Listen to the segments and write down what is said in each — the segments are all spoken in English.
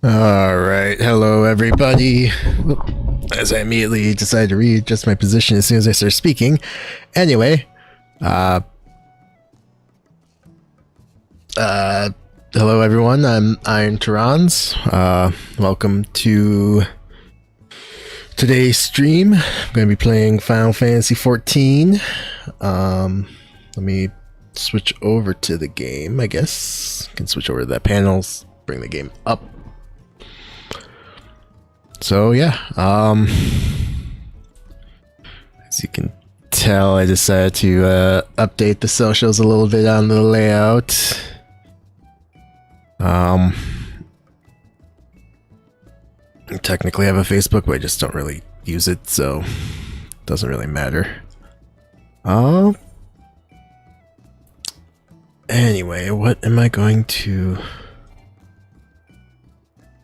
Alright, hello everybody. As I immediately decided to readjust my position as soon as I started speaking. Anyway, hello everyone, I'm Iron Terrans. Welcome to today's stream. I'm going to be playing Final Fantasy XIV. Let me switch over to the game, I guess. I can switch over to that panels, bring the game up. So yeah, as you can tell, I decided to update the socials a little bit on the layout. I technically have a Facebook, but I just don't really use it, so it doesn't really matter. Anyway, what am I going to...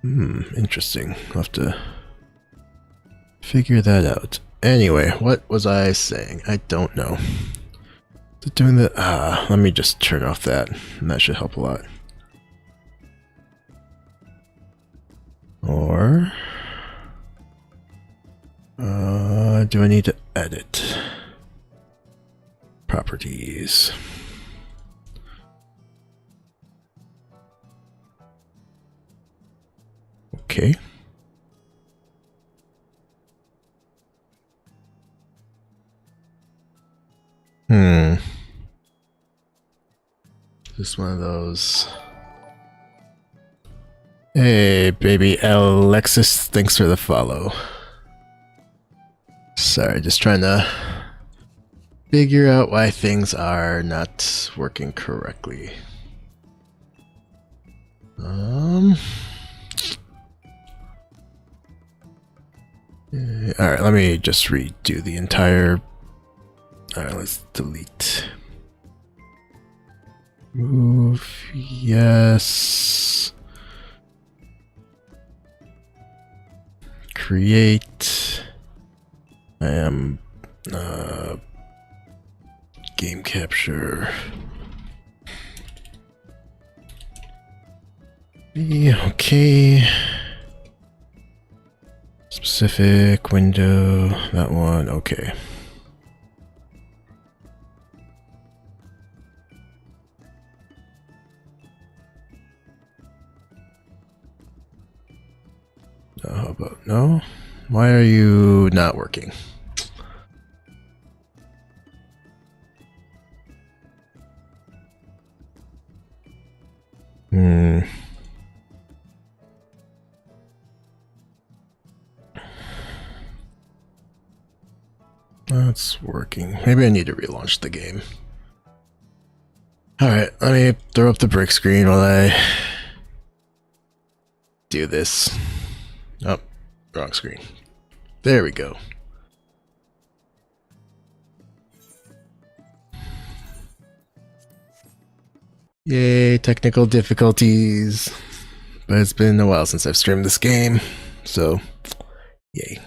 interesting. I'll have to figure that out. Anyway, what was I saying? I don't know. Doing the... let me just turn off that, and that should help a lot. Or... do I need to edit? Properties. Okay. Just one of those. Hey, baby Alexis, thanks for the follow. Sorry, just trying to figure out why things are not working correctly. Alright, let me just redo the entire... Alright, let's delete. Move, yes. Create. I am... game capture. Okay. Specific window, that one, okay. How about no? Why are you not working? That's working. Maybe I need to relaunch the game. Alright, let me throw up the brick screen while I do this. Oh, wrong screen. There we go. Yay, technical difficulties. But it's been a while since I've streamed this game, so yay.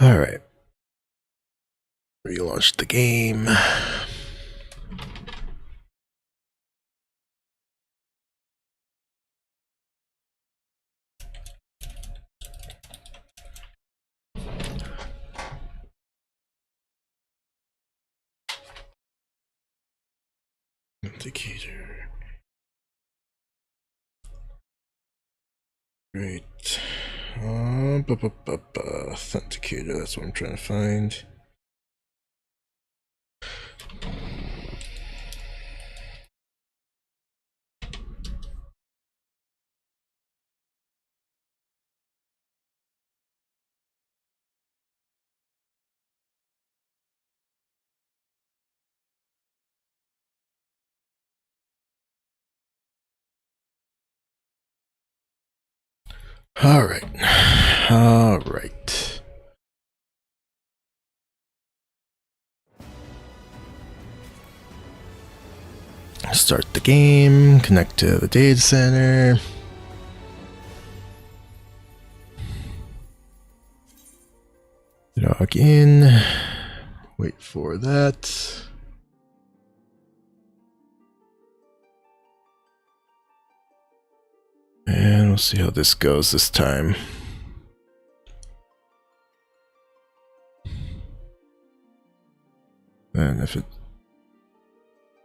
Alright. Relaunch the game. Indicator. Great. Authenticator, that's what I'm trying to find. Alright. Start the game, connect to the data center. Log in, wait for that. We'll see how this goes this time. And if it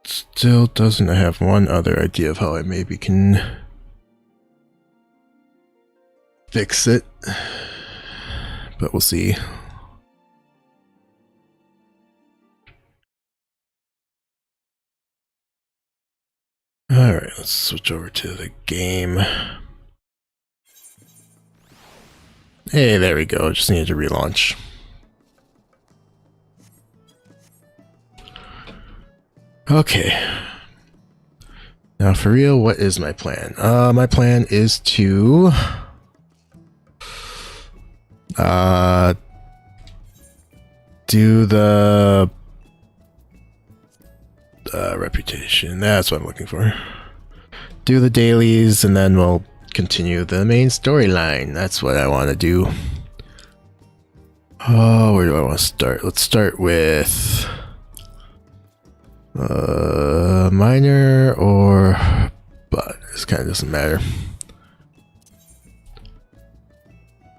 still doesn't, I have one other idea of how I maybe can fix it. But we'll see. Alright, let's switch over to the game. Hey, there we go. Just needed to relaunch. Okay. Now for real, what is my plan? My plan is to do the reputation. That's what I'm looking for. Do the dailies, and then we'll continue the main storyline. That's what I want to do. Oh, where do I want to start? Let's start with minor or but this kind of doesn't matter.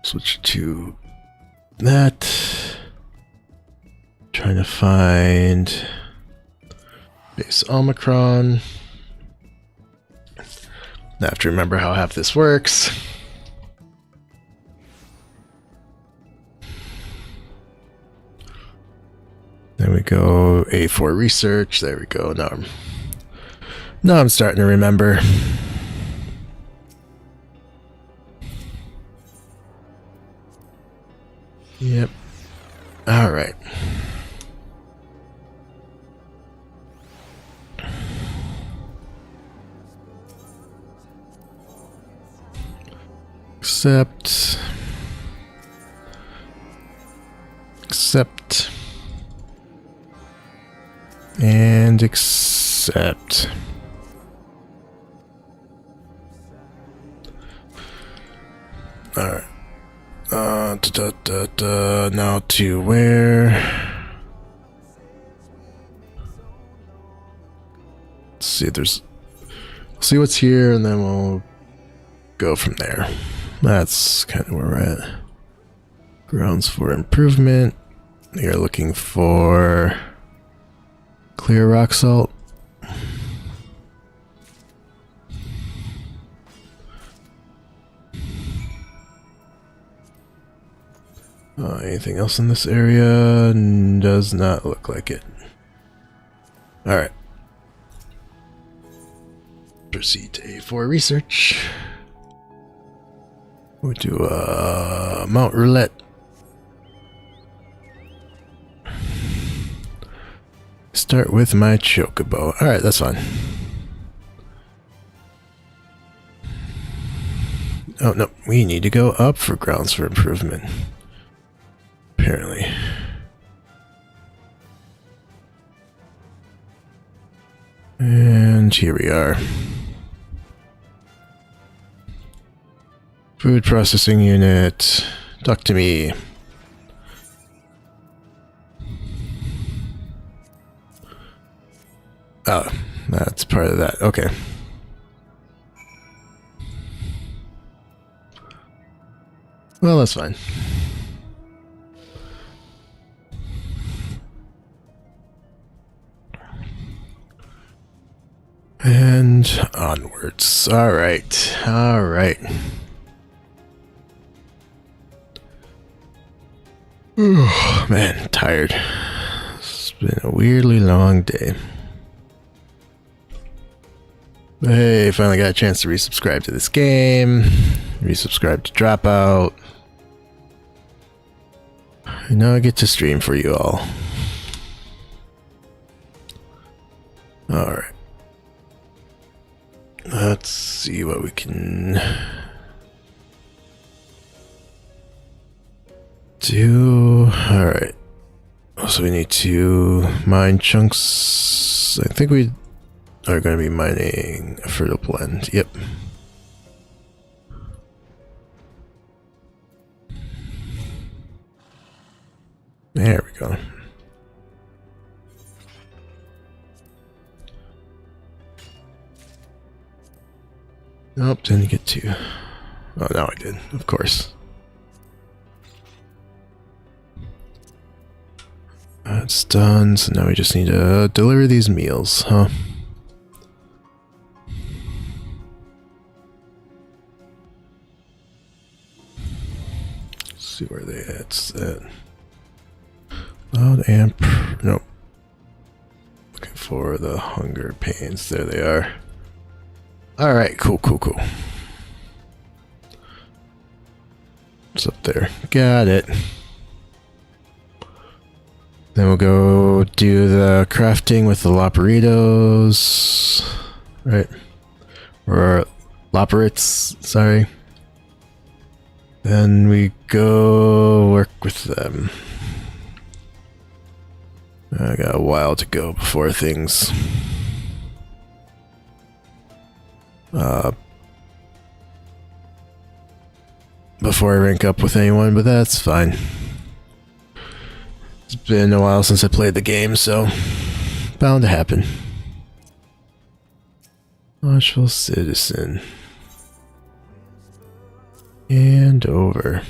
Switch to that. Trying to find base Omicron. I have to remember how half this works. There we go. A for research. There we go. Now I'm starting to remember. Yep. All right. Accept. And accept. Alright. Now to where? Let's see if there's. See what's here, and then we'll go from there. That's kind of where we're at. Grounds for improvement. You're looking for clear rock salt. Anything else in this area? Does not look like it. Alright. Proceed to A4 research. We'll do Mount Roulette. Start with my chocobo. Alright, that's fine. Oh, no. We need to go up for grounds for improvement. Apparently. And here we are. Food processing unit. Talk to me. Oh, that's part of that. Okay. Well, that's fine. And onwards. Alright. Alright. Man, tired. It's been a weirdly long day. But hey, finally got a chance to resubscribe to this game. Resubscribe to Dropout. And now I get to stream for you all. Alright. Let's see what we can do. Alright. So we need to mine chunks. I think we are going to be mining a fertile blend. Yep. There we go. Nope, didn't get to. Oh, now I did, of course. That's done, so now we just need to deliver these meals, huh? Let's see where they at. Loud amp. Nope. Looking for the hunger pains. There they are. Alright, cool. What's up there? Got it. Then we'll go do the crafting with the Loperitos. Right. Or Loperits, sorry. Then we go work with them. I got a while to go before things before I rank up with anyone, but that's fine. It's been a while since I played the game, so bound to happen. Watchful citizen. And over.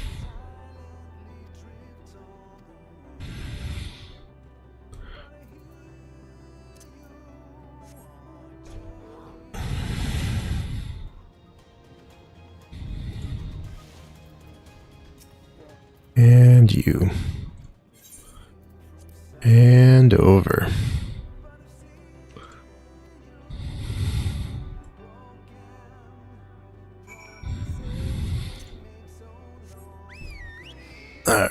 And you. And over. Alright.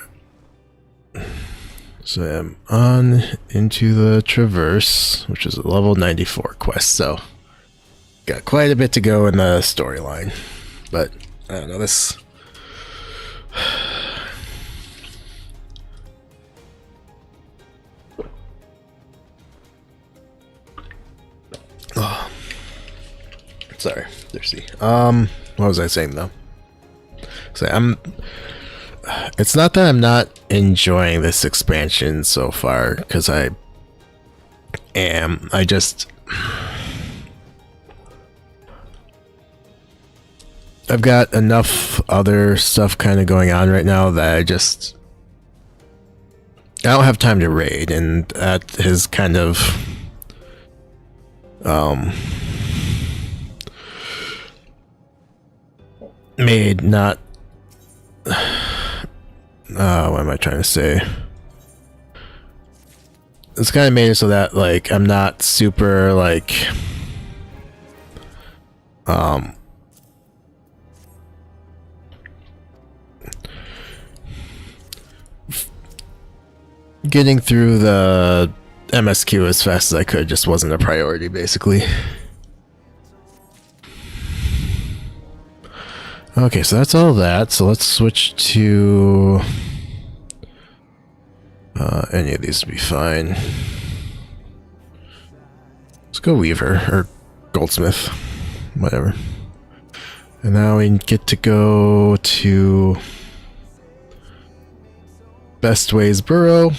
So I'm on into the Traverse, which is a level 94 quest, so got quite a bit to go in the storyline. But I don't know, this sorry, thirsty. What was I saying though? So it's not that I'm not enjoying this expansion so far, because I am. I just I've got enough other stuff kind of going on right now that I don't have time to raid, and that has kind of made not what am I trying to say? It's kind of made it so that like I'm not super like getting through the MSQ as fast as I could just wasn't a priority, basically. Okay, so that's all that. So let's switch to any of these would be fine. Let's go Weaver or Goldsmith, whatever. And now we get to go to Best Ways Burrow.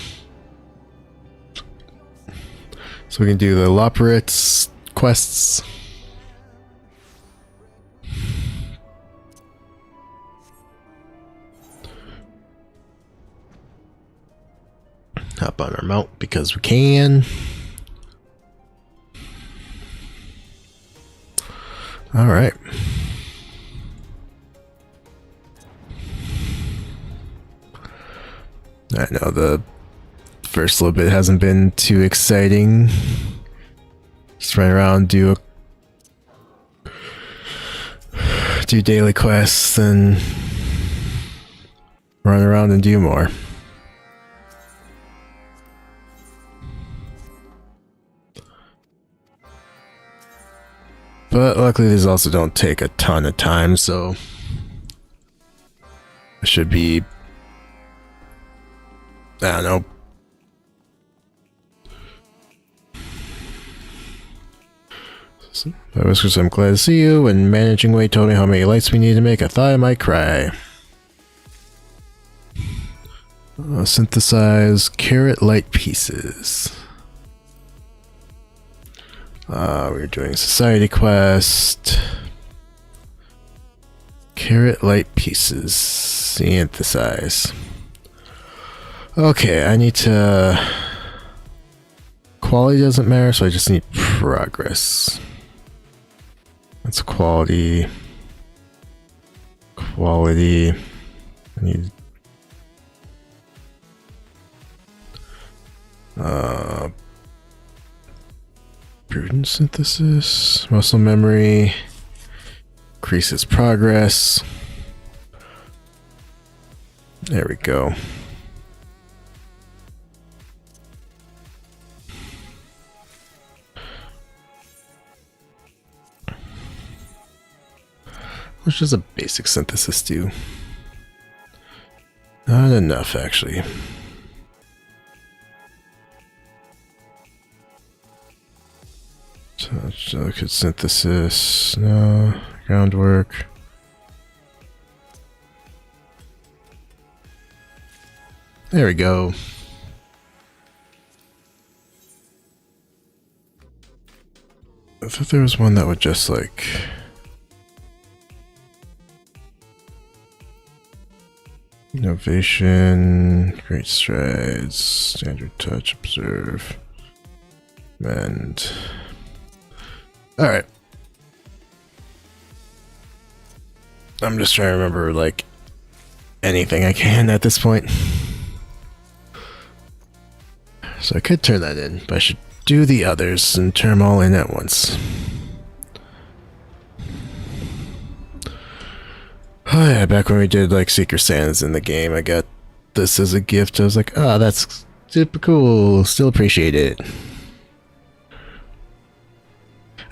So we can do the Loperits quests. Hop on our mount because we can. All right. I know the first little bit hasn't been too exciting. Just run around, do daily quests, and run around and do more. But luckily these also don't take a ton of time, so I should be, I don't know, Whiskers, I'm glad to see you. When Managing Way told me how many lights we need to make, I thought I might cry. Synthesize carrot light pieces. We're doing Society Quest. Carrot light pieces. Synthesize. Okay, I need to... Quality doesn't matter, so I just need progress. That's quality. Quality. I need... Prudent synthesis. Muscle memory. Increases progress. There we go. What does a basic synthesis do? Not enough, actually. Touch, delicate synthesis. No. Groundwork. There we go. I thought there was one that would just like... Innovation, great strides, standard touch, observe, mend. Alright. I'm just trying to remember, like, anything I can at this point. So I could turn that in, but I should do the others and turn them all in at once. Oh yeah, back when we did like Secret Sands in the game, I got this as a gift. I was like, oh, that's super cool. Still appreciate it.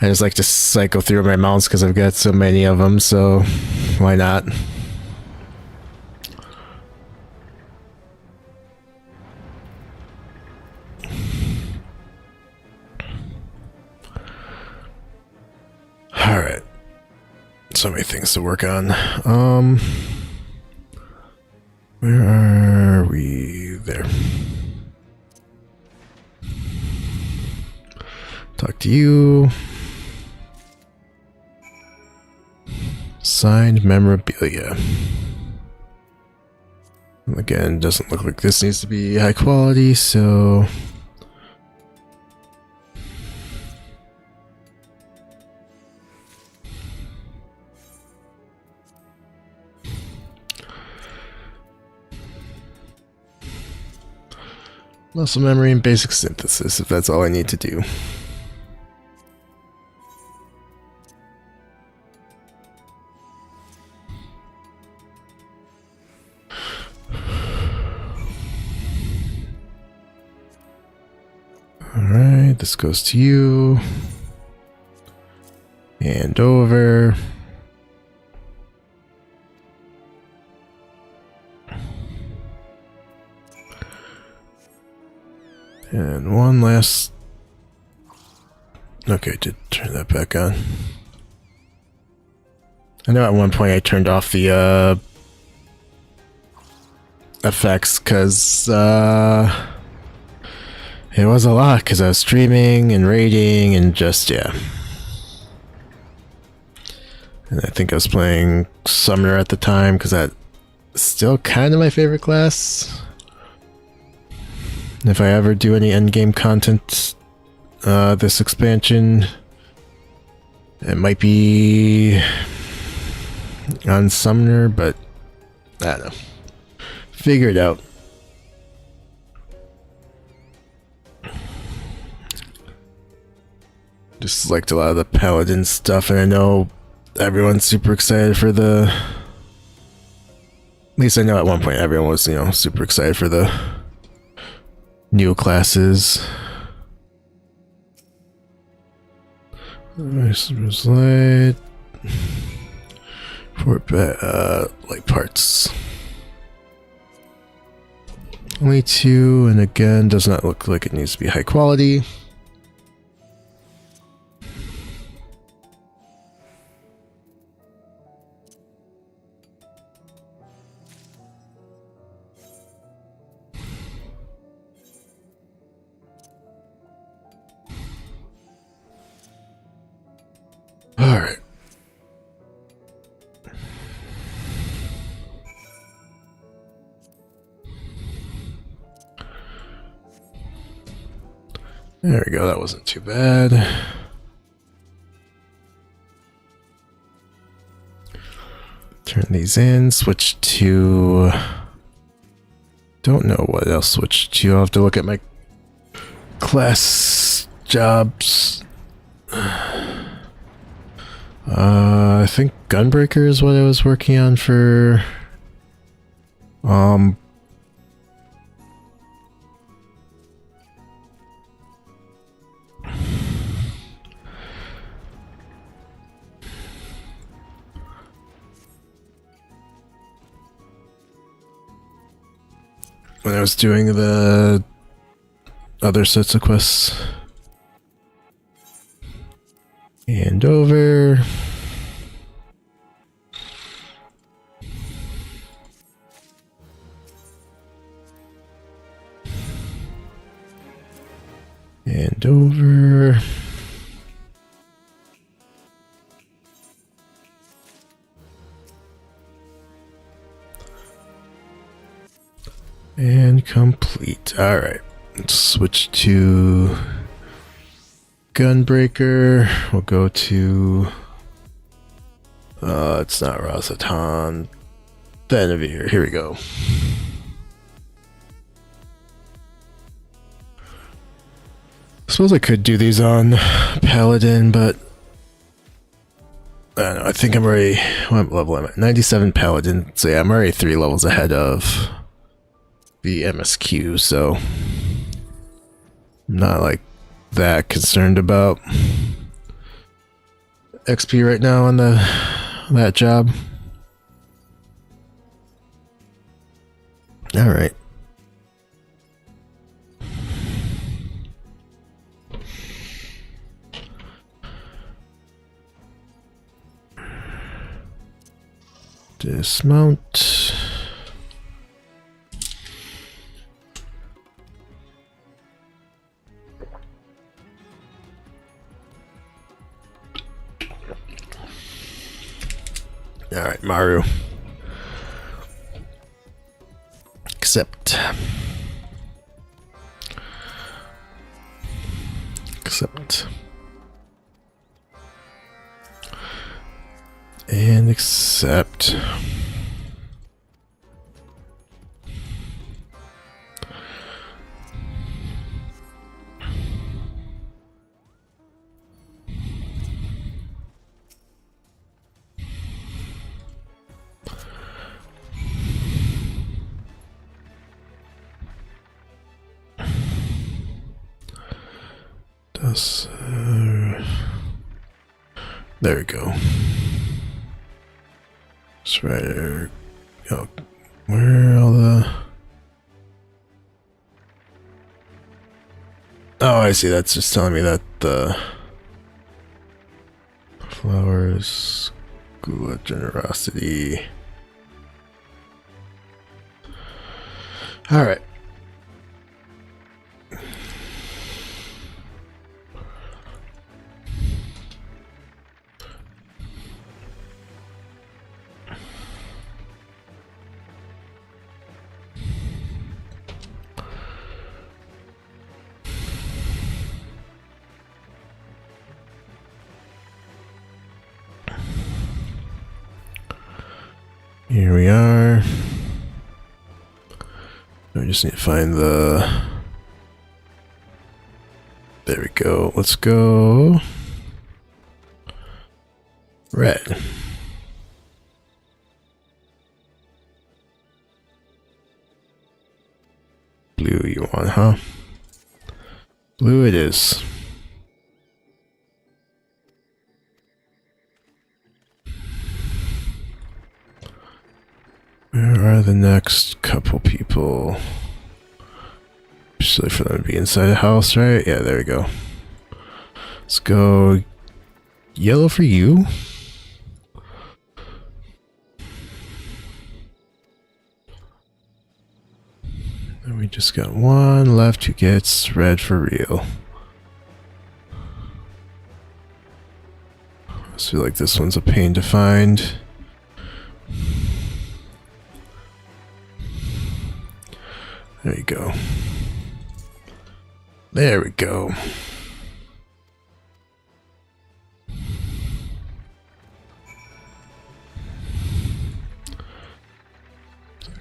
I just like to cycle through my mounts because I've got so many of them, so why not? Alright. So many things to work on. Where are we? There. Talk to you. Signed memorabilia. Again, doesn't look like this needs to be high quality, so... Muscle memory and basic synthesis, if that's all I need to do. Alright, this goes to you. And over. And one last... Okay, did turn that back on. I know at one point I turned off the effects because it was a lot because I was streaming and raiding and just, yeah. And I think I was playing Summoner at the time because that's still kind of my favorite class. If I ever do any endgame content this expansion, it might be on Summoner, but I don't know. Figure it out. Just liked a lot of the Paladin stuff, and I know everyone's super excited for the... At least I know at one point everyone was, you know, super excited for the new classes. Light for light parts. Only 2, and again, does not look like it needs to be high quality. There we go, that wasn't too bad. Turn these in, switch to... Don't know what else switch to. I'll have to look at my class jobs. I think Gunbreaker is what I was working on for... when I was doing the other sets of quests. And over. And over. And complete. Alright. Let's switch to Gunbreaker. We'll go to... it's not Rosatan. Benavir. Here we go. I suppose I could do these on Paladin, but... I don't know. I think I'm already... What level am I? 97 Paladin. So yeah, I'm already 3 levels ahead of the MSQ, so I'm not like that concerned about XP right now on that job. All right. Dismount. Alright, Maru. Accept. Accept. And accept. There we go. Strider. Oh, where are all the... Oh, I see. That's just telling me that the flowers, Gula, generosity. All right. Here we are. I just need to find the... There we go. Let's go. Red. Blue you want, huh? Blue it is. Where are the next couple people? Especially for them to be inside a house, right? Yeah, there we go. Let's go yellow for you. And we just got one left who gets red for real. I feel like this one's a pain to find. There you go. There we go.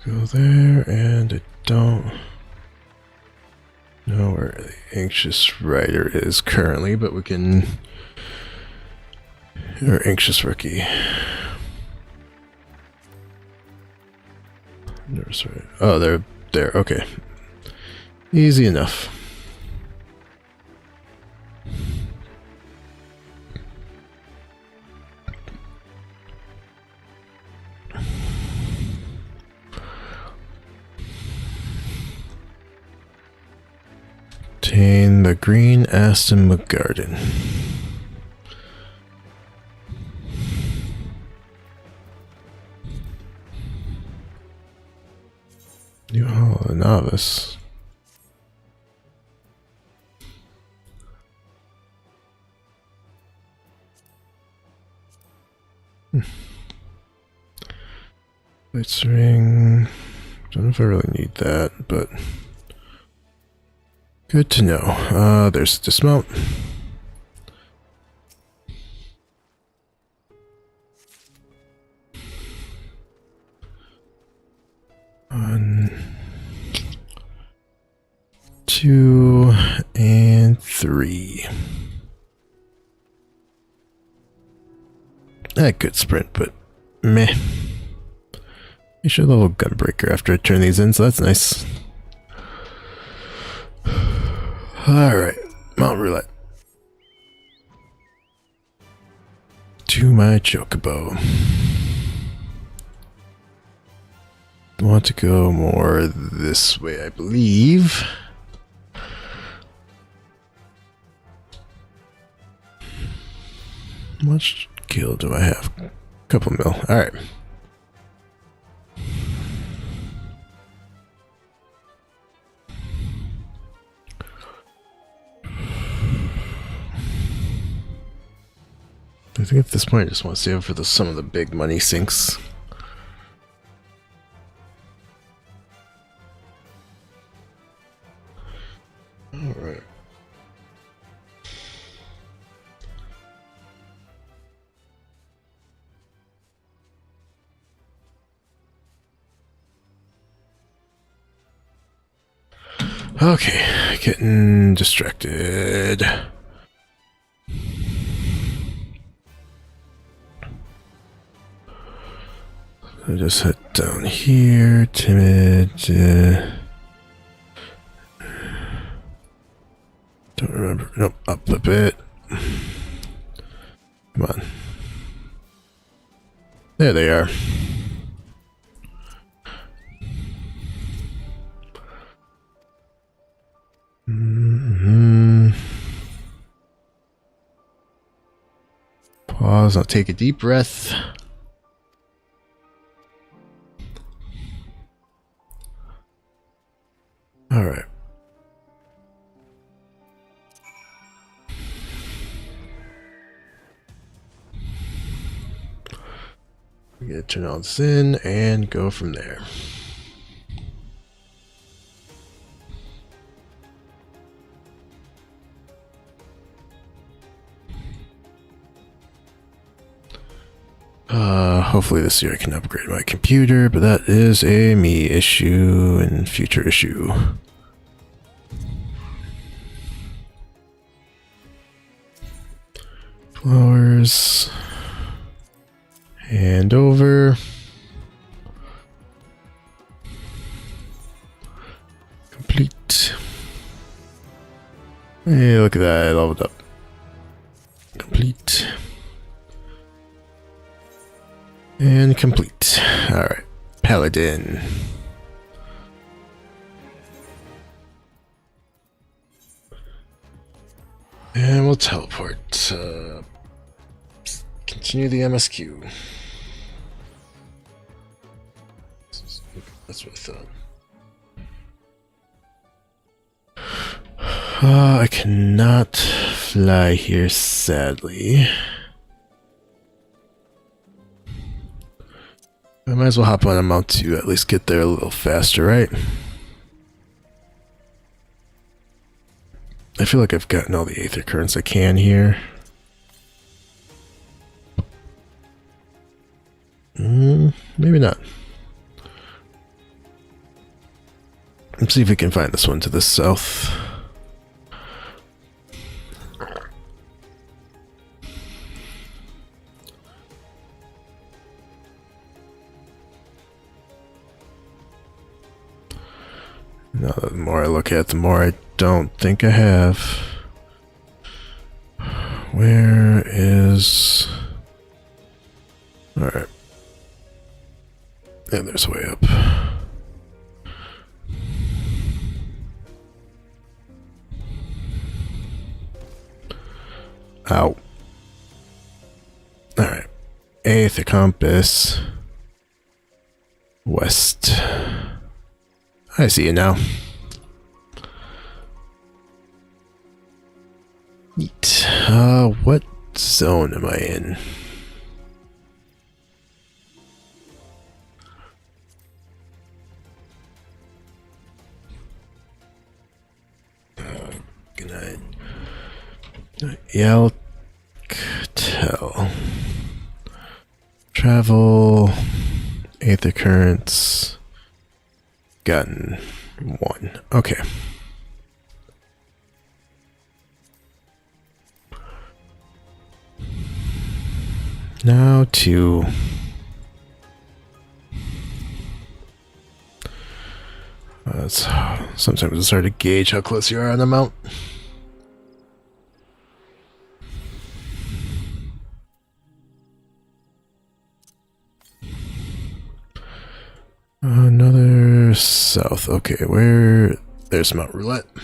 Go there, and I don't know where the Anxious Rider is currently, but we can... Or Anxious Rookie. Oh, they're there. Okay. Easy enough. Obtain the green Aston McGarden. New Hall of the Novice. Lights ring. Don't know if I really need that, but good to know. There's dismount. One, 2, and 3. That good sprint, but meh. You should level Gunbreaker after I turn these in, so that's nice. Alright, Mount Roulette. To my Chocobo. Want to go more this way, I believe. How much gil do I have? A couple mil. Alright. I think at this point I just want to save for some of the big money sinks. Alright. Okay, getting distracted. I just head down here, timid. Don't remember. Nope, I'll flip it. Come on. There they are. Pause, I'll take a deep breath. Alright. We gotta turn all this in and go from there. Hopefully this year I can upgrade my computer, but that is a me issue and future issue. Flowers. Hand over. Complete. Hey, look at that, I leveled up. Complete. And complete. Alright. Paladin. And we'll teleport. Continue the MSQ. That's what I thought. I cannot fly here, sadly. I might as well hop on a mount to at least get there a little faster, right? I feel like I've gotten all the aether currents I can here. Maybe not. Let's see if we can find this one to the south. Now, the more I look at it, the more I don't think I have. Where is... Alright. And there's a way up. Ow. Alright. Aether compass. West. I see you now. Neat. What zone am I in? Good night. Yelk tell. Travel. Aether currents. Gotten 1. Okay. Now to sometimes it's hard to gauge how close you are on the mount. Another south. Okay, where? There's Mount Roulette. –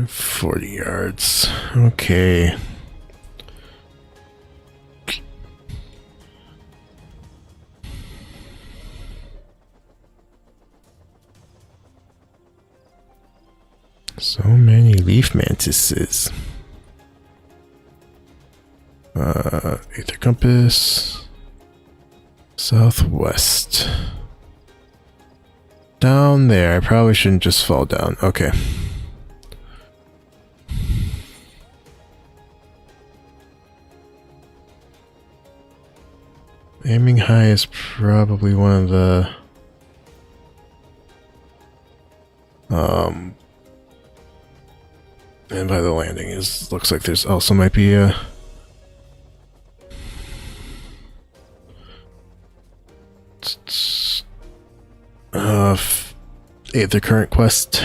40 yards. Okay. So many leaf mantises. Aether compass. Southwest. Down there. I probably shouldn't just fall down. Okay. Aiming high is probably one of the and by the landing is looks like there's also might be a Aether current quest.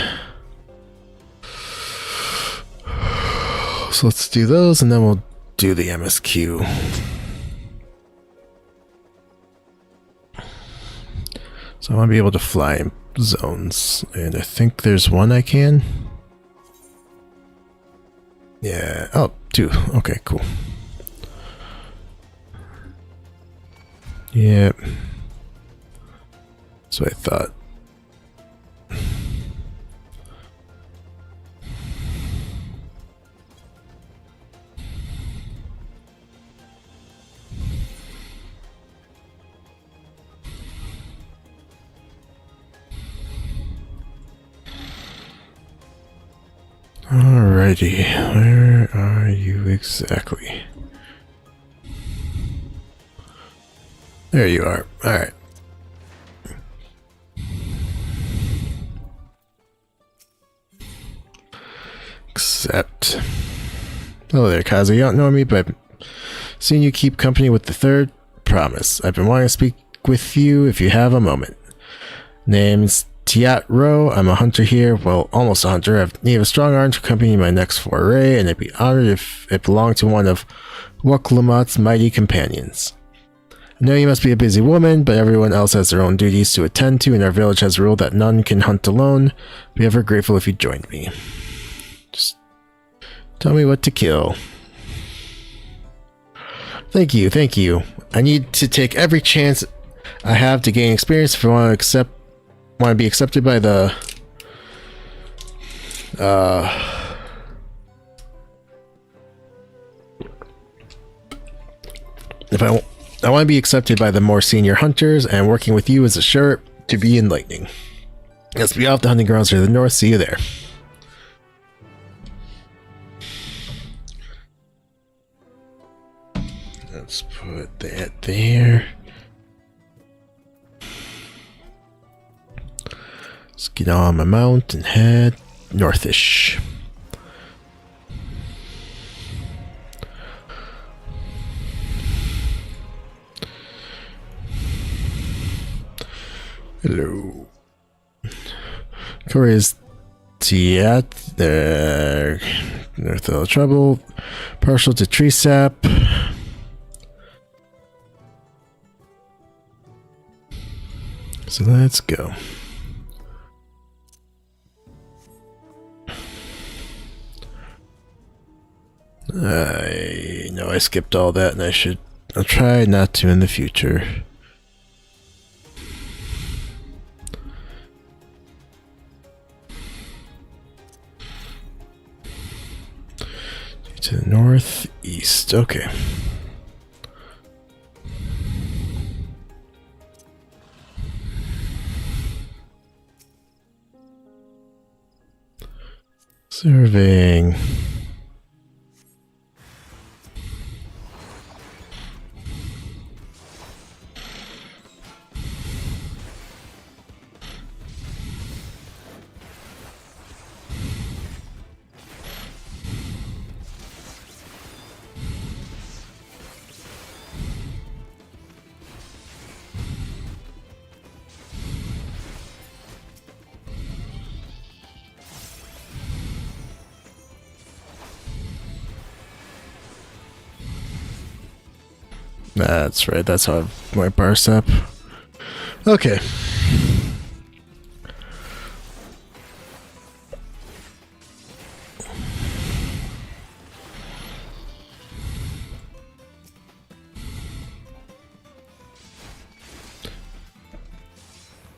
So let's do those and then we'll do the MSQ. So I want to be able to fly in zones, and I think there's one I can. Yeah, oh, 2. Okay, cool. Yep. That's what I thought. Alrighty, where are you exactly? There you are. Alright. Except... Hello there, Kazu. You don't know me, but I've seen you keep company with the third. Promise. I've been wanting to speak with you if you have a moment. Name's Tiat Ro. I'm a hunter here. Well, almost a hunter. I need a strong arm to accompany my next foray, and I'd be honored if it belonged to one of Wuklamat's mighty companions. I know you must be a busy woman, but everyone else has their own duties to attend to, and our village has a rule that none can hunt alone. I'd be ever grateful if you joined me. Just tell me what to kill. Thank you, thank you. I need to take every chance I have to gain experience if I want to be accepted by the I want to be accepted by the more senior hunters, and working with you is a sure to be enlightening. Let's be off the hunting grounds to the north. See you there. Let's put that there. Let's get on my mount and head northish. Hello. Korea's Tiat, North of Trouble, partial to tree sap. So let's go. I know I skipped all that, and I'll try not to in the future. To the northeast, okay. Surveying. That's right, that's how my parse up. Okay.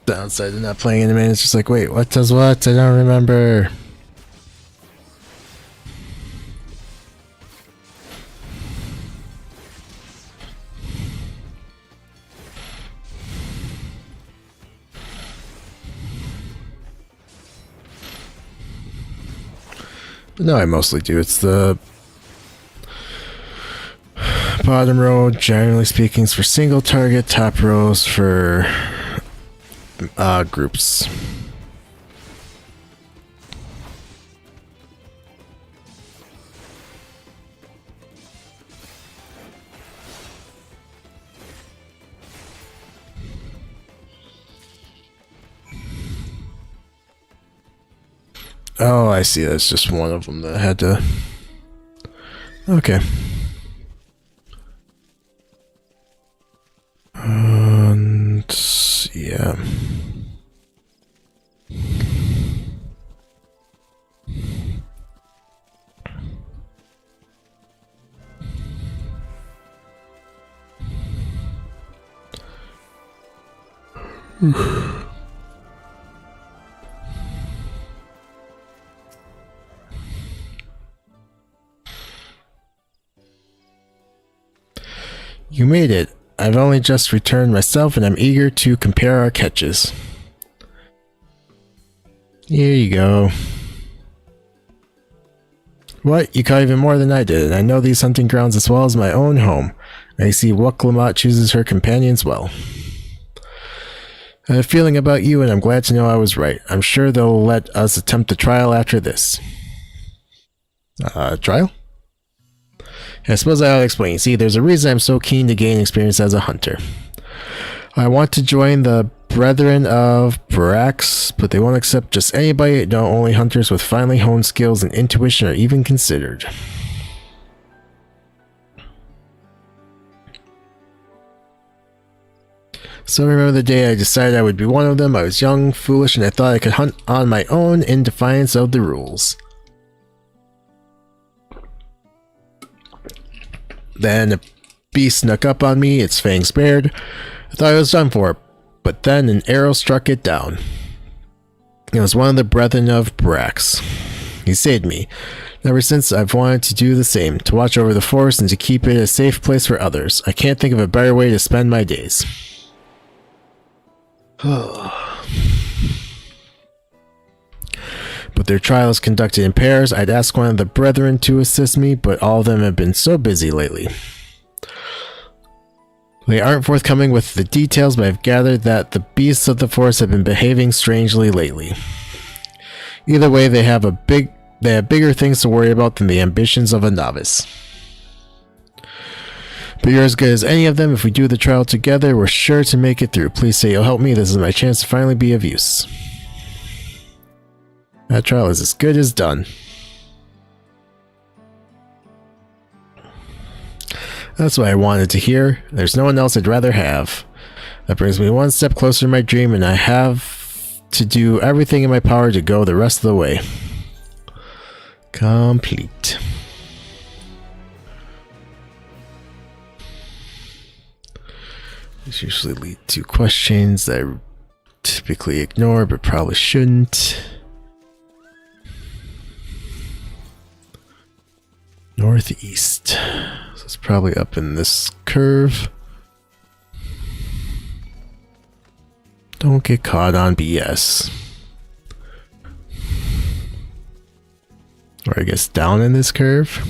Downside of not playing in a minute, it's just like, wait, what does what? I don't remember. No, I mostly do. It's the bottom row, generally speaking, is for single target, top rows for groups. Oh, I see. That's just one of them that had to... Okay. And... yeah. You made it. I've only just returned myself and I'm eager to compare our catches. Here you go. What? You caught even more than I did, and I know these hunting grounds as well as my own home. I see Wuklamat chooses her companions well. I have a feeling about you, and I'm glad to know I was right. I'm sure they'll let us attempt a trial after this. Trial? I suppose I'll explain. See, there's a reason I'm so keen to gain experience as a hunter. I want to join the Brethren of Brax, but they won't accept just anybody. No, only hunters with finely honed skills and intuition are even considered. So remember the day I decided I would be one of them. I was young, foolish, and I thought I could hunt on my own in defiance of the rules. Then a beast snuck up on me, its fangs bared. I thought it was done for, but then an arrow struck it down. It was one of the brethren of Brax. He saved me. Ever since, I've wanted to do the same, to watch over the forest and to keep it a safe place for others. I can't think of a better way to spend my days. But their trial is conducted in pairs. I'd ask one of the brethren to assist me, but all of them have been so busy lately. They aren't forthcoming with the details, but I've gathered that the beasts of the forest have been behaving strangely lately. Either way, they have bigger things to worry about than the ambitions of a novice. But you're as good as any of them. If we do the trial together, we're sure to make it through. Please say you'll help me. This is my chance to finally be of use. That trial is as good as done. That's what I wanted to hear. There's no one else I'd rather have. That brings me one step closer to my dream, and I have to do everything in my power to go the rest of the way. Complete. These usually lead to questions that I typically ignore, but probably shouldn't. Northeast. So it's probably up in this curve. Don't get caught on BS. Or I guess down in this curve.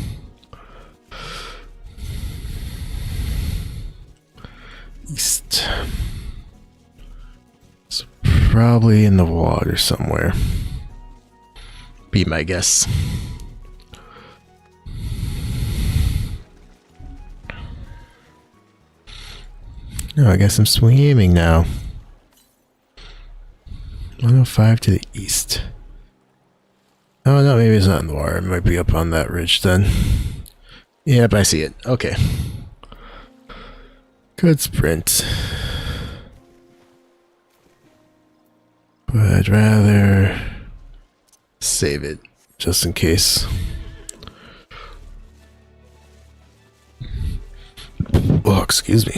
East. So probably in the water somewhere. Be my guess. No, I guess I'm swimming now. 105 to the east. Oh no, maybe it's not in the water. It might be up on that ridge then. Yep, I see it. Okay. Good sprint. But I'd rather save it just in case. Oh, excuse me.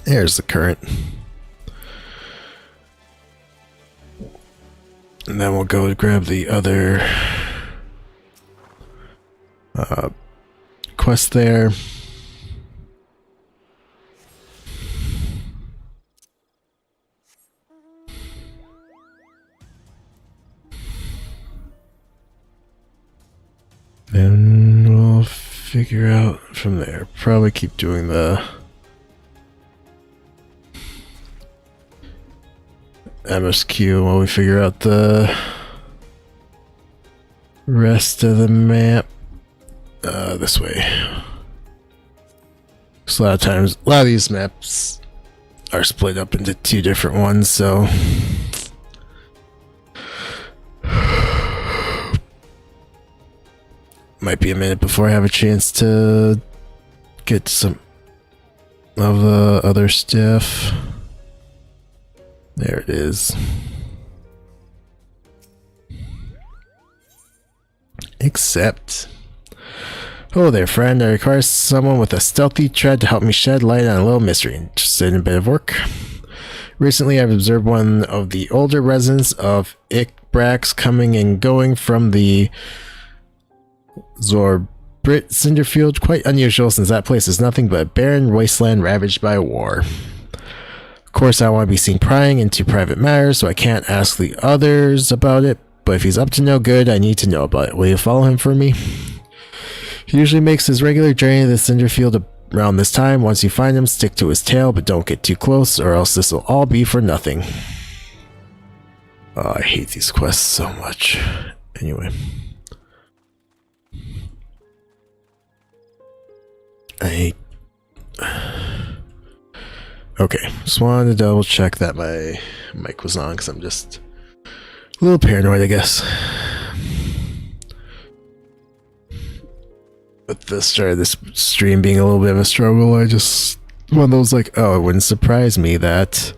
There's the current. And then we'll go to grab the other quest there. Then we'll figure out from there. Probably keep doing the MSQ while we figure out the rest of the map. This way. So a lot of times, a lot of these maps are split up into two different ones, so might be a minute before I have a chance to get some of the other stuff. There it is. Accept. Hello there, friend. I require someone with a stealthy tread to help me shed light on a little mystery. Interested in a bit of work? Recently, I've observed one of the older residents of Brax coming and going from the Zorbrit Cinderfield. Quite unusual, since that place is nothing but a barren wasteland ravaged by war. Of course, I don't want to be seen prying into private matters, so I can't ask the others about it. But if he's up to no good, I need to know about it. Will you follow him for me? He usually makes his regular journey to the Cinderfield around this time. Once you find him, stick to his tail, but don't get too close, or else this will all be for nothing. Oh, I hate these quests so much. Anyway. Okay, just wanted to double check that my mic was on, because I'm just a little paranoid, I guess. With the start of this stream being a little bit of a struggle, I just, one of those like, oh, it wouldn't surprise me that.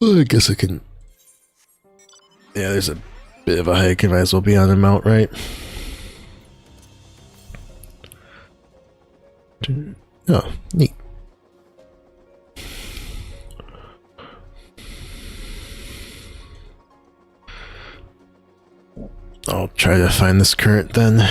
Well, I guess I can. Yeah, there's a bit of a hike, and might as well be on the mount, right? Oh, neat. I'll try to find this current then.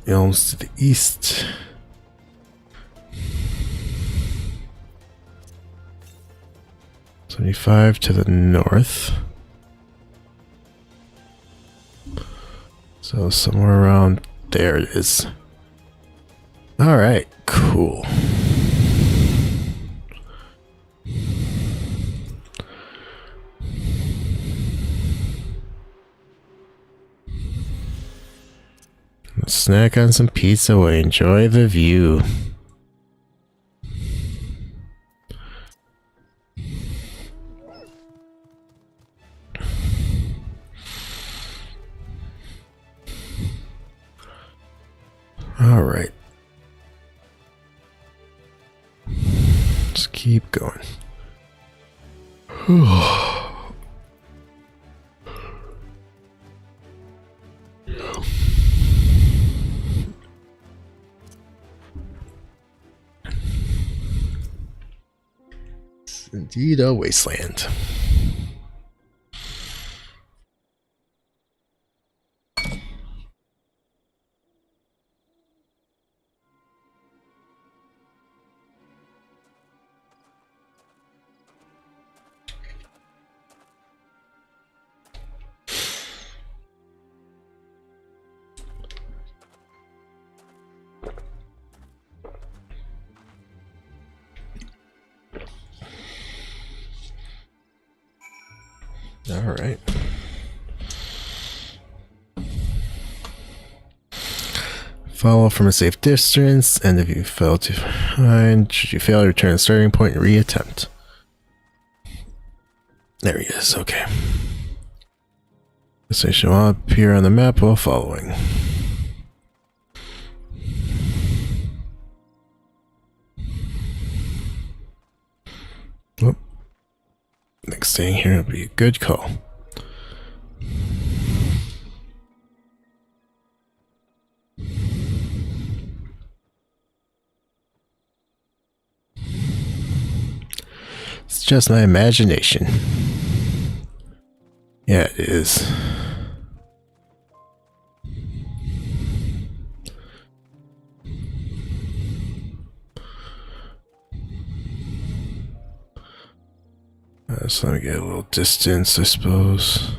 Elms to the east. $75 to the north. So somewhere around there it is. Alright, cool. Let's snack on some pizza while we enjoy the view. All right. Just keep going. It's indeed a wasteland. All right. Follow from a safe distance, and if you fail to find, should you fail, return to the starting point and reattempt. There he is, okay. The station will appear on the map while following. Oh. Next staying here would be a good call. It's just my imagination. Yeah, it is. So let me get a little distance, I suppose.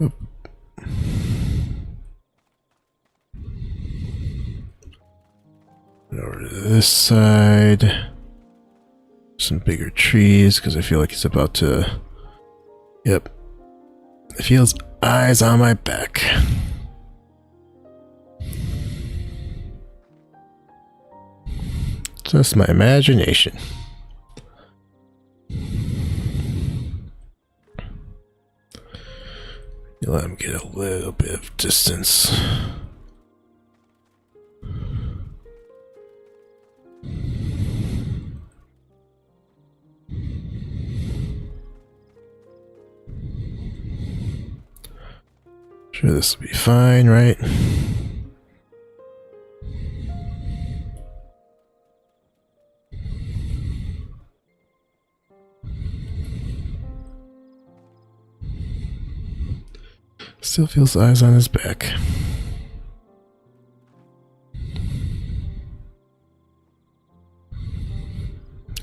Oop. And over to this side. Some bigger trees, because I feel like he's about to... Yep. It feels eyes on my back. Just my imagination. You let him get a little bit of distance. Sure, this will be fine, right? Still feels eyes on his back.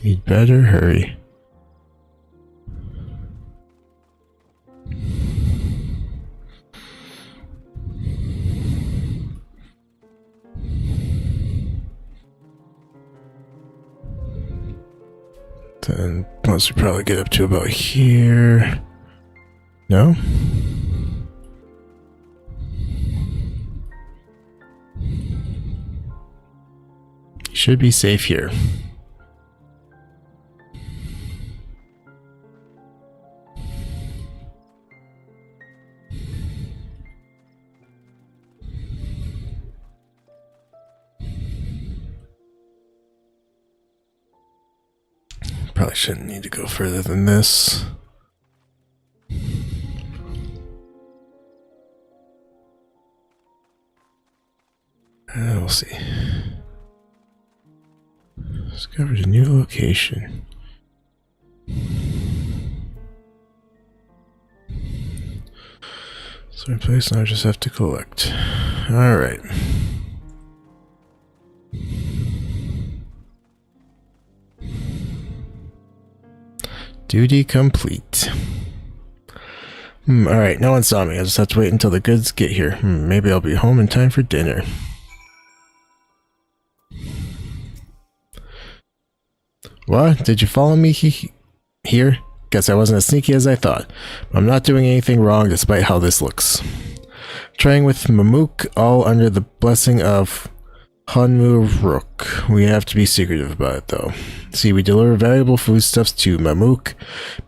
He'd better hurry. Then once we probably get up to about here. No? Should be safe here. Probably shouldn't need to go further than this. We'll see. Discovered a new location. So in place, now I just have to collect. Alright. Duty complete. Alright, no one saw me. I just have to wait until the goods get here. Maybe I'll be home in time for dinner. What? Did you follow me here? Guess I wasn't as sneaky as I thought. I'm not doing anything wrong despite how this looks. Trying with Mamook, all under the blessing of Hunmu Rook. We have to be secretive about it though. See, we deliver valuable foodstuffs to Mamook.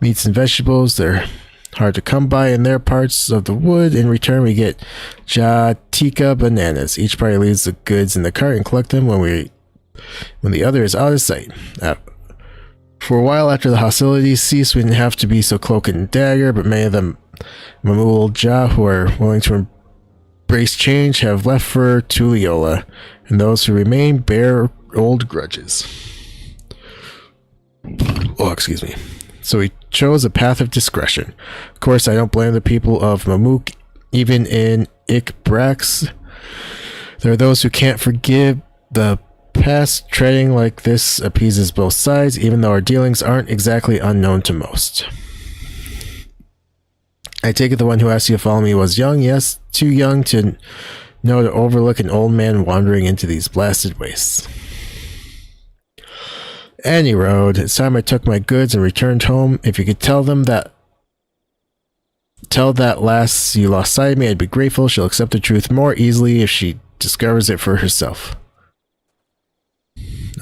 Meats and vegetables, they're hard to come by in their parts of the wood. In return, we get Jatika bananas. Each party leaves the goods in the cart and collect them when the other is out of sight. For a while after the hostilities ceased, we didn't have to be so cloak and dagger, but many of them Mamul Ja who are willing to embrace change have left for Tuliola, and those who remain bear old grudges. Oh, excuse me. So we chose a path of discretion. Of course, I don't blame the people of Mamook. Even in Ikbrax, there are those who can't forgive the past. Treading like this appeases both sides, even though our dealings aren't exactly unknown to most. I take it the one who asked you to follow me was young. Yes, too young to know to overlook an old man wandering into these blasted wastes. Any road, it's time I took my goods and returned home. If you could tell that lass you lost sight of me, I'd be grateful. She'll accept the truth more easily if she discovers it for herself.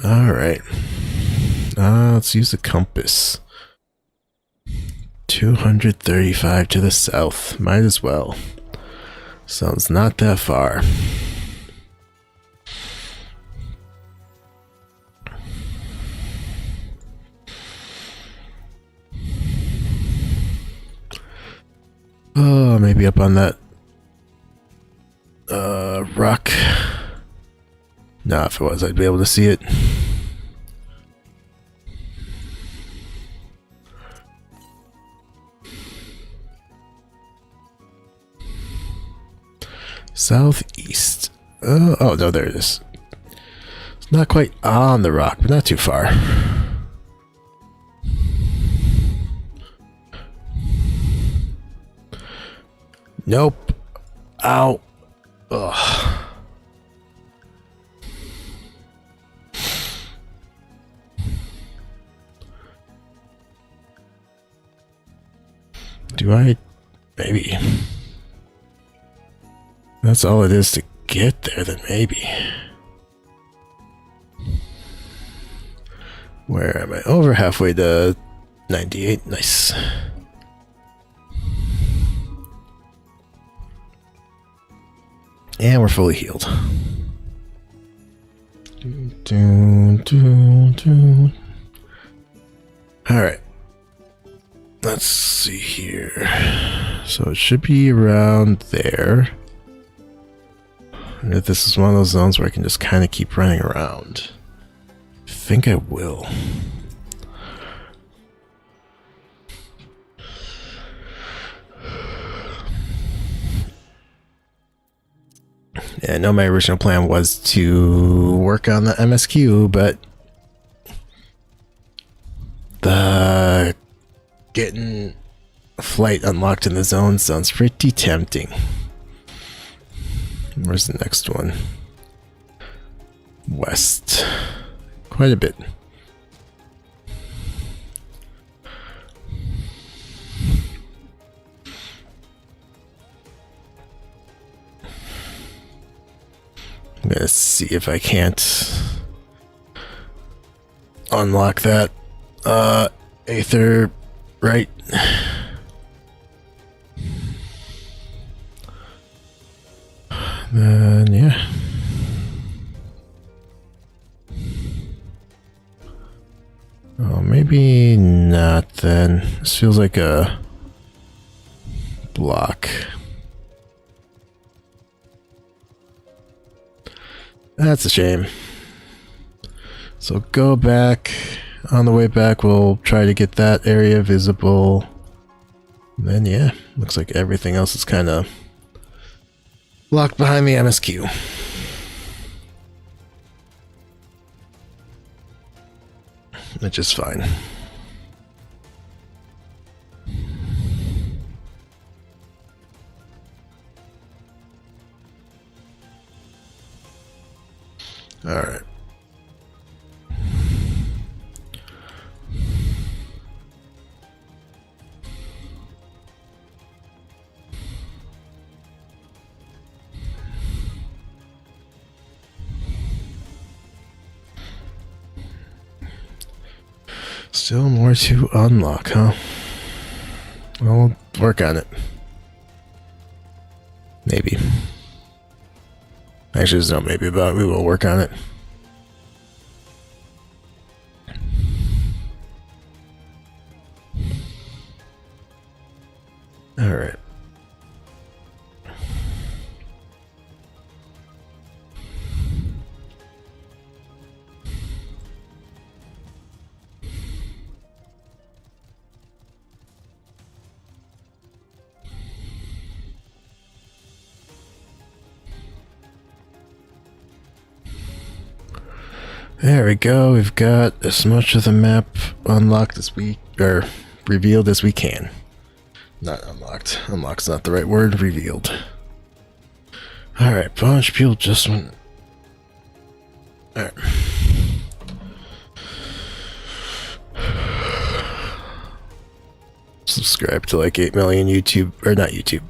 Alright. Let's use the compass. 235 to the south. Might as well. Sounds not that far. Oh, maybe up on that rock. Nah, if it was, I'd be able to see it. Southeast. Oh, no, there it is. It's not quite on the rock, but not too far. Nope. Ow. Ugh. Do I? Maybe. That's all it is to get there, then maybe. Where am I? Over halfway to 98. Nice. And we're fully healed. Alright. Let's see here. So it should be around there. And if this is one of those zones where I can just kind of keep running around. I think I will. Yeah, I know my original plan was to work on the MSQ, but the getting flight unlocked in the zone sounds pretty tempting. Where's the next one? West. Quite a bit. I'm gonna see if I can't unlock that Aether, right? Then yeah. Oh, maybe not then. This feels like a block. That's a shame. So go back. On the way back, we'll try to get that area visible. And then, yeah, looks like everything else is kind of locked behind the MSQ. Which is fine. Alright. Still more to unlock, huh? We'll work on it. Maybe. Actually, there's no maybe about it. We will work on it. Alright. There we go. We've got as much of the map unlocked as we, or revealed as we can. Not unlocked. Unlocked's not the right word. Revealed. Alright, bunch of people just went. Alright. Subscribe to like 8 million YouTube, or not YouTube,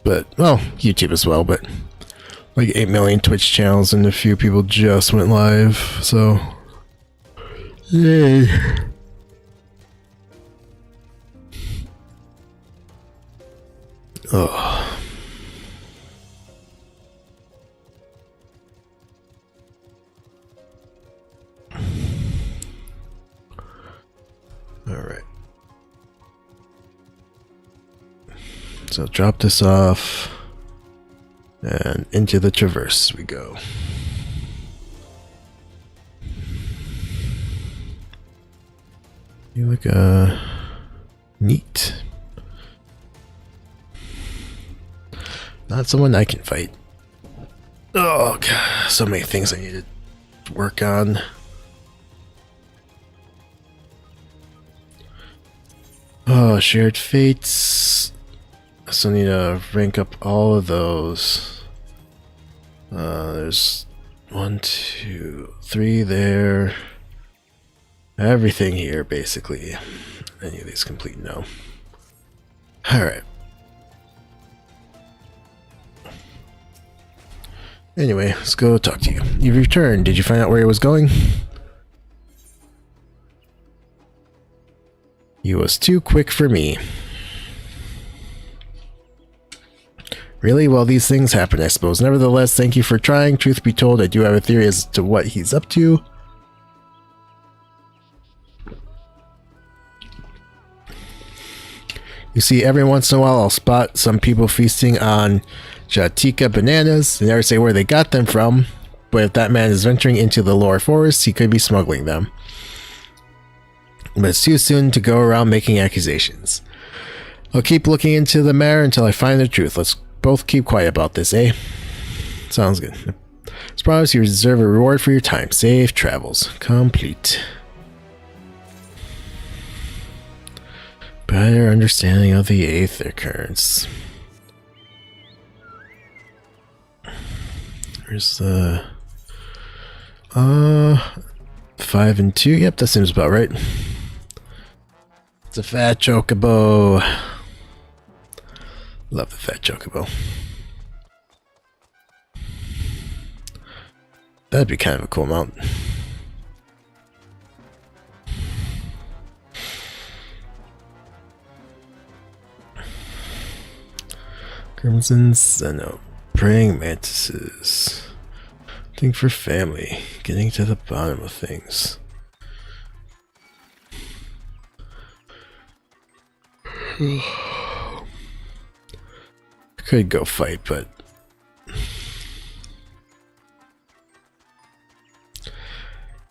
but, well, YouTube as well, but like 8 million Twitch channels, and a few people just went live, so yay. Oh. All right. So drop this off. And into the traverse we go. You look neat. Not someone I can fight. Oh god, so many things I need to work on. Oh, shared fates. I still need to rank up all of those. There's 1, 2, 3 there. Everything here, basically. Any of these complete? No. Alright. Anyway, let's go talk to you. You've returned. Did you find out where he was going? He was too quick for me. Really? Well, these things happen, I suppose. Nevertheless, thank you for trying. Truth be told, I do have a theory as to what he's up to. You see, every once in a while I'll spot some people feasting on Jatika bananas. They never say where they got them from, but if that man is venturing into the lower forest, he could be smuggling them. But it's too soon to go around making accusations. I'll keep looking into the matter until I find the truth. Let's both keep quiet about this, eh? Sounds good. As promised, you deserve a reward for your time. Safe travels. Complete. Better understanding of the Aether currents. There's the 5 and 2. Yep, that seems about right. It's a fat chocobo. Love the fat chocobo. That'd be kind of a cool mount. Crimson Senno. Praying mantises. Think for family. Getting to the bottom of things. Could go fight, but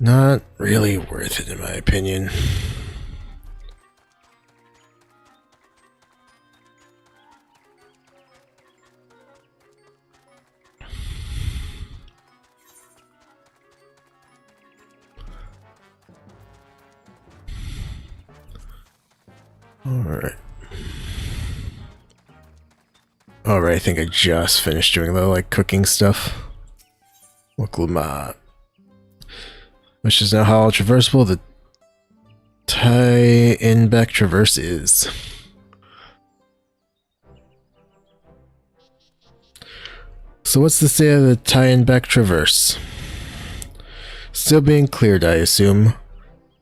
not really worth it in my opinion. Alright. Alright, I think I just finished doing the like cooking stuff. Waklamat. Which is now how traversable the tie-in-back traverse is. So what's the state of the tie-in-back traverse? Still being cleared, I assume.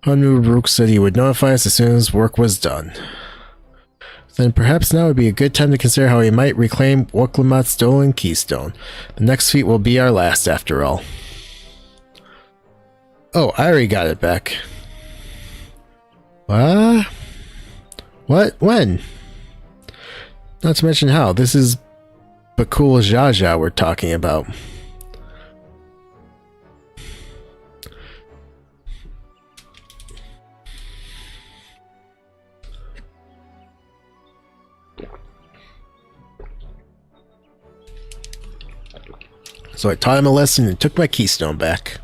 Hanu Rook said he would notify us as soon as work was done. Then perhaps now would be a good time to consider how we might reclaim Waklamat's stolen keystone. The next feat will be our last, after all. Oh, I already got it back. What? When? Not to mention how. This is Bakul Jaja we're talking about. So I taught him a lesson and took my keystone back.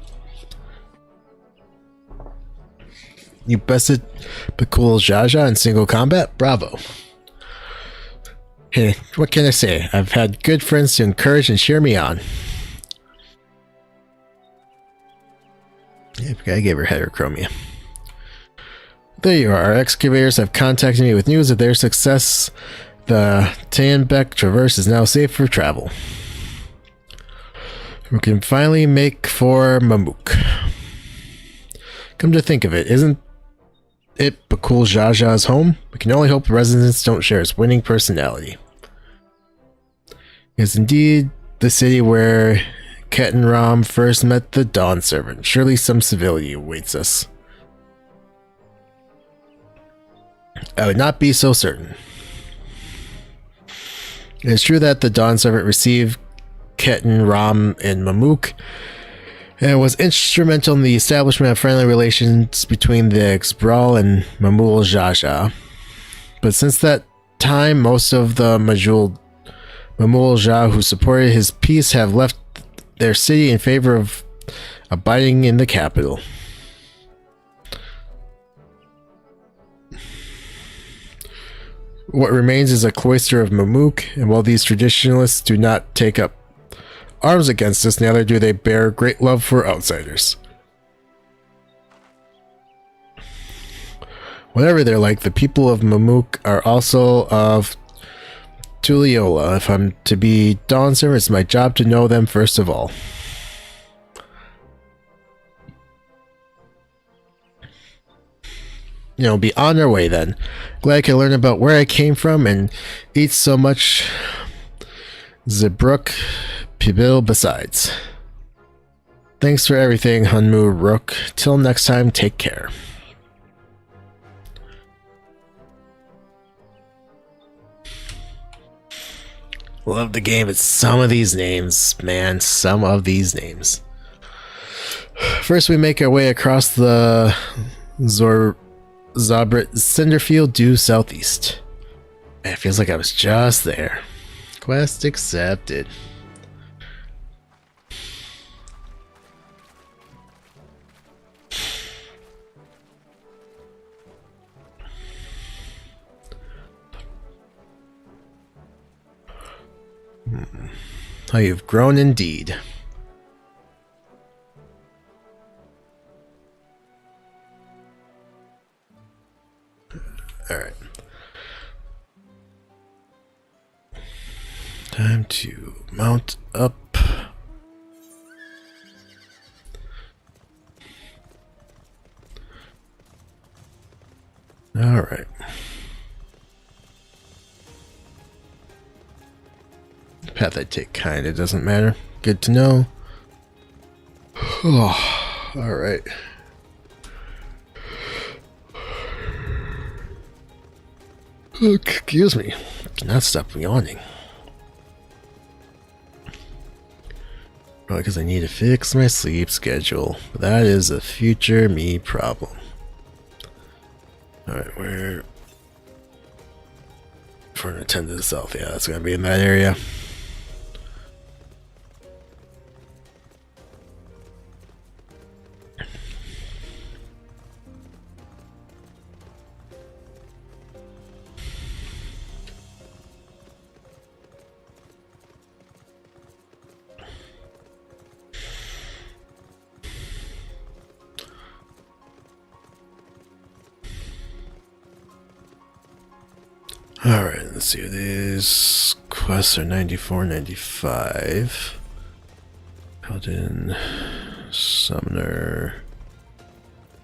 You bested Bakul Jaja in single combat? Bravo. Hey, what can I say? I've had good friends to encourage and cheer me on. Yeah, I gave her heterochromia. There you are. Our excavators have contacted me with news of their success. The Tayenbek Traverse is now safe for travel. We can finally make for Mamuk. Come to think of it, isn't it Bakul Jaja's home? We can only hope the residents don't share his winning personality. It is indeed the city where Ketan Ram first met the Dawn Servant. Surely some civility awaits us. I would not be so certain. It is true that the Dawn Servant received Ketan Ram in Mamuk, and was instrumental in the establishment of friendly relations between the Xbral and Mamul Jaja. But since that time, most of the Mamul Jah who supported his peace have left their city in favor of abiding in the capital. What remains is a cloister of Mamuk, and while these traditionalists do not take up arms against us, neither do they bear great love for outsiders. Whatever they're like, the people of Mamuk are also of Tuliola. If I'm to be Dawn Servant, it's my job to know them first of all. You know, be on our way then. Glad I can learn about where I came from and eat so much Zebruk Pibil besides. Thanks for everything, Hunmu Rook. Till next time, take care. Love the game, it's some of these names, man. Some of these names. First, we make our way across the Zabrit Cinderfield due southeast. Man, it feels like I was just there. Quest accepted. How you've grown indeed. Alright. Time to mount up. Alright. The path I take kinda doesn't matter. Good to know. Oh, alright. Excuse me. Cannot stop yawning. Probably because I need to fix my sleep schedule. But that is a future me problem. Alright, where... For an attendant to south, yeah, that's gonna be in that area. Alright, let's see. These quests are 94, 95. Paladin, Summoner.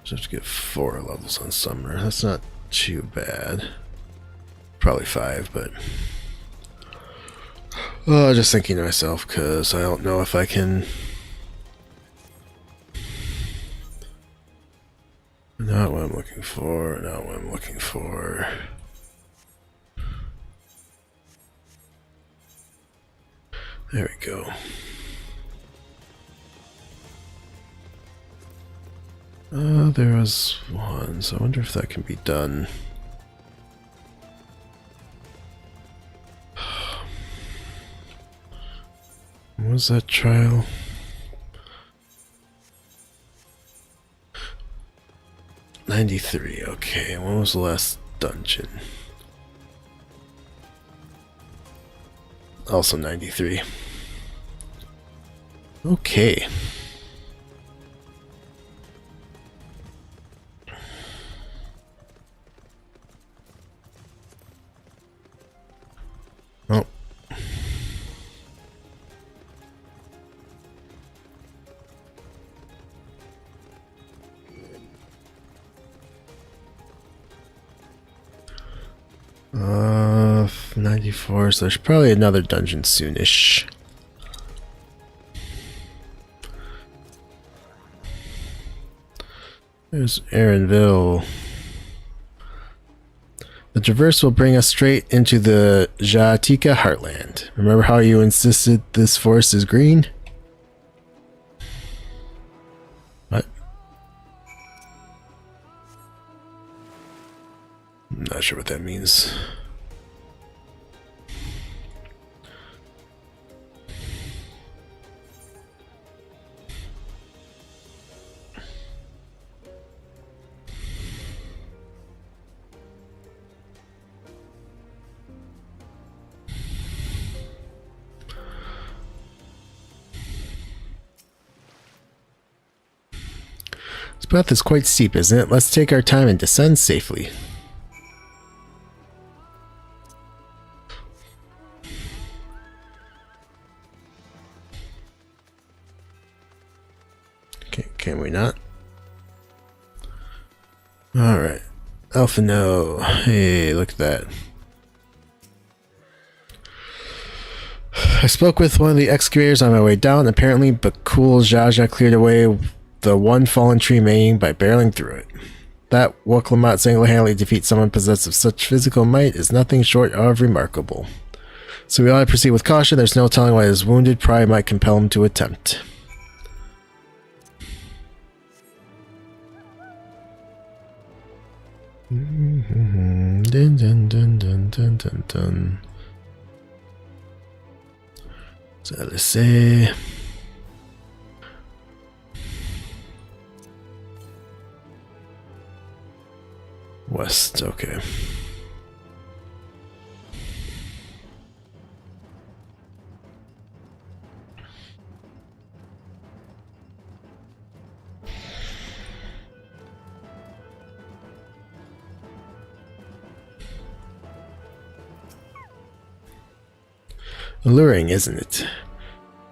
Just have to get 4 levels on Summoner. That's not too bad. Probably 5, but... Oh, just thinking to myself, because I don't know if I can... Not what I'm looking for, not what I'm looking for. There we go. There was one, so I wonder if that can be done. What was that trial? $93, okay. When was the last dungeon? Also 93. Okay. Oh. Uh, 94, so there's probably another dungeon soonish. There's Aaronville. The traverse will bring us straight into the Jatika heartland. Remember how you insisted this forest is green? What? I'm not sure what that means. This path is quite steep, isn't it? Let's take our time and descend safely. Okay, can we not? Alright. Alpha no. Hey, look at that. I spoke with one of the excavators on my way down. Apparently, Bakul Jaja cleared away the one fallen tree remaining by barreling through it. That Waklamat single-handedly defeats someone possessed of such physical might is nothing short of remarkable. So we ought to proceed with caution. There's no telling why his wounded pride might compel him to attempt. Dun dun dun dun dun dun dun. So let's say west, okay. Alluring, isn't it?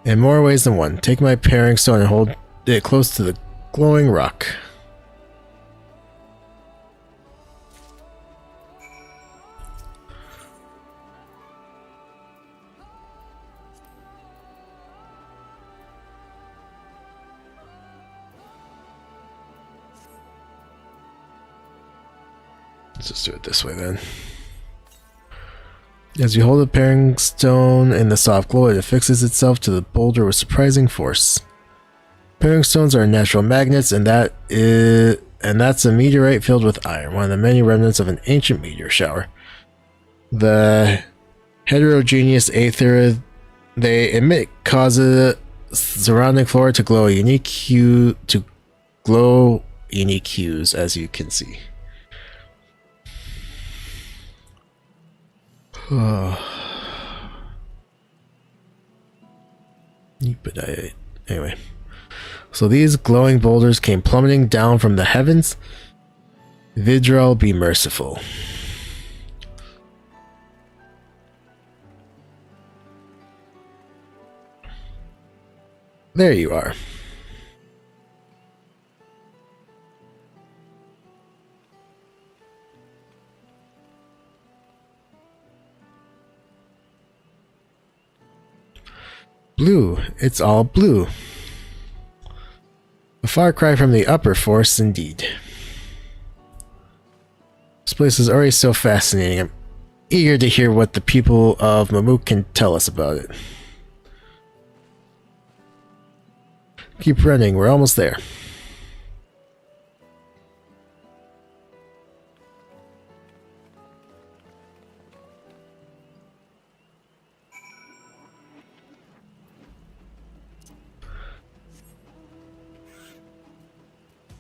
In more ways than one. Take my paring stone and hold it close to the glowing rock. Let's just do it this way then. As you hold a pairing stone in the soft glow, it affixes itself to the boulder with surprising force. Pairing stones are natural magnets, and that's a meteorite filled with iron, one of the many remnants of an ancient meteor shower. The heterogeneous aether they emit causes the surrounding flora to glow unique hues, as you can see. But anyway, so these glowing boulders came plummeting down from the heavens. Vidral, be merciful. There you are. Blue. It's all blue. A far cry from the upper forest, indeed. This place is already so fascinating. I'm eager to hear what the people of Mamuk can tell us about it. Keep running, we're almost there.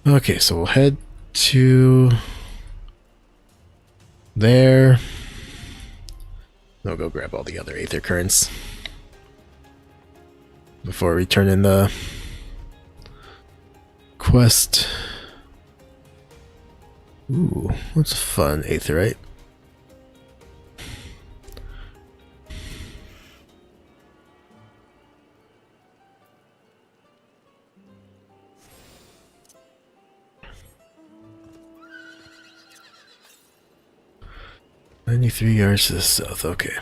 Okay, so we'll head to there. I'll go grab all the other aether currents before we turn in the quest. Ooh, what's fun, aetherite? "93 yards to the south." Okay.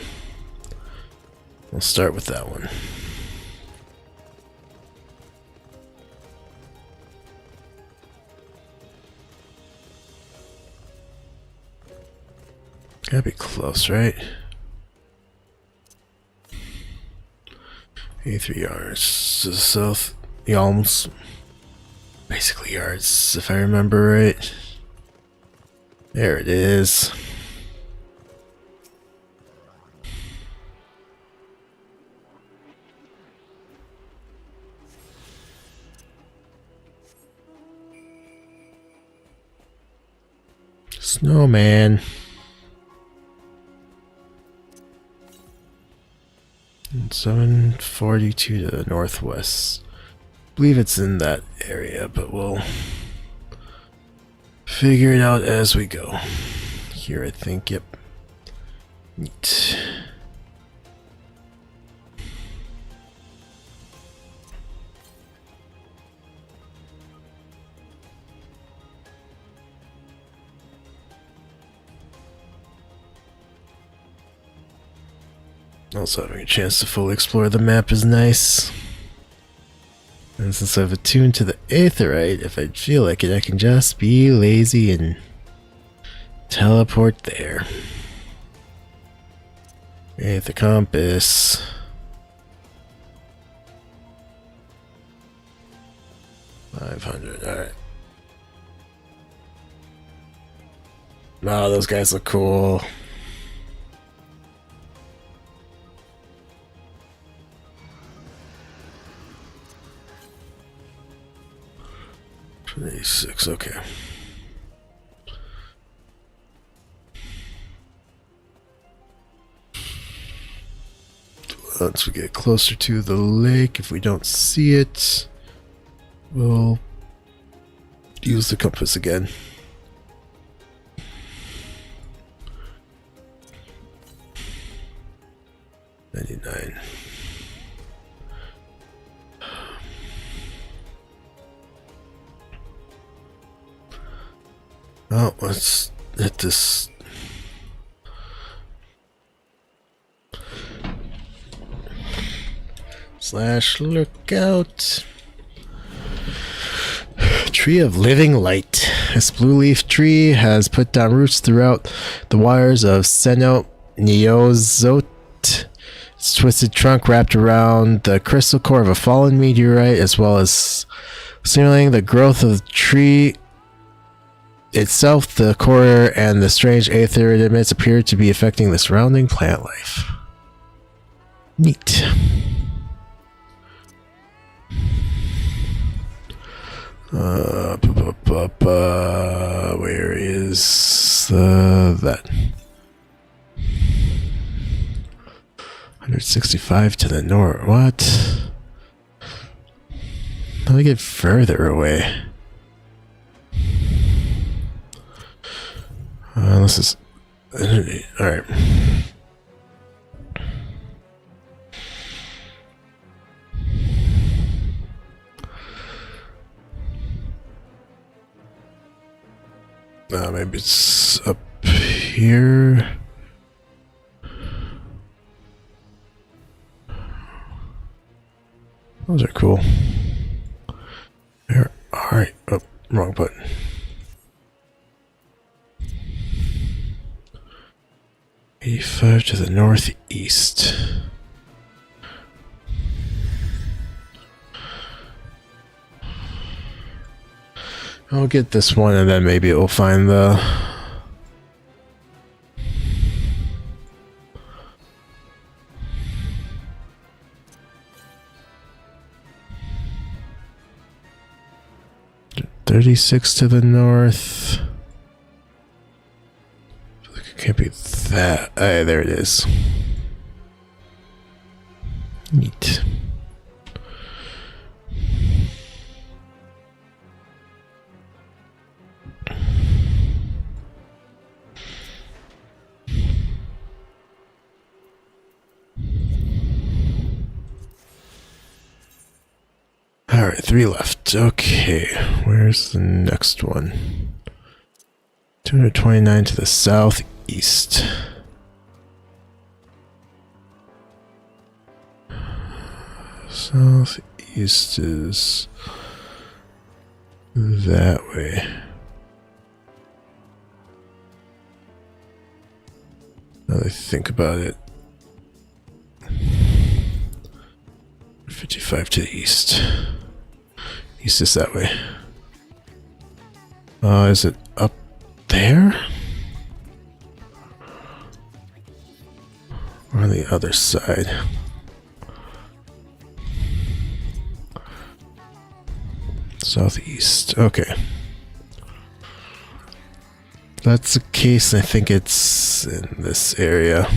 We'll start with that one. Gotta be close, right? 83 yards to the south. Yalms. Basically yards, if I remember right. There it is. Snowman. 742 to the northwest. I believe it's in that area, but we'll figure it out as we go. Here, I think, yep. Neat. Also, having a chance to fully explore the map is nice. And since I've attuned to the aetherite, if I feel like it, I can just be lazy and teleport there. Aether compass. $500, alright. Wow, those guys look cool. $86, okay. Once we get closer to the lake, if we don't see it, we'll use the compass again. $99. Oh, let's hit this. Slash lookout. Tree of Living Light. This blue leaf tree has put down roots throughout the waters of Senout Neozote. Its twisted trunk wrapped around the crystal core of a fallen meteorite, as well as simulating the growth of the tree itself. The core and the strange aether it emits appear to be affecting the surrounding plant life. Neat. Where is that? 165 to the north. What? How do I get further away? This is... Alright. Maybe it's up here. Those are cool. There. Alright. Oh, wrong button. E5 to the northeast. I'll get this one and then maybe we'll find the... .36 to the north. It can't be that. There it is. Neat. Alright, 3 left. Okay, where's the next one? 229 to the southeast. Southeast is that way. Now that I think about it. 55 to the east. East is that way. Is it up there? Or on the other side? Southeast. Okay. That's the case. I think it's in this area.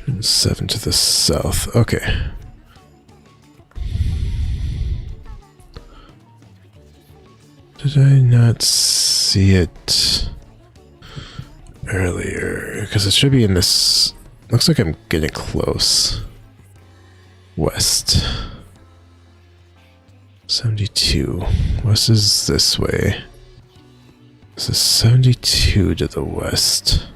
And 7 to the south. Okay. Did I not see it earlier? Because it should be in this. Looks like I'm getting close. West. 72. West is this way. This is 72 to the west.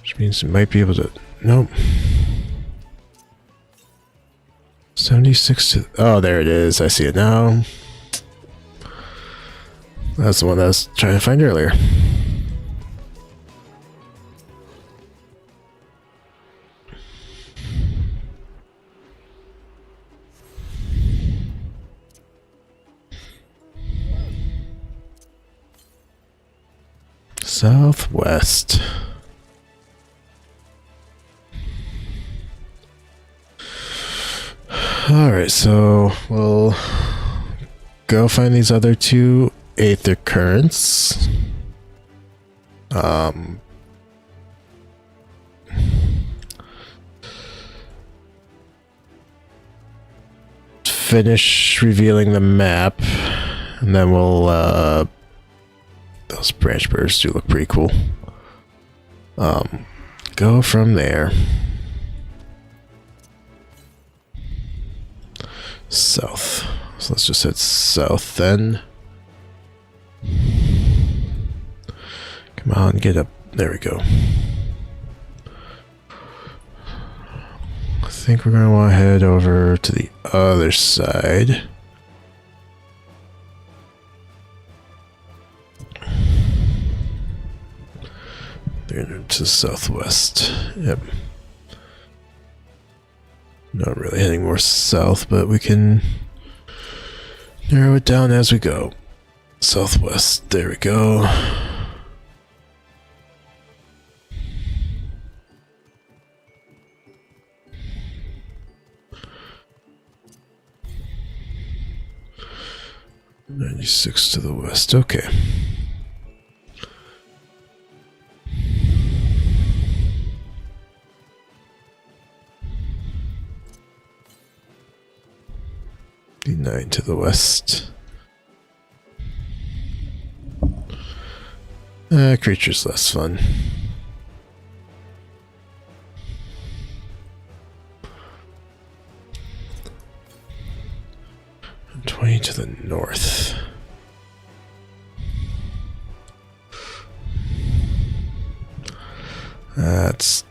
Which means it might be able to... Nope. 76 to... Oh, there it is. I see it now. That's the one I was trying to find earlier. Southwest. Alright, so we'll go find these other 2 aether currents. Finish revealing the map, and then we'll those branch birds do look pretty cool. Go from there. South. So let's just head south then. Come on, get up. There we go. think we're going to want to head over to the other side. They're to the southwest. Yep. Not really heading more south, but we can narrow it down as we go. Southwest. There we go. .96 to the west. Okay. .9 to the west. Creature's less fun. And 20 to the north. That's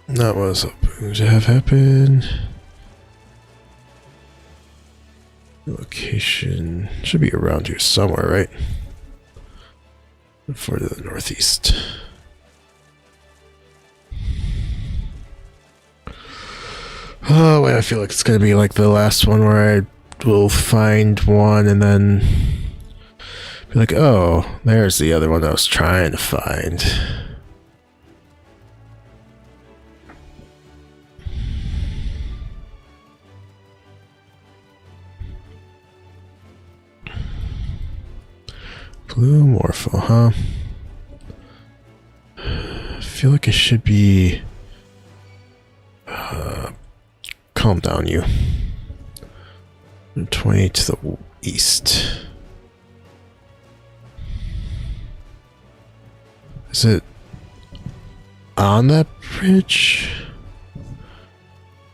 not what I was hoping to have happen. Location should be around here somewhere, right? Far to the northeast. Oh, wait, I feel like it's gonna be like the last one where I will find one and then be like, oh, there's the other one I was trying to find. Blue Morpho, huh? I feel like it should be... calm down, you. 20 to the east. Is it on that bridge?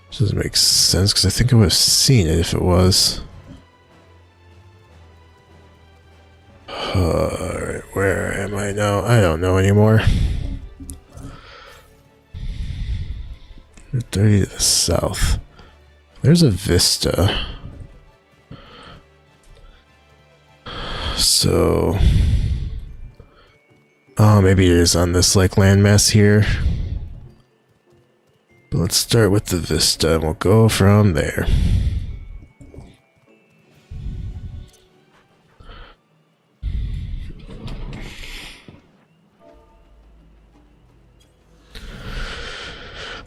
This doesn't make sense because I think I would have seen it if it was. Alright, where am I now? I don't know anymore. 30 to the south. There's a vista. So... oh, maybe it is on this, like, landmass here. But let's start with the vista and we'll go from there.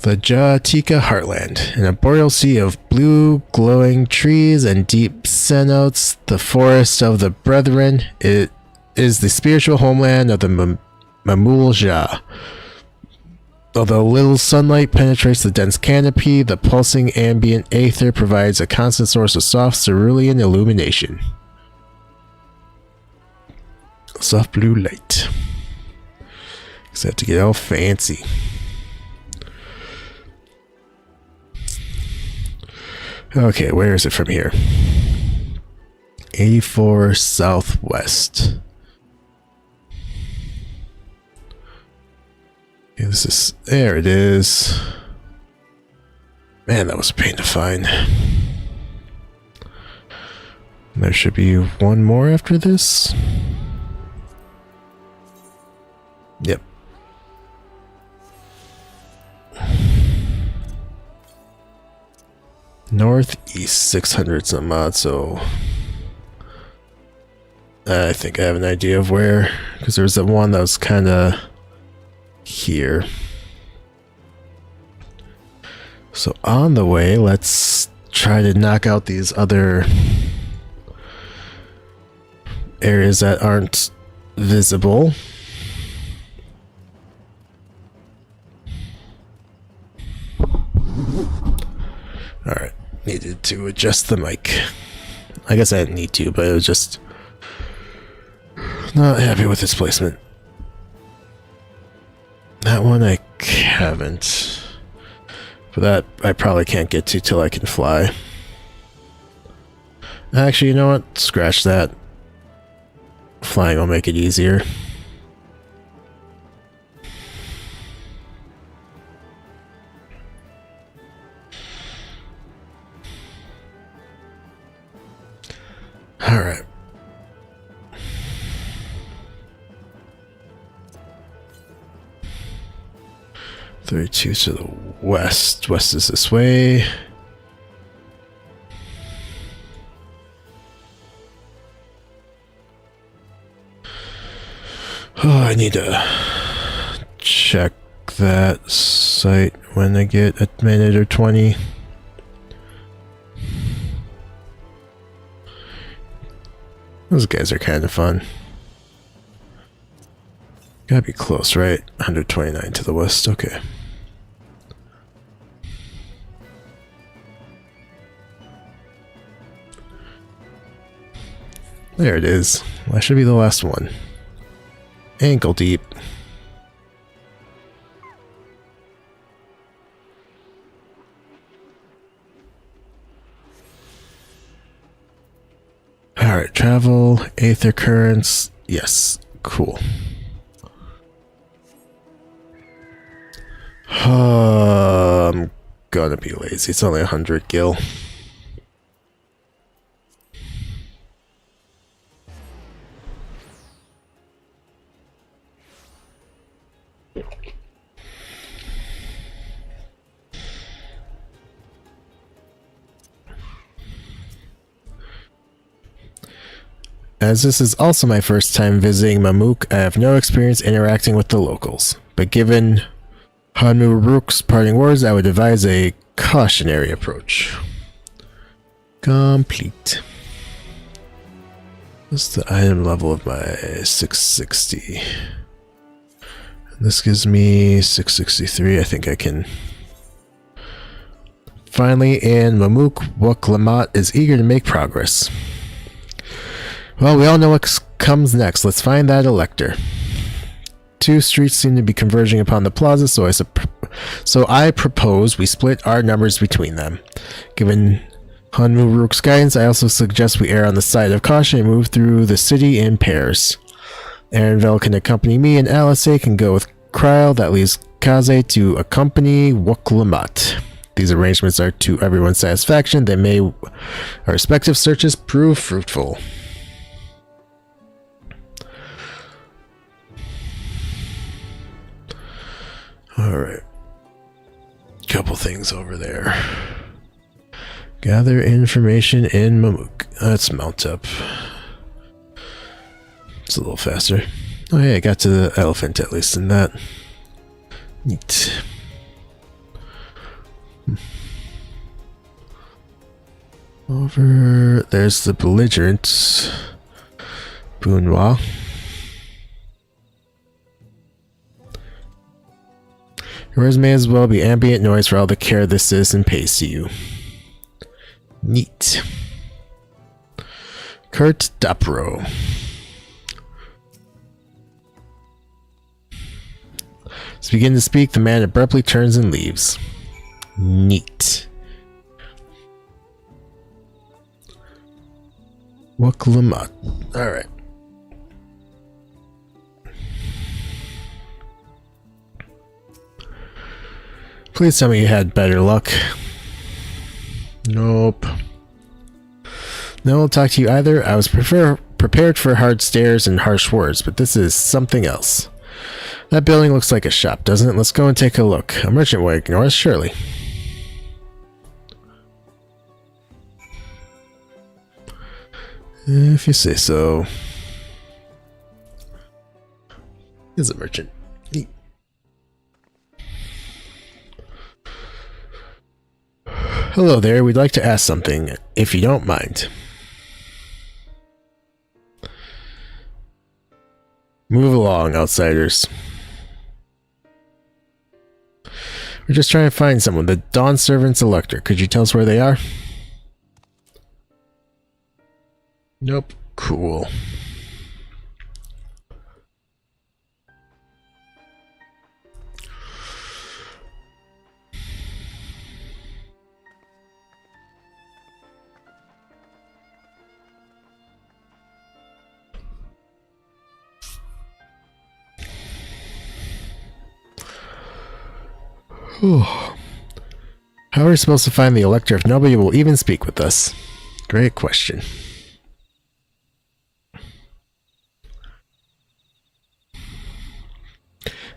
The Jatika Heartland, in a boreal sea of blue, glowing trees and deep cenotes, the Forest of the Brethren, it is the spiritual homeland of the Mamulja. Although little sunlight penetrates the dense canopy, the pulsing ambient aether provides a constant source of soft cerulean illumination. Soft blue light. Except to get all fancy. Okay, where is it from here? 84 southwest. Okay, this is... there it is. Man, that was a pain to find. There should be one more after this. Yep. Northeast 600 some odd, so I think I have an idea of where, because there's the one that was kind of here. So on the way, let's try to knock out these other areas that aren't visible. Alright, needed to adjust the mic. I guess I didn't need to, but it was just not happy with its placement. That one I haven't. But that I probably can't get to till I can fly. Actually, you know what? Scratch that. Flying will make it easier. Alright. "32 to the west. West is this way. Oh, I need to check that site when I get a minute or 20. Those guys are kind of fun. Gotta be close, right? 129 to the west, okay. There it is. That should be the last one. Ankle deep. Alright, travel, aether currents. Yes, cool. I'm gonna be lazy. It's only 100 gil. As this is also my first time visiting Mamuk, I have no experience interacting with the locals. But given Hanuruk's parting words, I would advise a cautionary approach. Complete. What's the item level of my 660? This gives me 663. I think I can. Finally, in Mamuk, Waklamat is eager to make progress. Well, we all know what comes next. Let's find that elector. Two streets seem to be converging upon the plaza, so I propose we split our numbers between them. Given Hanuruk's guidance, I also suggest we err on the side of caution and move through the city in pairs. Arenvel can accompany me, and Alice can go with Kryl. That leaves Kaze to accompany Waklamat. These arrangements are to everyone's satisfaction. They may our respective searches prove fruitful. Alright. Couple things over there. Gather information in Mamuk. Let's mount up. It's a little faster. Oh yeah, I got to the elephant at least in that. Neat. Over... there's the belligerent Bunwa. Yours may as well be ambient noise for all the care the citizen pays to you. Neat. Kurt Dapro. As you begin to speak, the man abruptly turns and leaves. Neat. Waklamat. Alright. Please tell me you had better luck. Nope. No one will talk to you either. I was prepared for hard stares and harsh words, but this is something else. That building looks like a shop, doesn't it? Let's go and take a look. A merchant will ignore us, surely. If you say so. He's a merchant. Neat. Hello there, we'd like to ask something, if you don't mind. Move along, outsiders. We're just trying to find someone. The Dawn Servant's Elector. Could you tell us where they are? Nope. Cool. How are we supposed to find the Elector if nobody will even speak with us? Great question.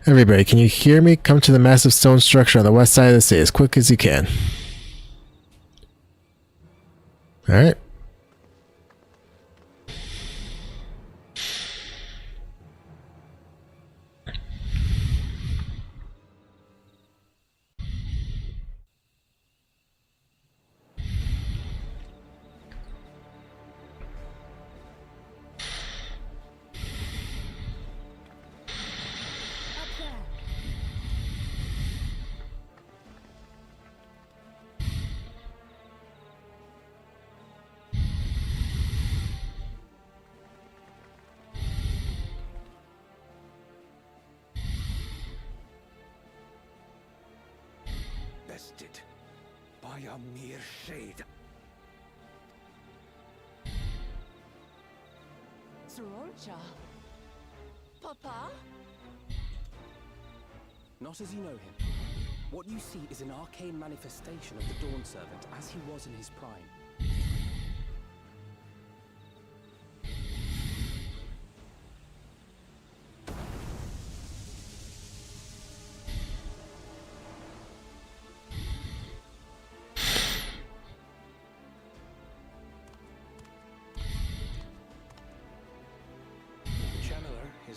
Everybody, can you hear me? Come to the massive stone structure on the west side of the city as quick as you can. Alright. Bested by a mere shade. Eorzea? Papa? Not as you know him. What you see is an arcane manifestation of the Dawn Servant as he was in his prime.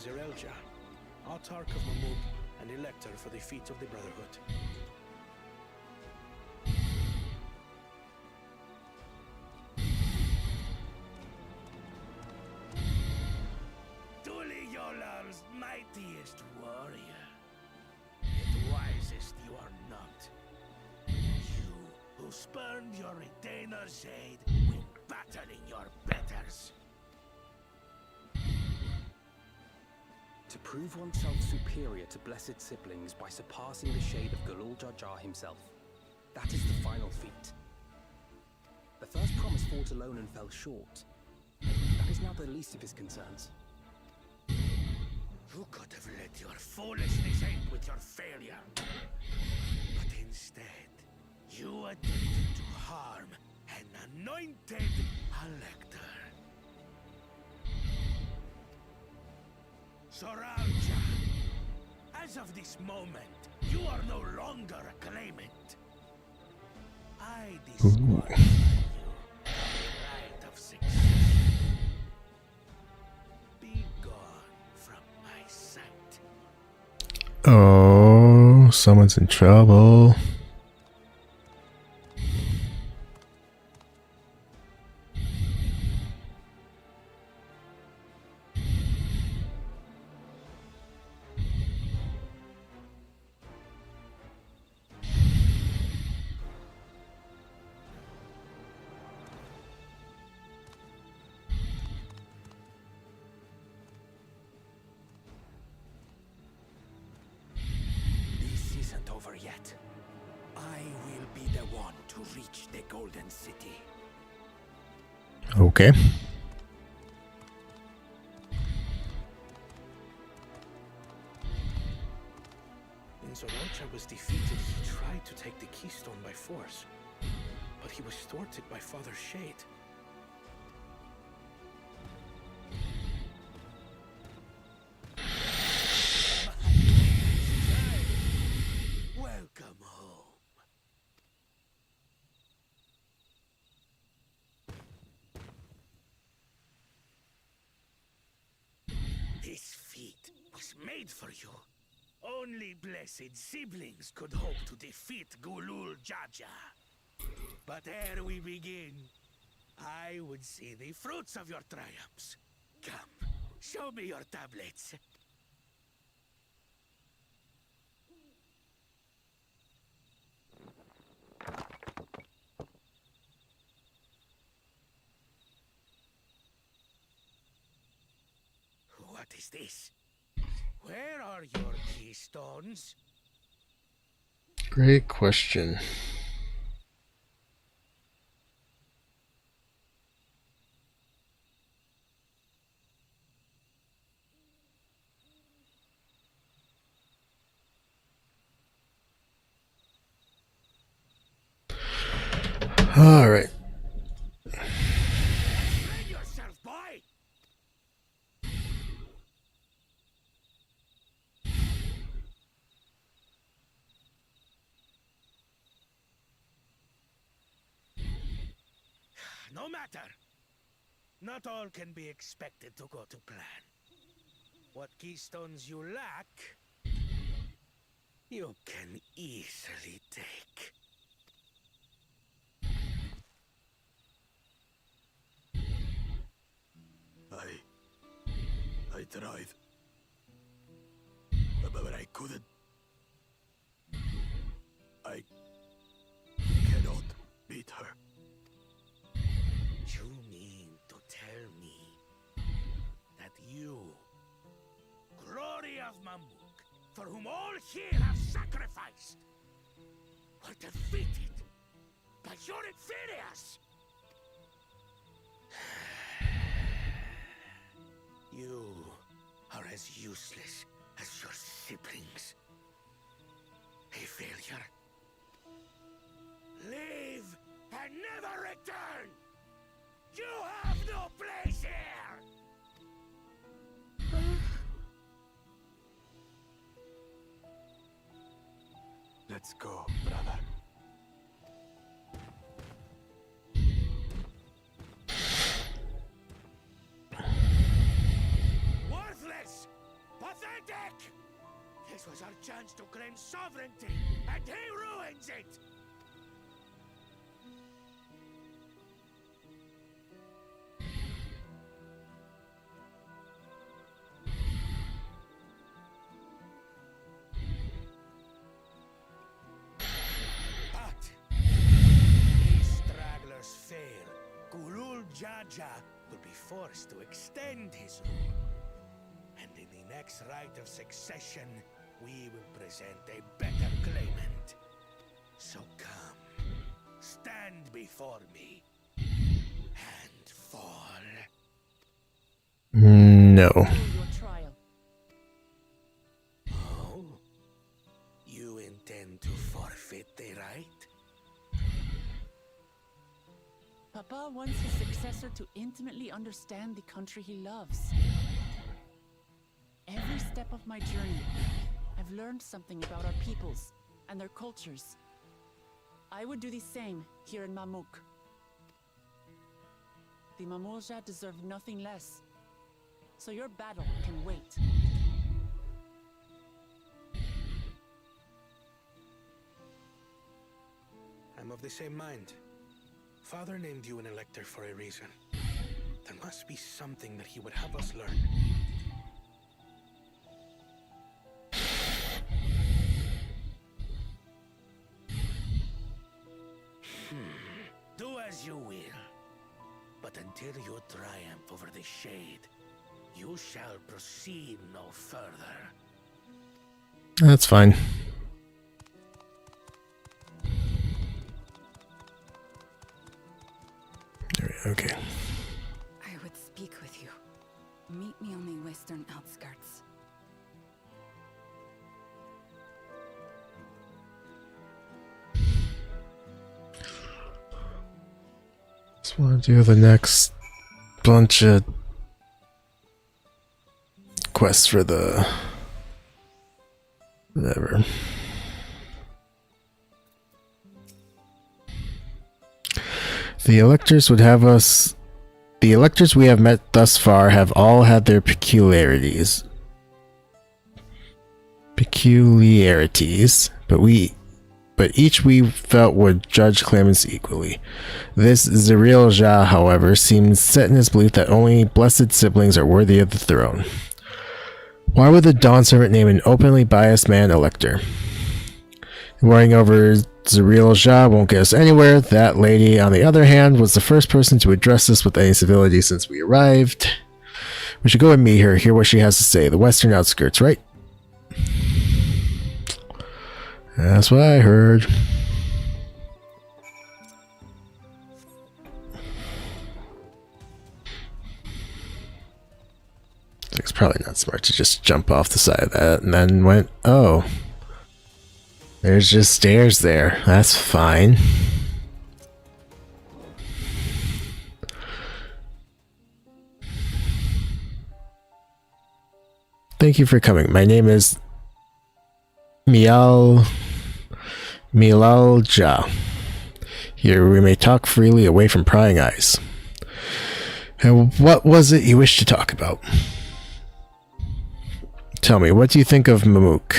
Eorzea, Autarch of Mamuk and Elector for the feet of the Brotherhood. Tuli Yolar's mightiest warrior, yet wisest you are not. You who spurned your Retainer's aid when battling your betters. To prove oneself superior to blessed siblings by surpassing the shade of Galul Jar Jar himself. That is the final feat. The first promise fought alone and fell short. That is now the least of his concerns. You could have let your foolishness end with your failure. But instead, you attempted to harm an anointed Elector. Eorzea, as of this moment, you are no longer a claimant. I disqualify you from the right of success. Be gone from my sight. Oh, someone's in trouble. Yet. I will be the one to reach the Golden City. Okay. When Eorzea was defeated, he tried to take the keystone by force, but he was thwarted by Father Shade. Welcome home. This feat was made for you. Only blessed siblings could hope to defeat Galul Jar Jar. But ere we begin, I would see the fruits of your triumphs. Come, show me your tablets. What is this? Where are your keystones? Great question. All right. Bring yourself, boy! No matter. Not all can be expected to go to plan. What keystones you lack, you can easily take. I tried. But I couldn't. I cannot beat her. You mean to tell me that you, glory of Mamuk, for whom all here have sacrificed, were defeated by your inferiors? You are as useless as your siblings. A failure. Leave and never return! You have no place here! Let's go, brother. Worthless! Pathetic! This was our chance to claim sovereignty, and he ruins it! But these stragglers fail. Gulul Jaja will be forced to extend his rule. And in the next rite of succession, we will present a better claimant. So come, stand before me, and fall. No. Your trial. Oh? You intend to forfeit the right? Papa wants his successor to intimately understand the country he loves. Every step of my journey, I've learned something about our peoples and their cultures. I would do the same here in Mamuk. The Mamulja deserve nothing less, so your battle can wait. I'm of the same mind. Father named you an elector for a reason. There must be something that he would have us learn. Do as you will. But until you triumph over the shade, you shall proceed no further. That's fine. Okay. I would speak with you. Meet me on the western outskirts. Just want to do the next bunch of quests for the whatever. The electors would have us. The electors we have met thus far have all had their peculiarities. But each we felt would judge claimants equally. This Eorzea, however, seems set in his belief that only blessed siblings are worthy of the throne. Why would the Dawn Servant name an openly biased man elector? Worrying over Eorzea won't get us anywhere. That lady, on the other hand, was the first person to address us with any civility since we arrived. We should go and meet her, hear what she has to say. The western outskirts, right? That's what I heard. It's probably not smart to just jump off the side of that and then went, oh. There's just stairs there. That's fine. Thank you for coming. My name is Milalja. Here we may talk freely away from prying eyes. And what was it you wished to talk about? Tell me, what do you think of Mamook?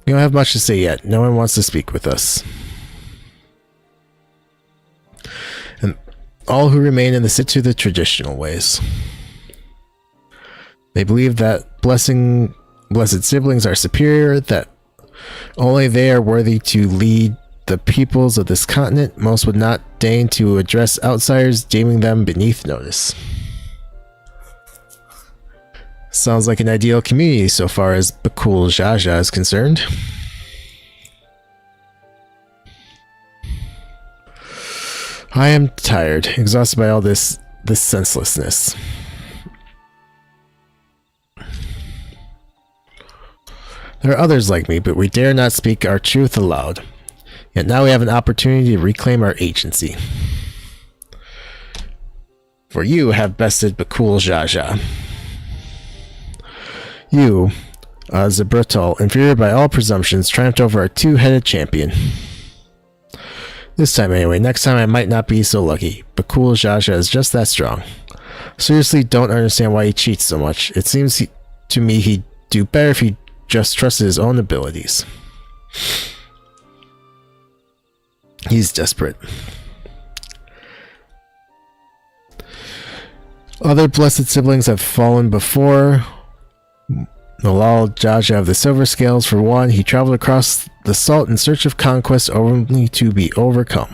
You don't have much to say yet. No one wants to speak with us. And all who remain in the sit to the traditional ways. They believe that blessed siblings are superior, that only they are worthy to lead the peoples of this continent. Most would not deign to address outsiders, deeming them beneath notice. Sounds like an ideal community so far as Bakul Jaja is concerned. I am tired, exhausted by all this senselessness. There are others like me, but we dare not speak our truth aloud. Yet now we have an opportunity to reclaim our agency. For you have bested Bakul Jaja. You, Zabrutal, inferior by all presumptions, triumphed over our two-headed champion. This time anyway, next time I might not be so lucky. Bakul Jaja is just that strong. Seriously, don't understand why he cheats so much. It seems to me he'd do better if he just trusted his own abilities. He's desperate. Other blessed siblings have fallen before. Nalal Jaja of the Silver Scales, for one, he traveled across the salt in search of conquest only to be overcome.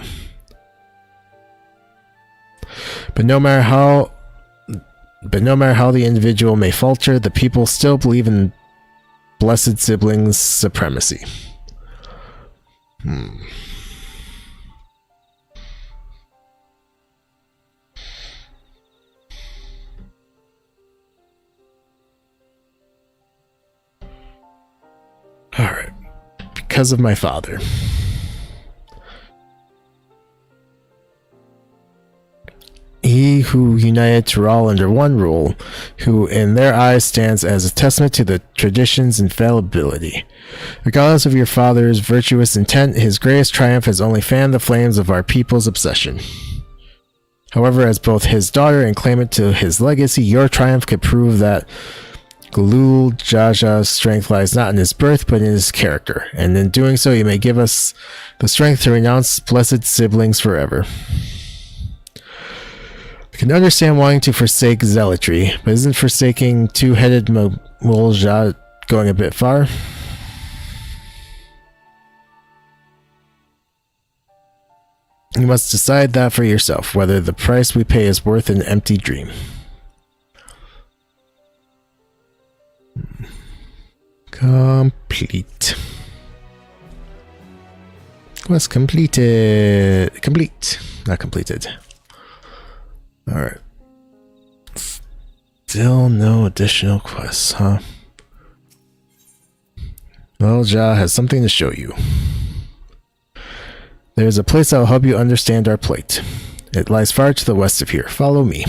But no matter how the individual may falter, the people still believe in blessed siblings' supremacy. Alright. Because of my father. He who united Tyrell under one rule, who in their eyes stands as a testament to the tradition's infallibility. Regardless of your father's virtuous intent, his greatest triumph has only fanned the flames of our people's obsession. However, as both his daughter and claimant to his legacy, your triumph could prove that Gulul Jaja's strength lies not in his birth, but in his character, and in doing so you may give us the strength to renounce blessed siblings forever. I can understand wanting to forsake zealotry, but isn't forsaking two-headed Mulja going a bit far? You must decide that for yourself, whether the price we pay is worth an empty dream. Complete. Quest completed. Complete. Not completed. Alright. Still no additional quests, huh? Well, Ja has something to show you. There's a place that will help you understand our plight. It lies far to the west of here. Follow me.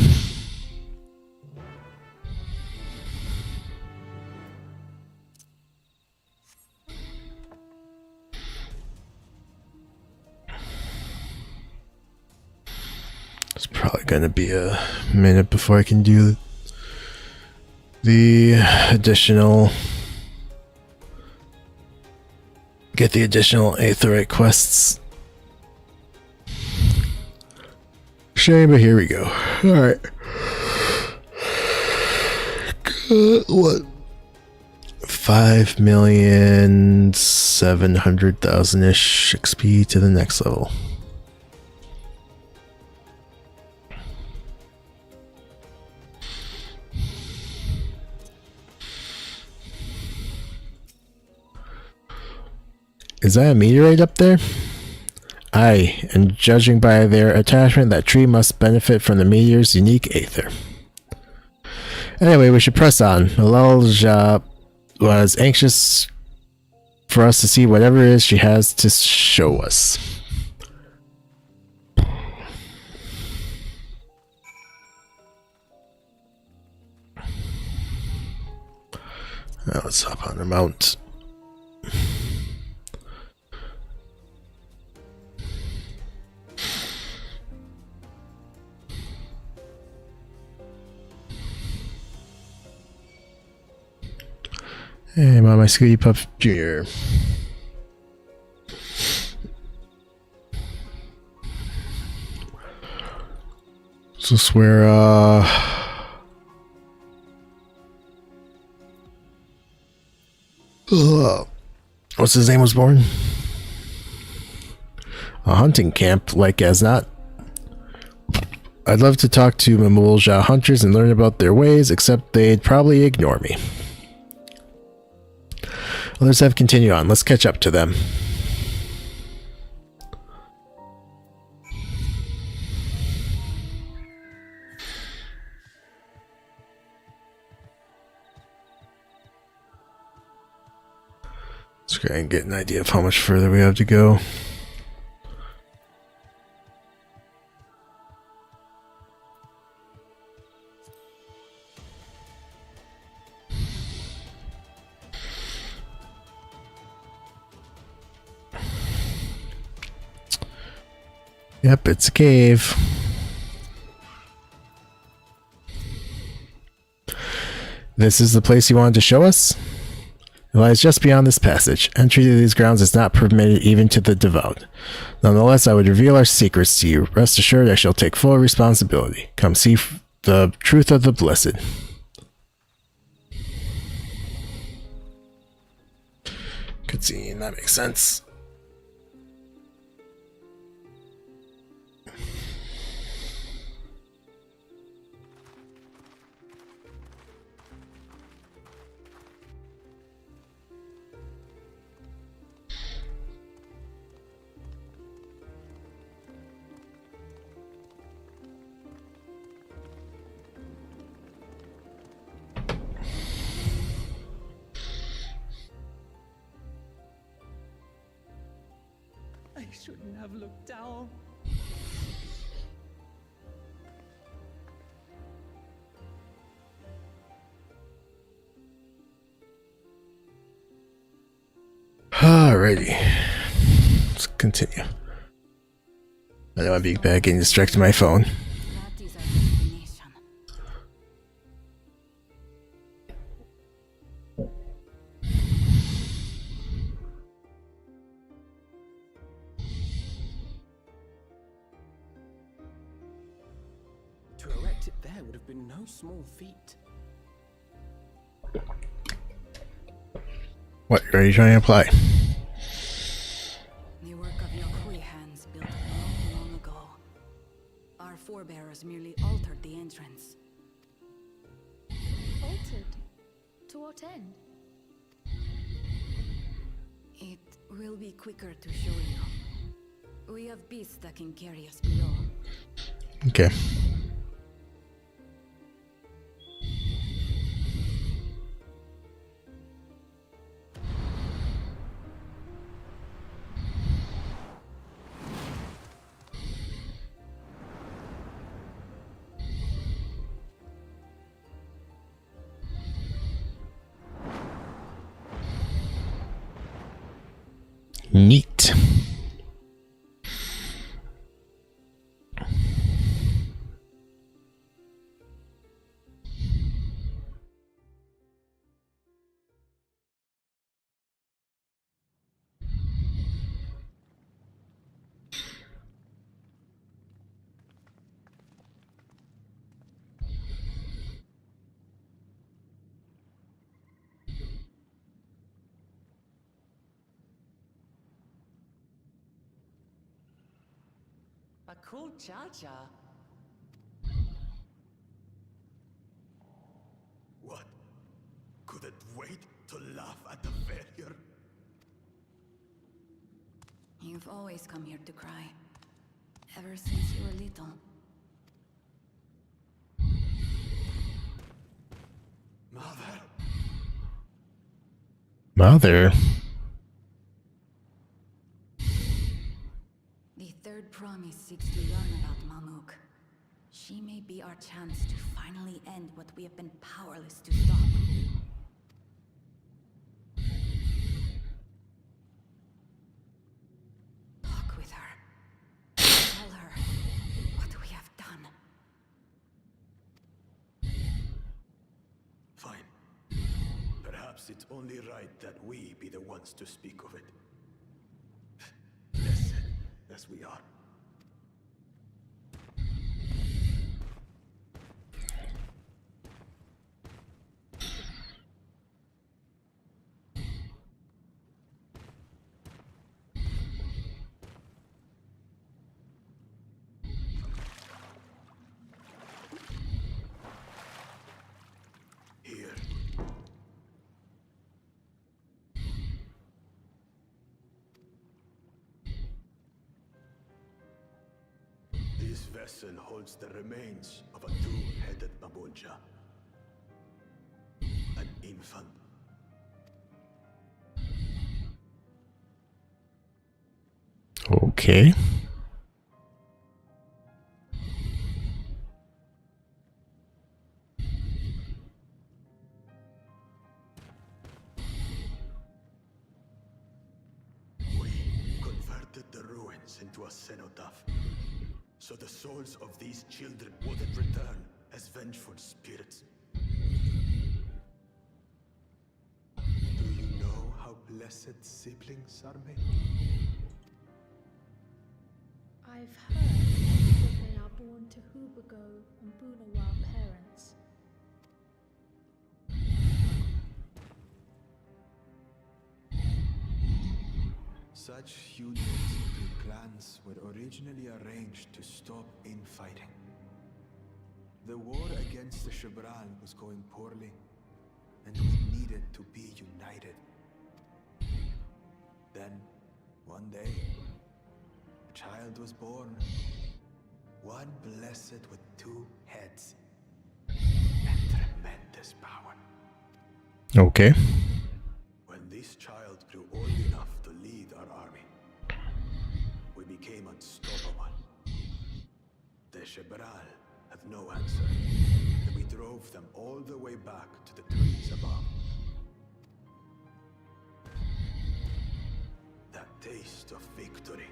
It's probably going to be a minute before I can do the additional... get the additional Aetheryte quests. Shame, but here we go. Alright. What? 5,700,000-ish XP to the next level. Is that a meteorite up there? Aye, and judging by their attachment, that tree must benefit from the meteor's unique aether. Anyway, we should press on. Alalja was anxious for us to see whatever it is she has to show us. Now let's hop on the mount. Hey, my Scooty Puff Jr. So this where what's his name was born? A hunting camp, like as not. I'd love to talk to Mamulja hunters and learn about their ways, except they'd probably ignore me. Others have continued on. Let's catch up to them. Let's try and get an idea of how much further we have to go. Yep, it's a cave. This is the place you wanted to show us? It lies just beyond this passage. Entry to these grounds is not permitted even to the devout. Nonetheless, I would reveal our secrets to you. Rest assured, I shall take full responsibility. Come see the truth of the blessed. Cutscene, that makes sense. I shouldn't have looked down. Alrighty. Let's continue. I know I'm being bad getting distracted by my phone. That is our destination. To erect it there would have been no small feat. What, you're already trying to apply? The work of Yokui hands built long, long ago. Our forebears merely altered the entrance. Altered? To what end? It will be quicker to show you. We have beasts that can carry us below. Okay. Neat. A cool cha-cha. What? Couldn't wait to laugh at the failure? You've always come here to cry. Ever since you were little. Mother? Mother? The third promise seeks to learn about Mamuk. She may be our chance to finally end what we have been powerless to stop. Talk with her. Tell her what we have done. Fine. Perhaps Perhaps it's only right that we be the ones to speak of it. Blessed as we are. Here. This vessel holds the remains of a two-headed babunja. An infant. Okay. We converted the ruins into a cenotaph, so the souls of these children wouldn't return as vengeful spirits. Do you know how blessed siblings are made? I've heard that they are born to Hubago and Bunawa parents. Such unions between clans were originally arranged to stop infighting. The war against the Shibran was going poorly, and we needed to be united. Then, one day, a child was born. One blessed with two heads and tremendous power. Okay. When this child grew old enough to lead our army, we became unstoppable. The Shebral had no answer, and we drove them all the way back to the trees above. That taste of victory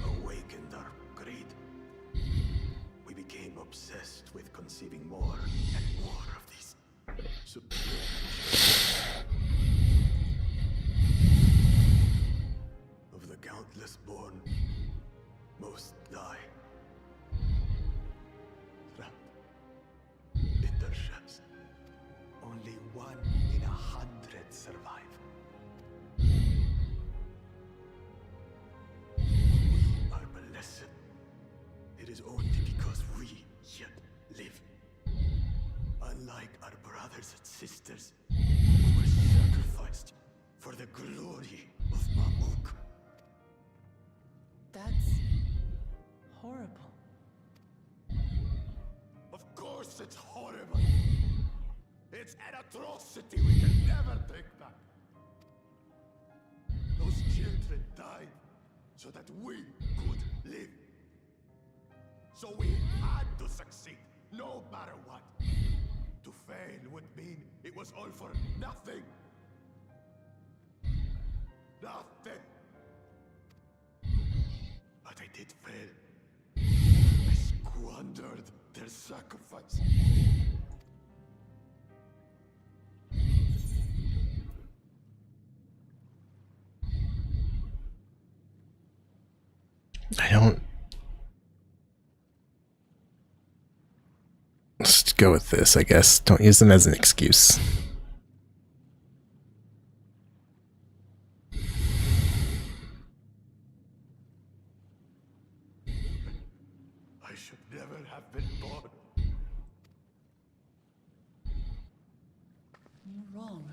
awakened our greed. We became obsessed with conceiving more and more of these superior of the countless born, most die. Trapped in their ships. Only 1 in 100 survive. We are blessed. It is only because we yet live. Unlike our brothers and sisters, who were sacrificed for the glory of Mamuk. That's horrible. Of course it's horrible. It's an atrocity we can never take back. Those children died so that we could live. So we had to succeed, no matter what. To fail would mean it was all for nothing. Nothing. But I did fail. I squandered their sacrifice. I don't. Let's go with this, I guess. Don't use them as an excuse. I should never have been born. You're wrong.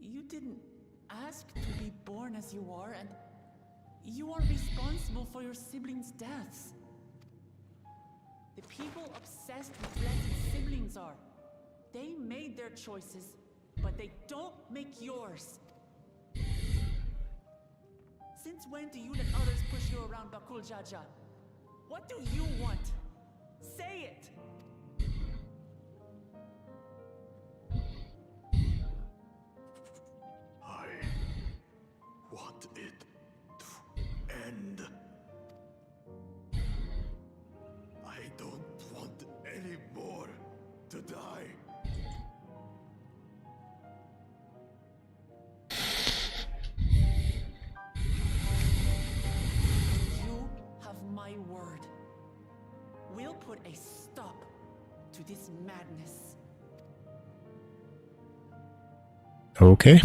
You didn't ask to be born as you are, and you are responsible for your siblings' deaths. The people obsessed with blessed siblings are. They made their choices, but they don't make yours. Since when do you let others push you around Bakul Jaja? What do you want? Say it! I want it to end. I don't want any more to die. put a stop to this madness. Okay.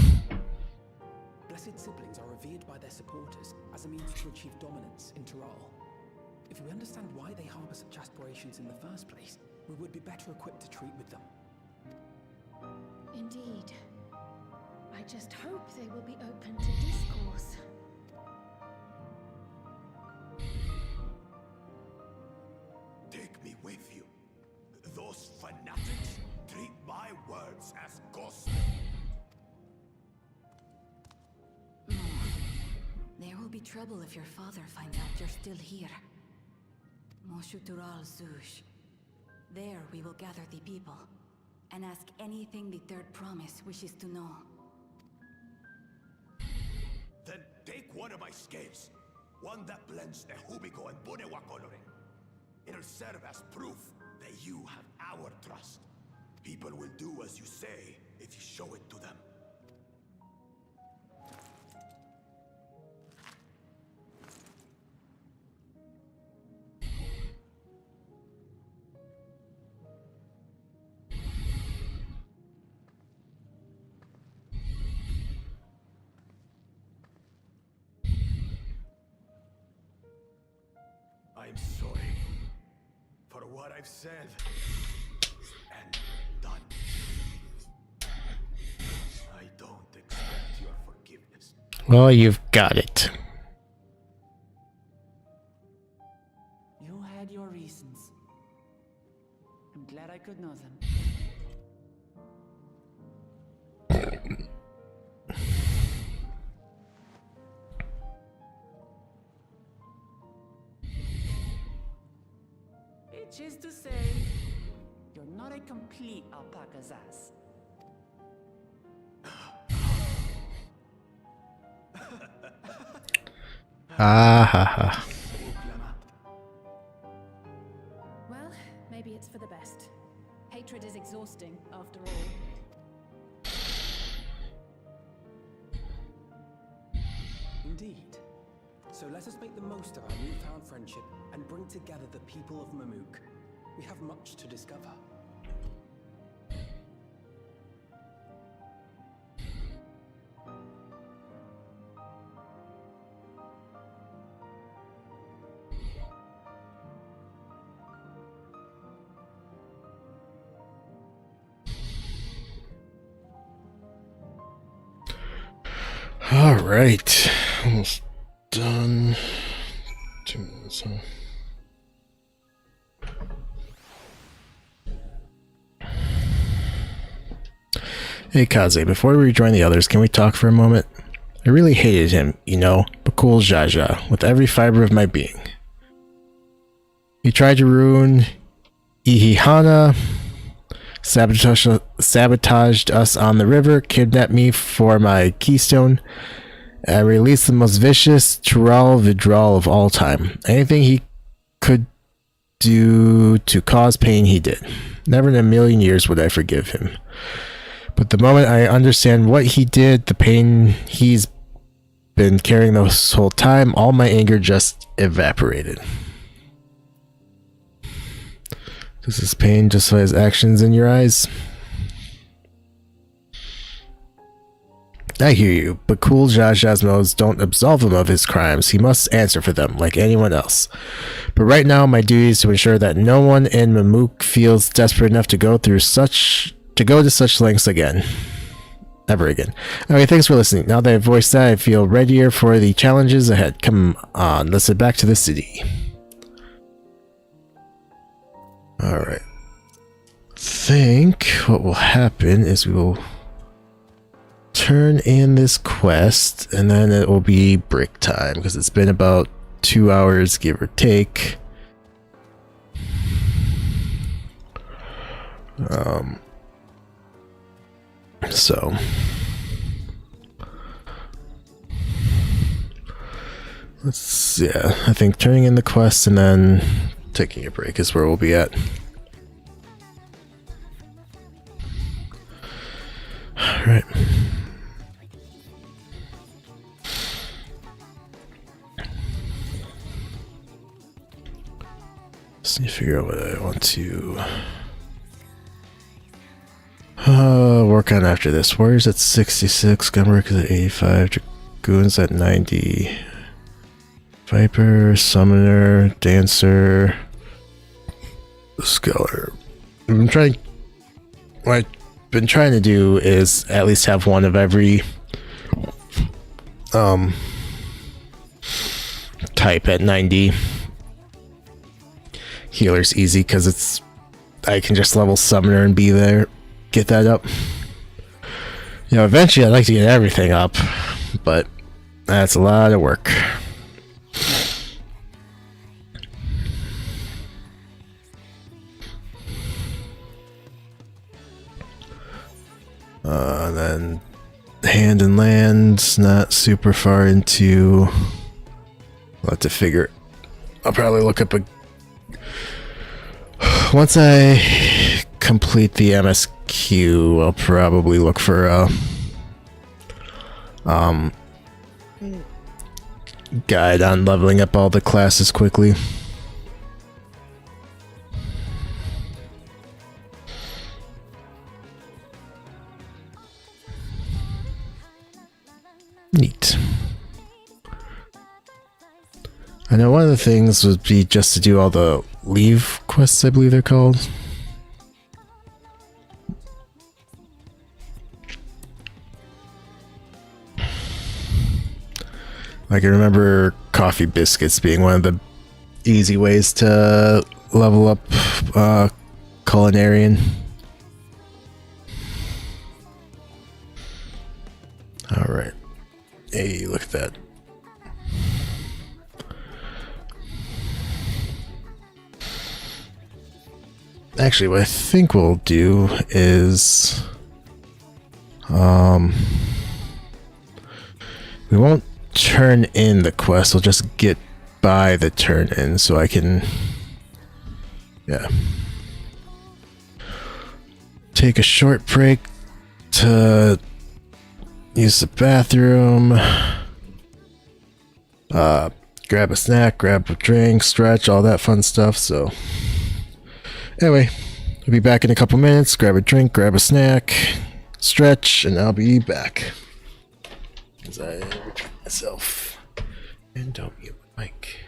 Blessed siblings are revered by their supporters as a means to achieve dominance in Tyrol. If we understand why they harbor such aspirations in the first place, we would be better equipped to treat with them. Indeed. I just hope they will be open to discourse. Take me with you. Those fanatics treat my words as gospel. There will be trouble if your father finds out you're still here. Moshutural Zush. There we will gather the people and ask anything the third promise wishes to know. Then take one of my scales. One that blends the Hubico and Bunewa coloring. It'll serve as proof that you have our trust. People will do as you say if you show it to them. I'm sorry for what I've said and done. I don't expect your forgiveness. Well, you've got it. You had your reasons. I'm glad I could know them. Which is to say, you're not a complete alpaca's ass. Ah ha ha. Well, maybe it's for the best. Hatred is exhausting, after all. Indeed. So let us make the most of our newfound friendship and bring together the people of Mamook. We have much to discover. All right. Almost done. 2 minutes, huh? Hey Kaze, before we rejoin the others, can we talk for a moment? I really hated him, you know, Bakul Jaja, with every fiber of my being. He tried to ruin Ihihana, sabotaged us on the river, kidnapped me for my keystone, and released the most vicious Tyrol Vidral of all time. Anything he could do to cause pain, he did. Never in a million years would I forgive him. But the moment I understand what he did, the pain he's been carrying this whole time, all my anger just evaporated. Does this pain justify his actions in your eyes? I hear you, but cool Jajasmos don't absolve him of his crimes. He must answer for them, like anyone else. But right now, my duty is to ensure that no one in Mamook feels desperate enough to go to such lengths again. Ever again. Okay, thanks for listening. Now that I've voiced that, I feel readier for the challenges ahead. Come on, let's head back to the city. Alright. I think what will happen is we will turn in this quest, and then it will be break time, because it's been about 2 hours, give or take. So I think turning in the quest and then taking a break is where we'll be at. All right. Just need to figure out what I want to work on after this. Warriors at 66, Gunwork is at 85, Dragoons at 90, Viper, Summoner, Dancer, Scholar. What I've been trying to do is at least have one of every type at 90. Healer's easy because I can just level Summoner and be there, get that up. You know, eventually I'd like to get everything up, but that's a lot of work. Then Hand and Land's not super far into. I'll have to figure. I'll probably look up once I complete the MSQ, I'll probably look for a guide on leveling up all the classes quickly. Neat. I know one of the things would be just to do all the leave quests, I believe they're called. I can remember coffee biscuits being one of the easy ways to level up Culinarian. Alright. Hey, look at that. Actually, what I think we'll do is we won't turn in the quest, we'll just get by the turn in so I can take a short break to use the bathroom, grab a snack, grab a drink, stretch, all that fun stuff. So anyway, I'll be back in a couple minutes. Grab a drink, grab a snack, stretch, and I'll be back. As I return myself. And don't mute my mic.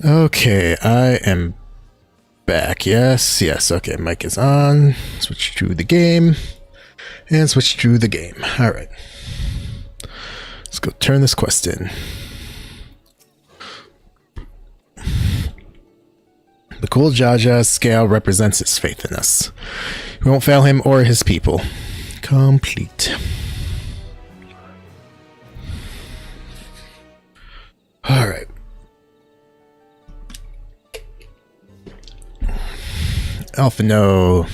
Okay, I am back. Yes, yes. Okay, mic is on. Switch to the game. And switch to the game. Alright. Let's go turn this quest in. The cool Jaja's scale represents his faith in us. We won't fail him or his people. Complete. Alright. Alphino.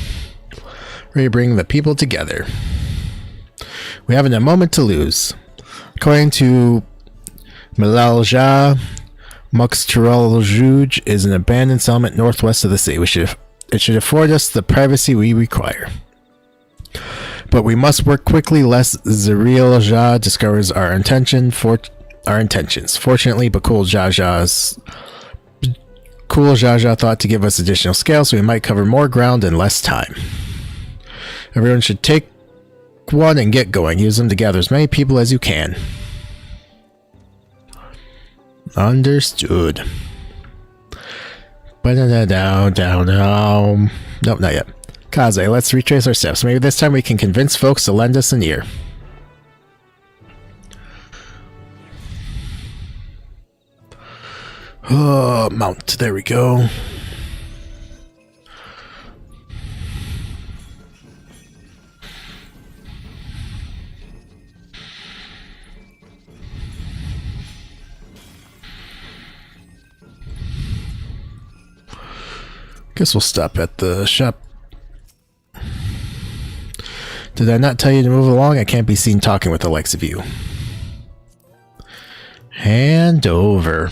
Ready to bring the people together. We haven't a moment to lose. According to Milalja, Muxturaljuj is an abandoned settlement northwest of the city. It should afford us the privacy we require. But we must work quickly lest Zarielja discovers our intentions. Fortunately, Bakul Jaja thought to give us additional scale, so we might cover more ground in less time. Everyone should take one and get going. Use them to gather as many people as you can. Understood. Down. Nope, not yet. Kaze, let's retrace our steps. Maybe this time we can convince folks to lend us an ear. Oh, mount. There we go. Guess we'll stop at the shop. Did I not tell you to move along? I can't be seen talking with the likes of you. Hand over.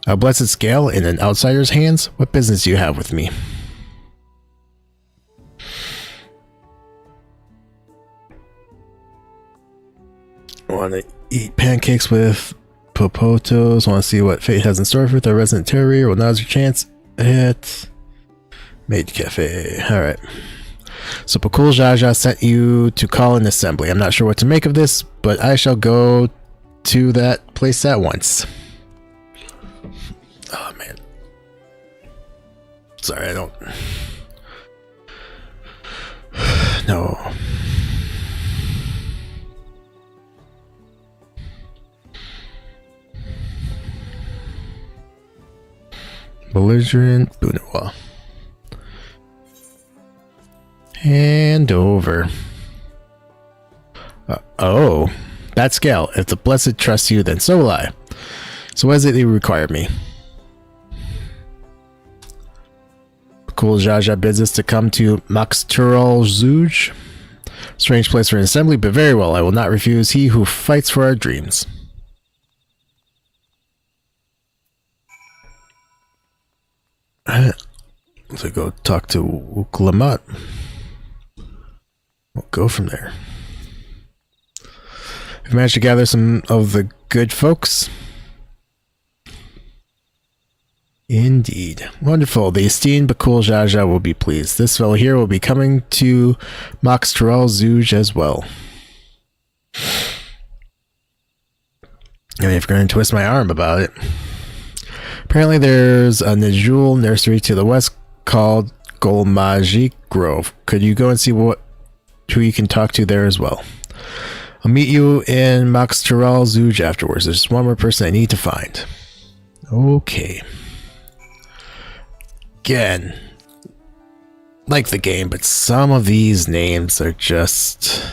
A blessed scale in an outsider's hands? What business do you have with me? Want to eat pancakes with Popotos? Want to see what fate has in store for the resident terrier? Well, now's your chance at Maid Cafe. Alright. So Pakul Jaja sent you to call an assembly. I'm not sure what to make of this, but I shall go to that place at once. Oh, man. Sorry, I don't... No. Belligerent Bunawa. Hand over. Oh, that scale. If the blessed trusts you, then so will I. So what is it you require of me? Cool Jaja bids us to come to Muxturaljuj. Strange place for an assembly, but very well. I will not refuse. He who fights for our dreams. So go talk to Uklamat. We'll go from there. We've managed to gather some of the good folks. Indeed. Wonderful. The esteemed Bakul Jaja will be pleased. This fellow here will be coming to Muxturaljuj as well. I mean, if you're going to twist my arm about it. Apparently there's a Najul nursery to the west called Golmajik Grove. Could you go and see who you can talk to there as well? I'll meet you in Muxturaljuj afterwards. There's one more person I need to find. Okay. Again, like the game, but some of these names are just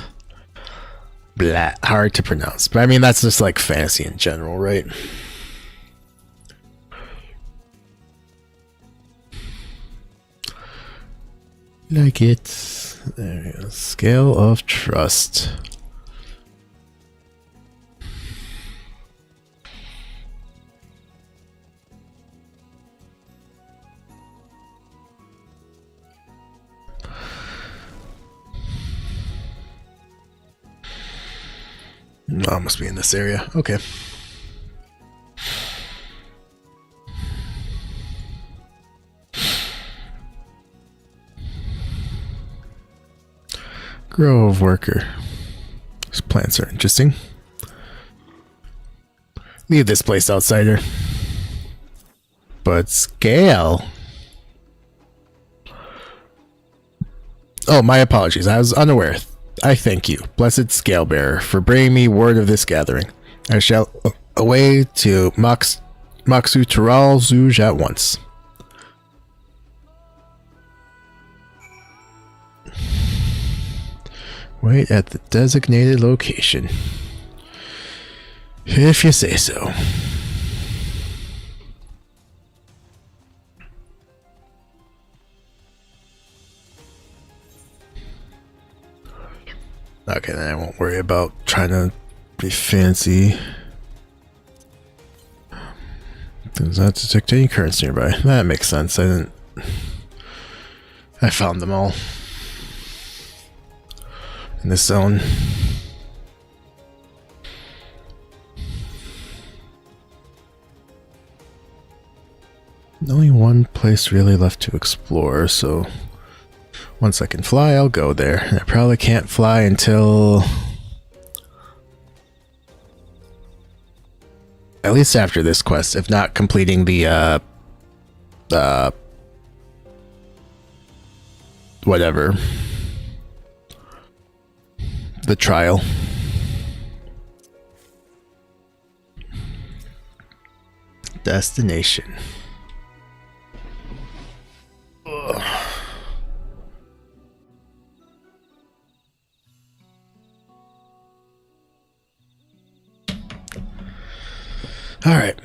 blah, hard to pronounce. But I mean, that's just like fantasy in general, right? Like it. There we go. Scale of trust. Oh, must be in this area. Okay. Grove worker. These plants are interesting. Leave this place, outsider. But Scale. Oh, my apologies. I was unaware. I thank you, blessed Scalebearer, for bringing me word of this gathering. I shall away to Maksu Tural Zuj at once. Wait at the designated location. If you say so. Okay, then I won't worry about trying to be fancy. Does not detect any currents nearby. That makes sense. I found them all in this zone. Only one place really left to explore, so once I can fly, I'll go there. And I probably can't fly until at least after this quest, if not completing the whatever, the trial. Destination. Ugh. All right.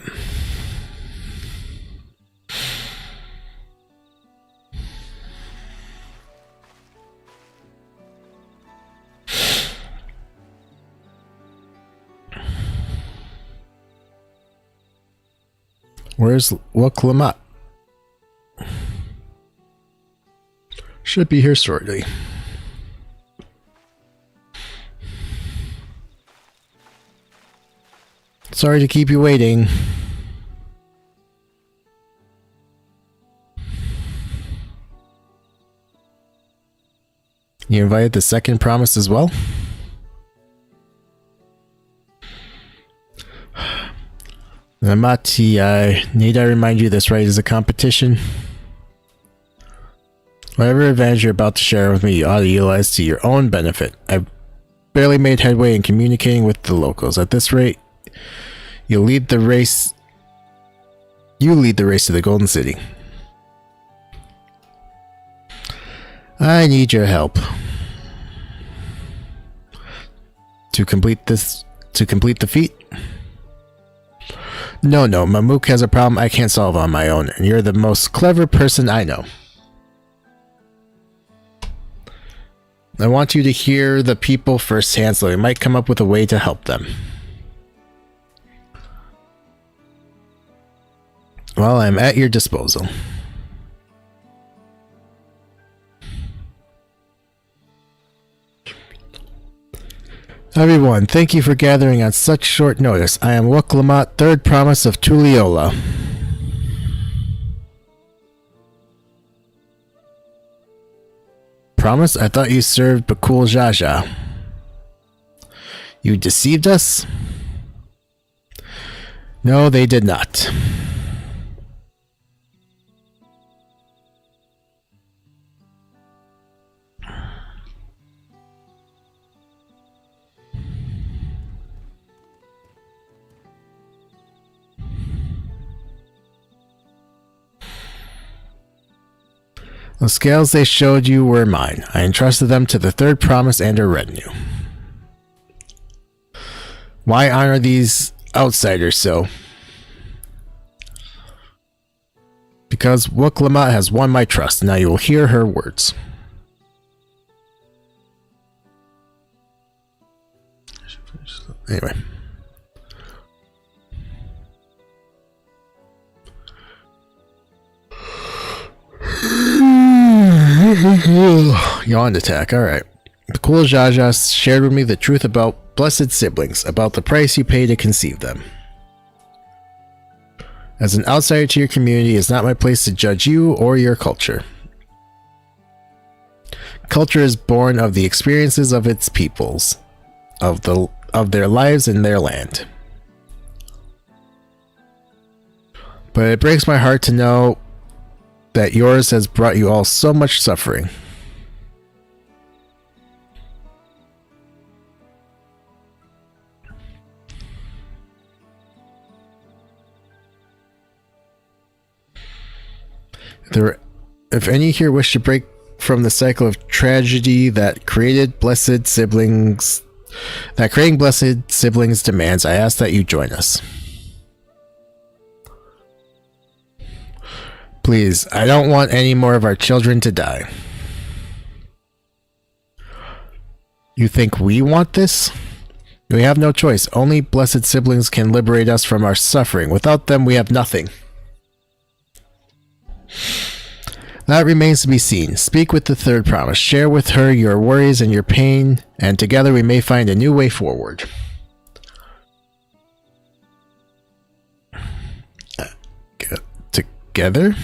Where's Waklamat? Should be here shortly. Sorry to keep you waiting. You invited the second promise as well? Namati, need I remind you this right is a competition? Whatever advantage you're about to share with me, you ought to utilize to your own benefit. I've barely made headway in communicating with the locals. At this rate, you lead the race to the Golden City. I need your help. To complete the feat? No, Mamook has a problem I can't solve on my own, and you're the most clever person I know. I want you to hear the people firsthand so they might come up with a way to help them. Well, I'm at your disposal. Everyone, thank you for gathering on such short notice. I am Waklamat, third promise of Tuliola. Promise? I thought you served Bakul Jaja. You deceived us? No, they did not. The scales they showed you were mine. I entrusted them to the third promise and her retinue. Why honor these outsiders so? Because Waklamat has won my trust. Now you will hear her words. Anyway. Yawned attack, alright. The cool Jaja shared with me the truth about blessed siblings, about the price you pay to conceive them. As an outsider to your community, it's not my place to judge you or your culture. Culture is born of the experiences of its peoples, of their lives in their land. But it breaks my heart to know that yours has brought you all so much suffering. If any here wish to break from the cycle of tragedy that creating blessed siblings demands, I ask that you join us. Please, I don't want any more of our children to die. You think we want this? We have no choice. Only blessed siblings can liberate us from our suffering. Without them, we have nothing. That remains to be seen. Speak with the third promise. Share with her your worries and your pain, and together we may find a new way forward. Together?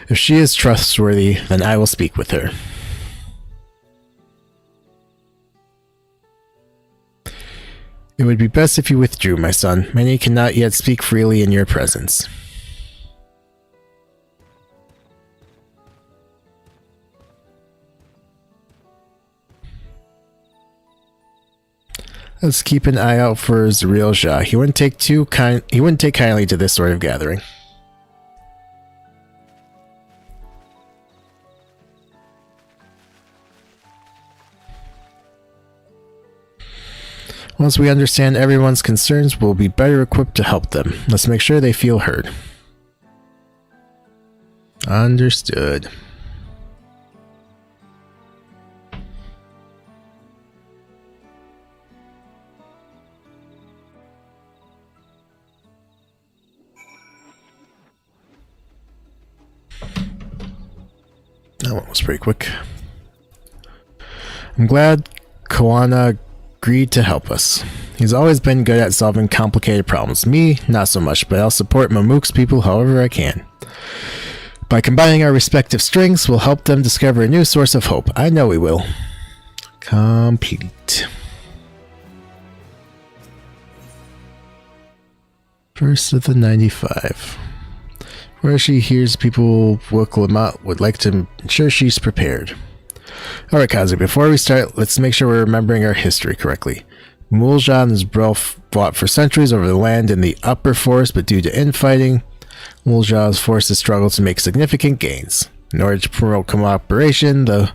If she is trustworthy, then I will speak with her. It would be best if you withdrew, my son. Many cannot yet speak freely in your presence. Let's keep an eye out for Eorzea. He wouldn't take kindly to this sort of gathering. Once we understand everyone's concerns, we'll be better equipped to help them. Let's make sure they feel heard. Understood. That one was pretty quick. I'm glad Koana agreed to help us. He's always been good at solving complicated problems. Me, not so much, but I'll support Mamook's people however I can. By combining our respective strengths, we'll help them discover a new source of hope. I know we will. Complete. First of the 95. Where she hears people Wook would like to ensure she's prepared. Alright, Kazi, before we start, let's make sure we're remembering our history correctly. Eorzea and his bro fought for centuries over the land in the upper forest, but due to infighting, Eorzea was forced to struggle to make significant gains. In order to promote cooperation, the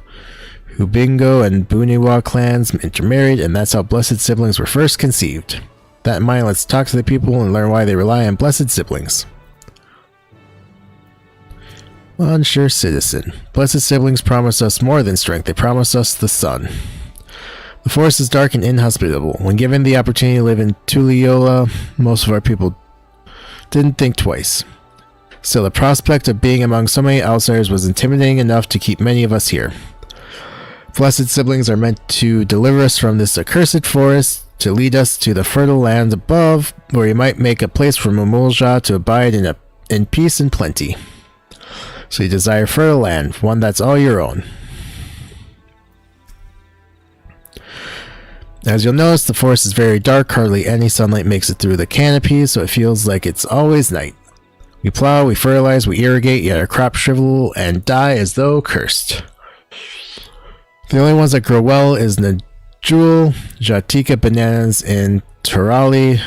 Hubingo and Buniwa clans intermarried, and that's how blessed siblings were first conceived. That in mind, let's talk to the people and learn why they rely on blessed siblings. Unsure citizen. Blessed siblings promise us more than strength. They promise us the sun. The forest is dark and inhospitable. When given the opportunity to live in Tuliola, most of our people didn't think twice. Still, the prospect of being among so many outsiders was intimidating enough to keep many of us here. Blessed siblings are meant to deliver us from this accursed forest, to lead us to the fertile land above, where we might make a place for Eorzea to abide in peace and plenty. So you desire fertile land, one that's all your own. As you'll notice, the forest is very dark, hardly any sunlight makes it through the canopy, so it feels like it's always night. We plow, we fertilize, we irrigate, yet our crops shrivel and die as though cursed. The only ones that grow well is Najul, Jatika bananas, and Turali.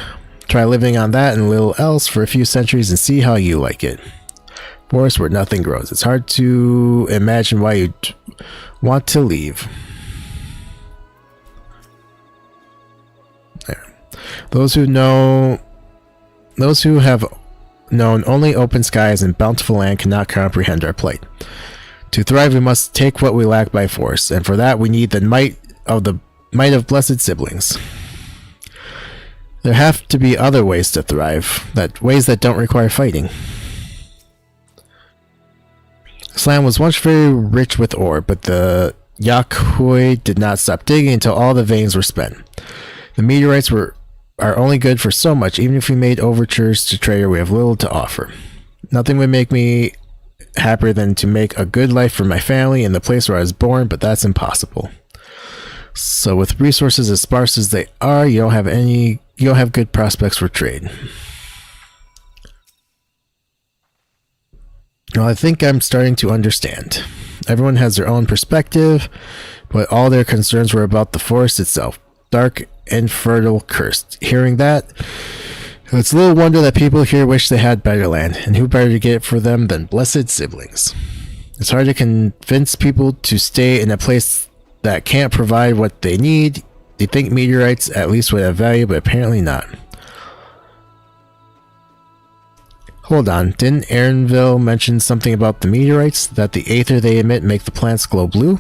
Try living on that and little else for a few centuries and see how you like it. Forest where nothing grows. It's hard to imagine why you'd want to leave. There. Those who have known only open skies and bountiful land cannot comprehend our plight. To thrive, we must take what we lack by force, and for that we need the might of blessed siblings. There have to be other ways to thrive, ways that don't require fighting. This land was once very rich with ore, but the Yakhoi did not stop digging until all the veins were spent. The meteorites are only good for so much. Even if we made overtures to Trader, we have little to offer. Nothing would make me happier than to make a good life for my family in the place where I was born, but that's impossible. So with resources as sparse as they are, you don't have good prospects for trade. Well, I think I'm starting to understand. Everyone has their own perspective, but all their concerns were about the forest itself. Dark and fertile, cursed. Hearing that, it's little wonder that people here wish they had better land, and who better to get it for them than blessed siblings. It's hard to convince people to stay in a place that can't provide what they need. They think meteorites at least would have value, but apparently not. Hold on, didn't Aaronville mention something about the meteorites? That the aether they emit make the plants glow blue?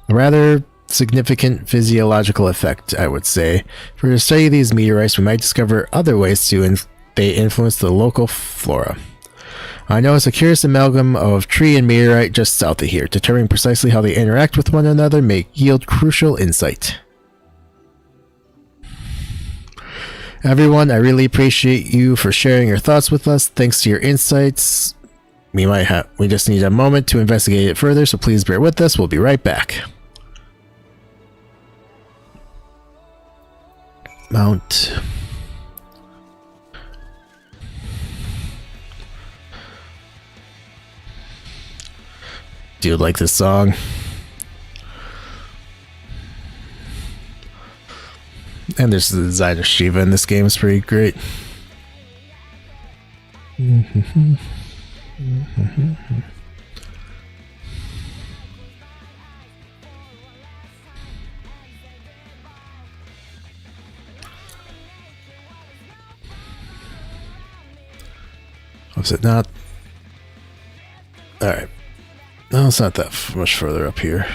A rather significant physiological effect, I would say. If we were to study these meteorites, we might discover other ways they influence the local flora. I know it's a curious amalgam of tree and meteorite just south of here. Determining precisely how they interact with one another may yield crucial insight. Everyone, I really appreciate you for sharing your thoughts with us. Thanks to your insights, we just need a moment to investigate it further, so please bear with us. We'll be right back. Mount. Do you like this song? And there's the design of Shiva in this game is pretty great. Was it not? Alright. No, it's not that much further up here.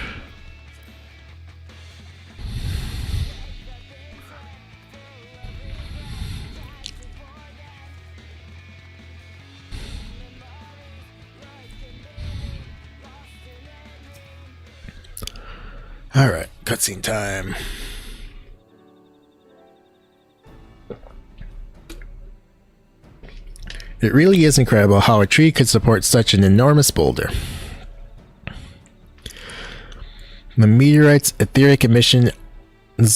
Alright, cutscene time. It really is incredible how a tree could support such an enormous boulder. The meteorite's etheric emissions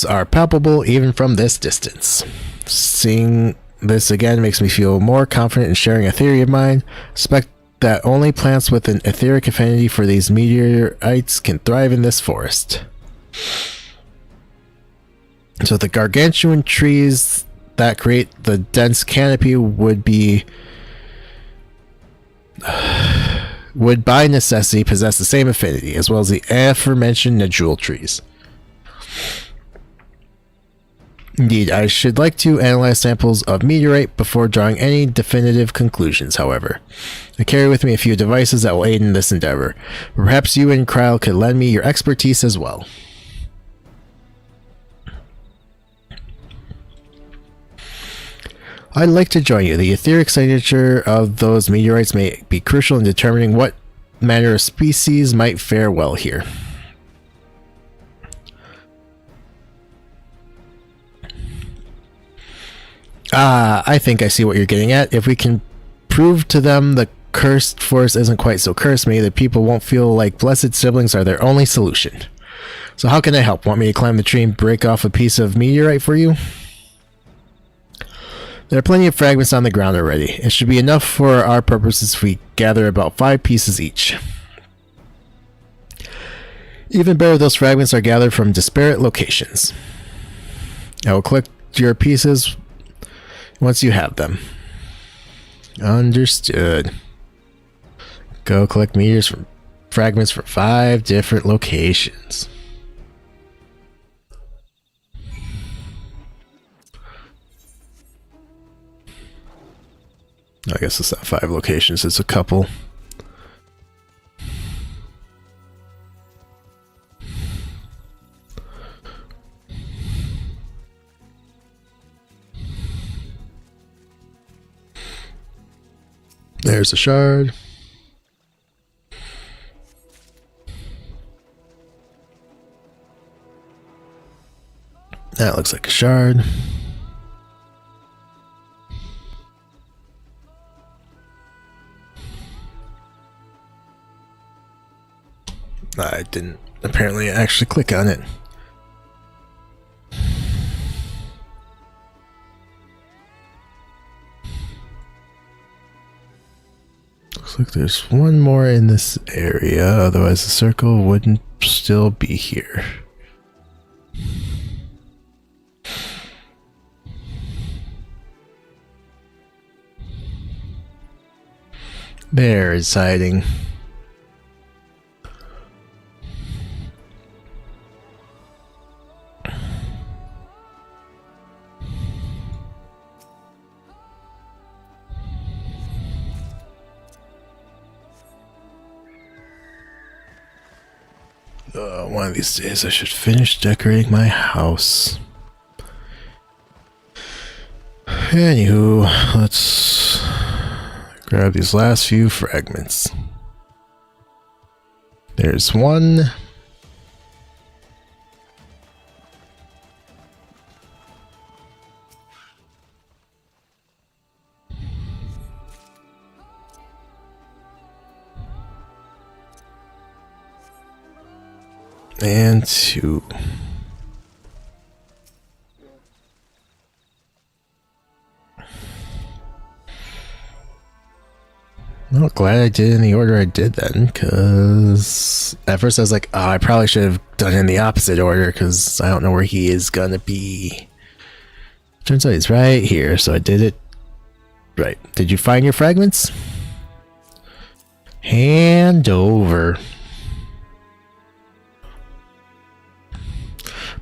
are palpable even from this distance. Seeing this again makes me feel more confident in sharing a theory of mine. I suspect that only plants with an etheric affinity for these meteorites can thrive in this forest. So the gargantuan trees that create the dense canopy would by necessity possess the same affinity, as well as the aforementioned nodule trees. Indeed, I should like to analyze samples of meteorite before drawing any definitive conclusions, however. I carry with me a few devices that will aid in this endeavor. Perhaps you and Kryle could lend me your expertise as well. I'd like to join you. The etheric signature of those meteorites may be crucial in determining what manner of species might fare well here. I think I see what you're getting at. If we can prove to them the cursed forest isn't quite so cursed, maybe the people won't feel like blessed siblings are their only solution. So how can I help? Want me to climb the tree and break off a piece of meteorite for you? There are plenty of fragments on the ground already. It should be enough for our purposes if we gather about 5 pieces each. Even better, those fragments are gathered from disparate locations. I will collect your pieces once you have them. Understood. Go collect fragments from 5 different locations. I guess it's not 5 locations, it's a couple. There's a shard. That looks like a shard. I didn't apparently actually click on it. Looks like there's one more in this area, otherwise the circle wouldn't still be here. There is hiding. One of these days I should finish decorating my house. Anywho, let's grab these last few fragments. There's one. And two. Well, glad I did in the order I did then, because at first I was like, oh, I probably should have done it in the opposite order, because I don't know where he is gonna be. Turns out he's right here, so I did it right. Did you find your fragments? Hand over.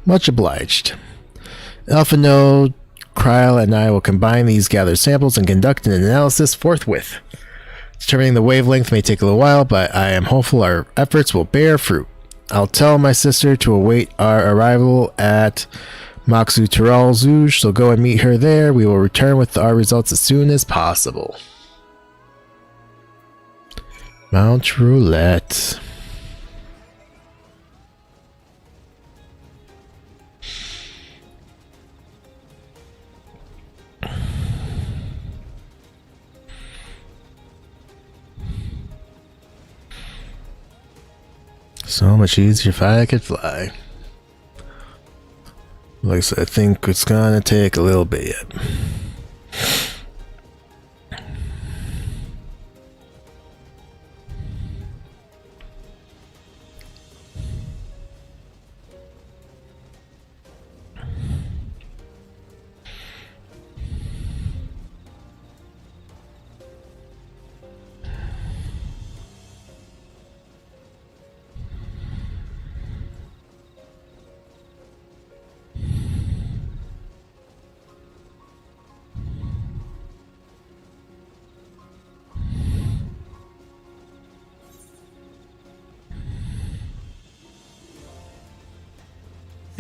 Much obliged. Elfino, Kryl, and I will combine these gathered samples and conduct an analysis forthwith. Determining the wavelength may take a little while, but I am hopeful our efforts will bear fruit. I'll tell my sister to await our arrival at Maxu Tiralzuj, so go and meet her there. We will return with our results as soon as possible. Mount Roulette. So much easier if I could fly. Like I said, I think it's gonna take a little bit yet.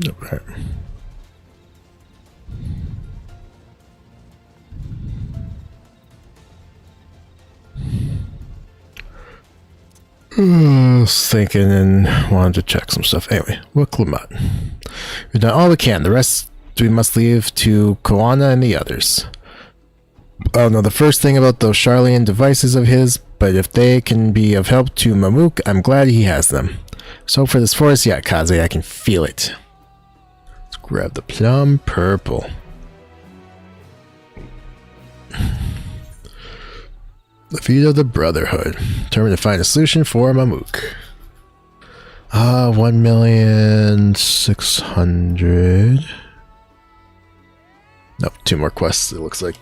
Okay. I was thinking and wanted to check some stuff. Anyway, Wuklamut. We've done all we can. The rest we must leave to Koana and the others. I don't know the first thing about those Charlian devices of his, but if they can be of help to Mamuk, I'm glad he has them. So for this forest, yeah, Kaze, I can feel it. Let's grab the plum purple. The feet of the Brotherhood. Determined to find a solution for Mamuk. 1,600,000. Nope, 2 more quests, it looks like.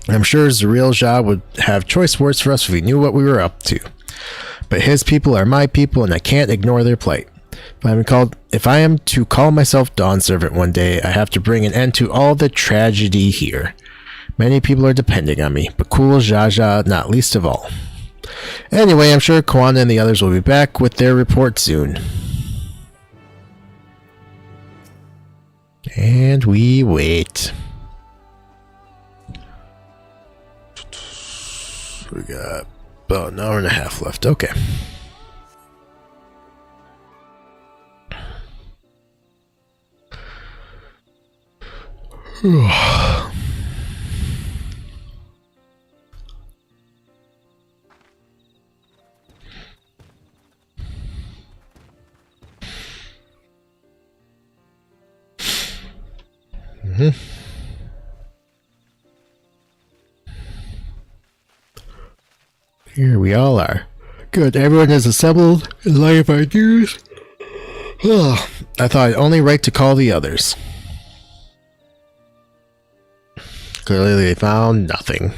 I'm sure Zariel would have choice words for us if he knew what we were up to. But his people are my people, and I can't ignore their plight. If I am to call myself Dawn Servant one day, I have to bring an end to all the tragedy here. Many people are depending on me, but Kul Jaja not least of all. Anyway, I'm sure Koana and the others will be back with their report soon. And we wait. We got about an hour and a half left. Okay. Here we all are. Good, everyone has assembled in light of our dues. Oh, I thought I'd only right to call the others. Clearly they found nothing.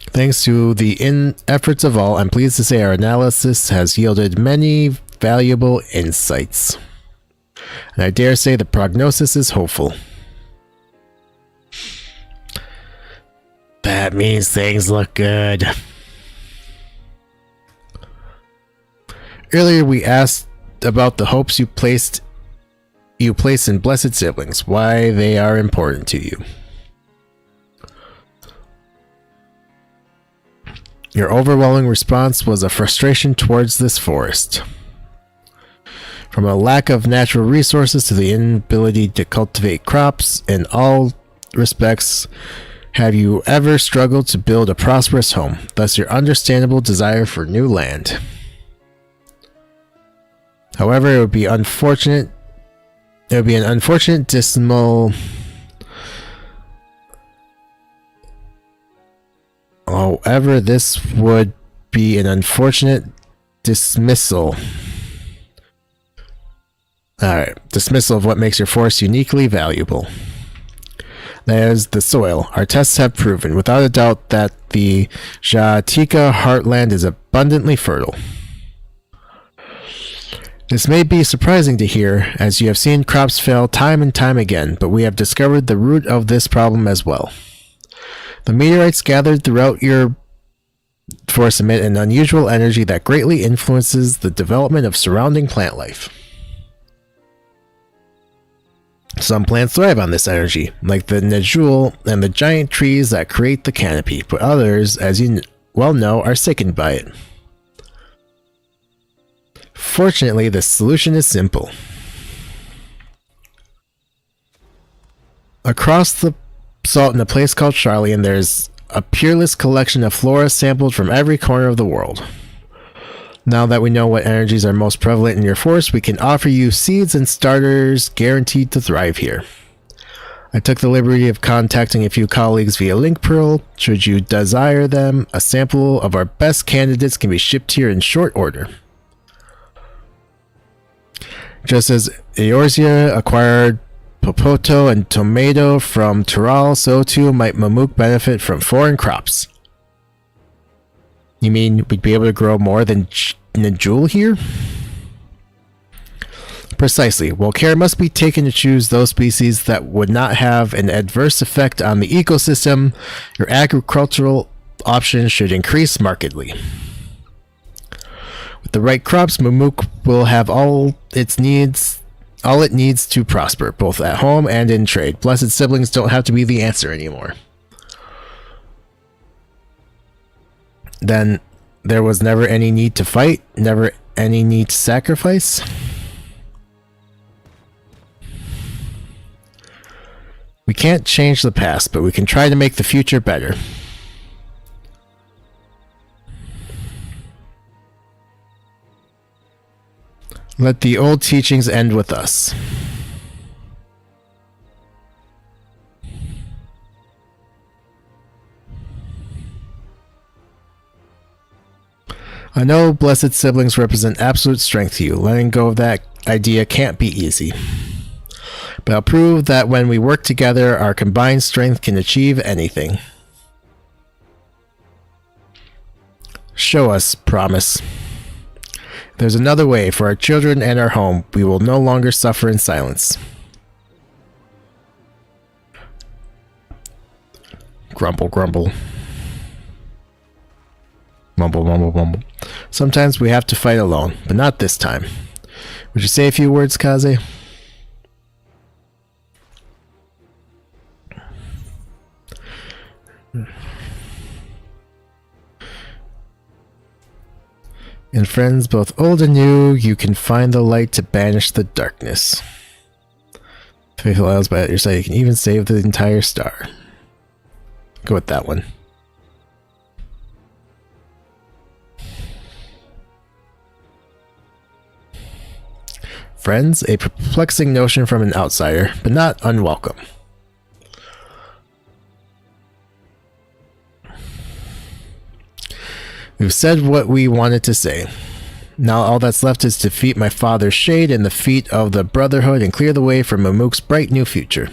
Thanks to the efforts of all, I'm pleased to say our analysis has yielded many valuable insights. And I dare say the prognosis is hopeful. That means things look good. Earlier we asked about the hopes you place in blessed siblings, why they are important to you. Your overwhelming response was a frustration towards this forest. From a lack of natural resources to the inability to cultivate crops, in all respects, have you ever struggled to build a prosperous home, thus your understandable desire for new land. However, it would be an unfortunate dismal. However, this would be an unfortunate dismissal. Dismissal of what makes your forest uniquely valuable. That is the soil. Our tests have proven, without a doubt, that the Jatika heartland is abundantly fertile. This may be surprising to hear, as you have seen crops fail time and time again, but we have discovered the root of this problem as well. The meteorites gathered throughout your forest emit an unusual energy that greatly influences the development of surrounding plant life. Some plants thrive on this energy, like the Nejul and the giant trees that create the canopy, but others, as you well know, are sickened by it. Fortunately, the solution is simple. Across the salt in a place called Charlian, there's a peerless collection of flora sampled from every corner of the world. Now that we know what energies are most prevalent in your forest, we can offer you seeds and starters guaranteed to thrive here. I took the liberty of contacting a few colleagues via Link Pearl. Should you desire them, a sample of our best candidates can be shipped here in short order. Just as Eorzea acquired Popoto and Tomato from Tural, so too might Mamook benefit from foreign crops. You mean we'd be able to grow more than Nejul here? Precisely. Well, care must be taken to choose those species that would not have an adverse effect on the ecosystem. Your agricultural options should increase markedly. With the right crops, Mamook will have all it needs to prosper, both at home and in trade. Blessed siblings don't have to be the answer anymore. Then there was never any need to fight, never any need to sacrifice. We can't change the past, but we can try to make the future better. Let the old teachings end with us. I know blessed siblings represent absolute strength to you. Letting go of that idea can't be easy. But I'll prove that when we work together, our combined strength can achieve anything. Show us, promise. If there's another way for our children and our home, we will no longer suffer in silence. Grumble, grumble. Mumble, mumble, mumble. Sometimes we have to fight alone, but not this time. Would you say a few words, Kaze? In friends both old and new, you can find the light to banish the darkness. Faithful Isles by your side, you can even save the entire star. Go with that one. Friends, a perplexing notion from an outsider, but not unwelcome. We've said what we wanted to say. Now all that's left is to defeat my father's shade and the feet of the Brotherhood and clear the way for Mamuk's bright new future.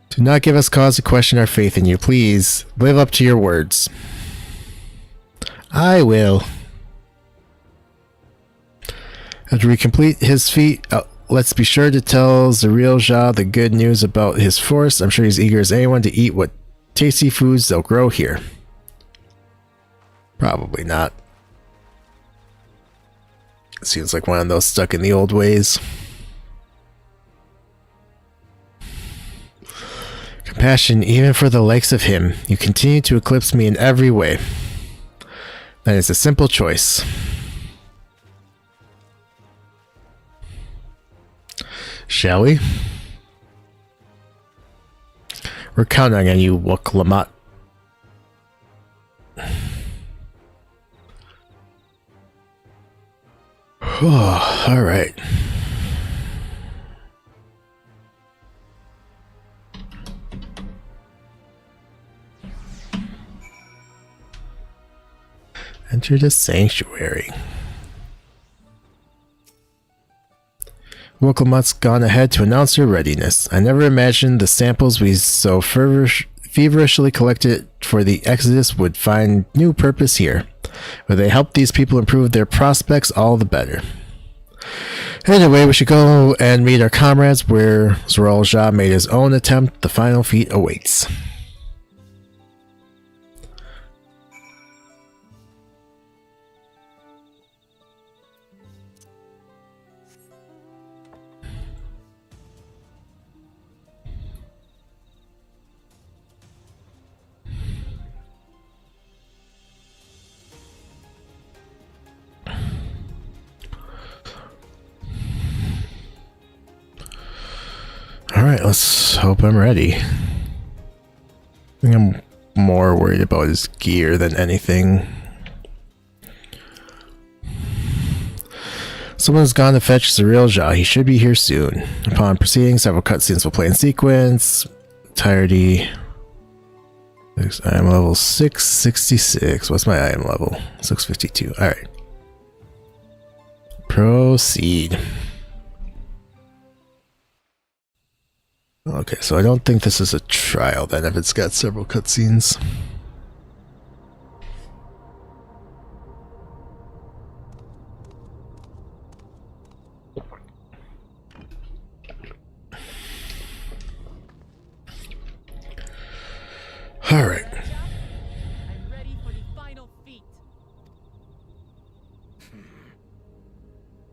Do not give us cause to question our faith in you. Please, live up to your words. I will. After we complete his feat, let's be sure to tell Eorzea the good news about his force. I'm sure he's eager as anyone to eat what tasty foods they'll grow here. Probably not. Seems like one of those stuck in the old ways. Compassion, even for the likes of him. You continue to eclipse me in every way. That is a simple choice. Shall we? We're counting on you, Woklamat. All right. Enter the sanctuary. Woklamat's gone ahead to announce her readiness. I never imagined the samples we so feverishly collected for the Exodus would find new purpose here. Where they help these people improve their prospects, all the better. Anyway, we should go and meet our comrades where Eorzea made his own attempt. The final feat awaits. Alright, let's hope I'm ready. I think I'm more worried about his gear than anything. Someone's gone to fetch Eorzea. He should be here soon. Upon proceeding, several cutscenes will play in sequence. Entirety. I am level 666. What's my item level? 652. Alright. Proceed. Okay, so I don't think this is a trial then if it's got several cutscenes. Alright. I'm ready for the final feat.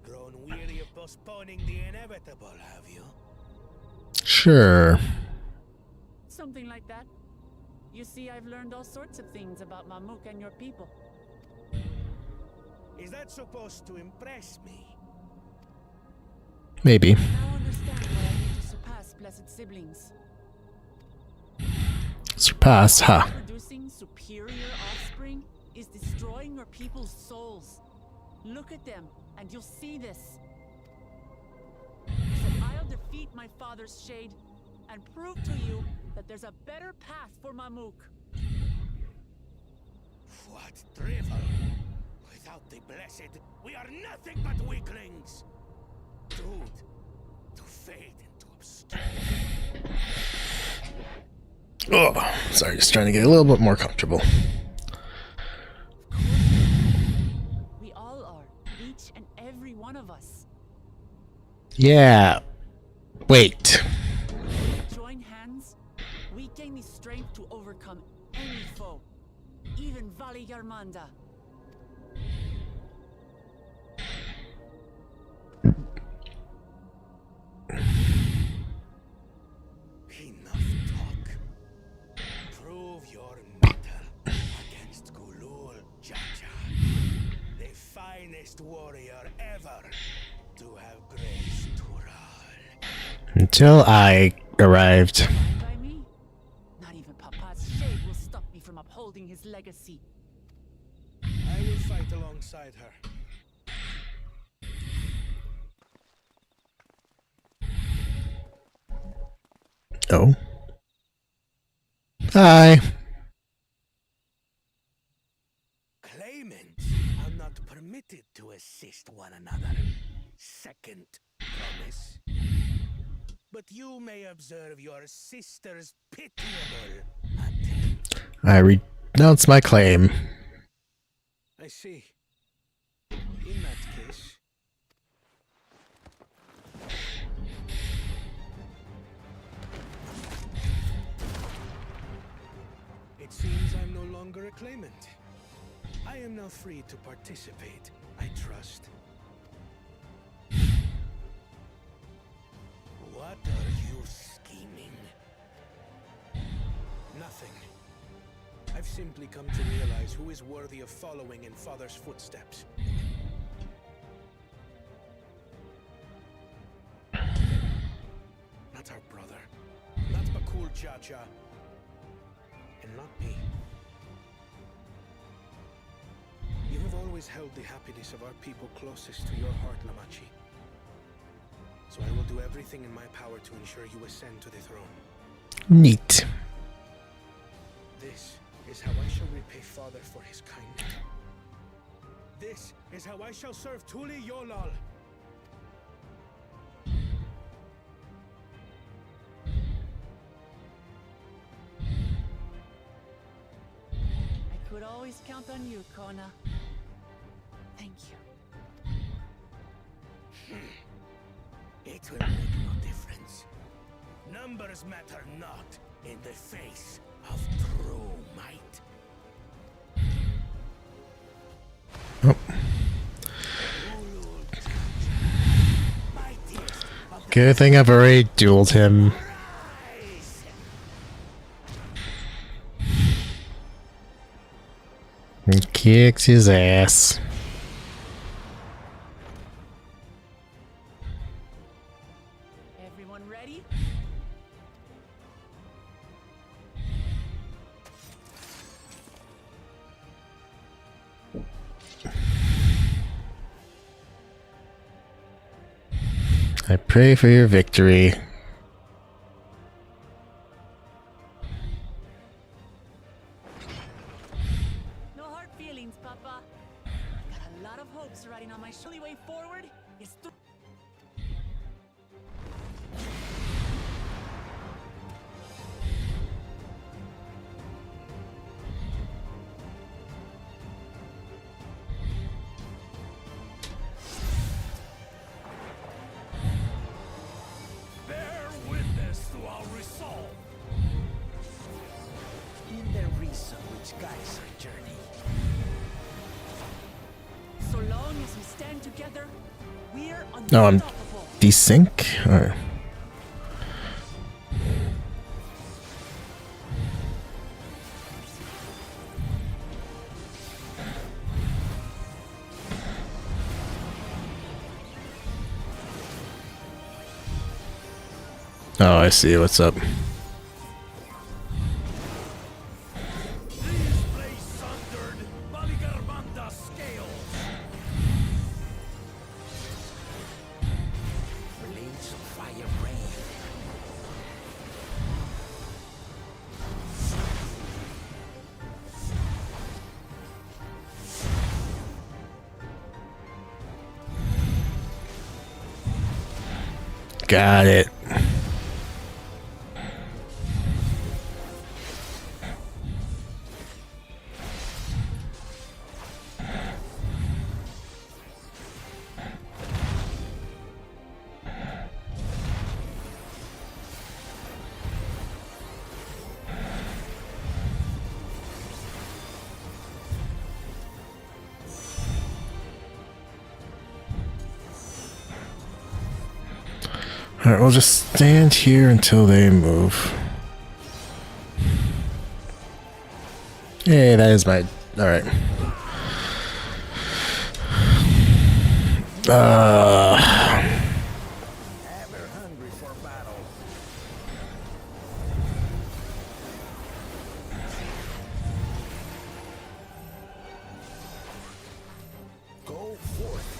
Grown weary of postponing the inevitable, have you? Sure. Something like that. You see, I've learned all sorts of things about Mamuk and your people. Is that supposed to impress me? Maybe. I now understand why I need to surpass blessed siblings. Surpass, ha. Producing superior offspring is destroying your people's souls. Look at them, and you'll see this. So I'll defeat my father's shade and prove to you that there's a better path for Mamuk. What drivel? Without the blessed, we are nothing but weaklings. Doomed to fade into obscurity. Oh, sorry, just trying to get a little bit more comfortable. We all are, each and every one of us. Yeah. Wait. Join hands, we gain the strength to overcome any foe, even Vali Yarmanda. Enough talk. Prove your mettle against Gulul Jaja, the finest warrior ever to have graced Tural. Until I arrived. By me, not even Papa's shade will stop me from upholding his legacy. I will fight alongside her. Oh. Hi. Claimants are not permitted to assist one another. Second promise. But you may observe your sister's pitiable attempt. I renounce my claim. I see. In that case, it seems I'm no longer a claimant. I am now free to participate, I trust. What are you scheming? Nothing. I've simply come to realize who is worthy of following in Father's footsteps. Not our brother. Not Bakul Jaja. And not me. You have always held the happiness of our people closest to your heart, Namachi. So I will do everything in my power to ensure you ascend to the throne. Neat. This is how I shall repay Father for his kindness. This is how I shall serve Tuli Yolal. I could always count on you, Kona. Thank you. It will make no difference. Numbers matter not in the face of true might. Oh. Good thing I've already dueled him. He kicks his ass. Everyone ready? I pray for your victory. No hard feelings, Papa. Got a lot of hopes riding on my only way forward is through. Bear witness to our resolve. In the reason which guides our journey. So long as we stand together, we're No, I'm unstoppable. desync. Or... Oh, I see. What's up? These blades sundered Baligarmanda scales. Blades of fire rain. Got it. Alright, we'll just stand here until they move. Hey, that is my... Alright. Ever hungry for battle. Go forth.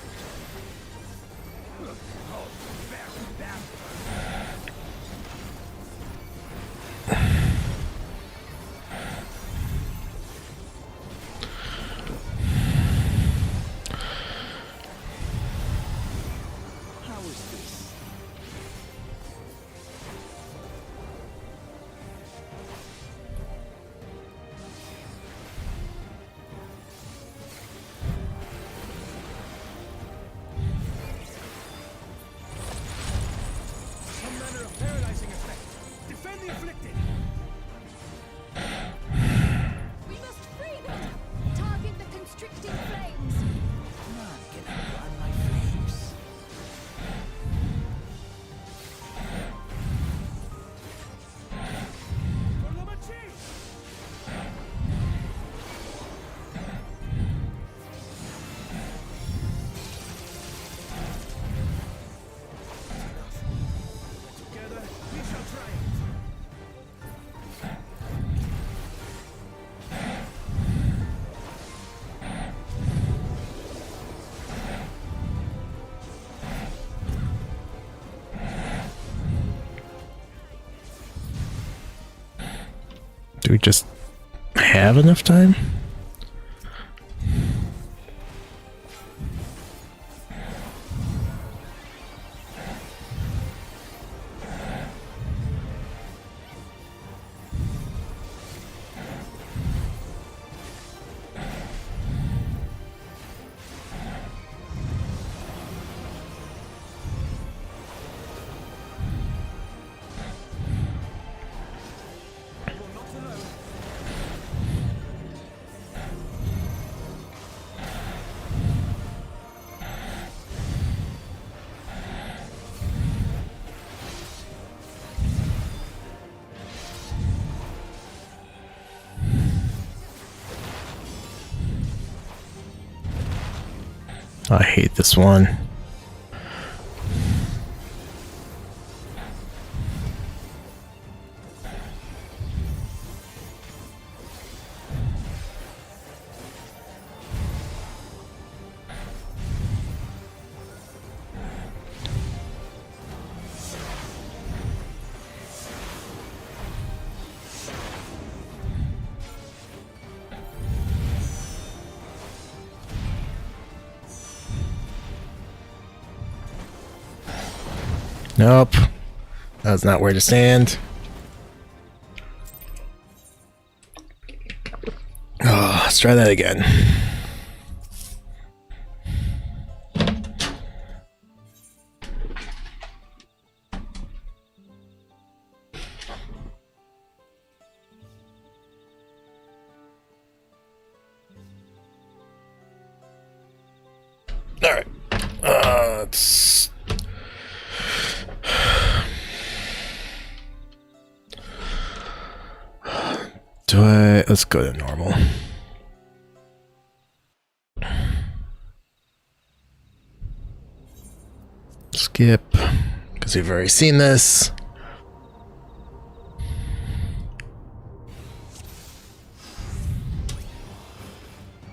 Oh, very bad. inflicted. We must free them! Target the constricting flames! Not gonna run my flames. For the machine! Together, we shall triumph. Do we just have enough time? I hate this one. Nope. That's not where to stand. Oh, let's try that again. Alright. Let's... Let's go to normal. Skip, because we've already seen this.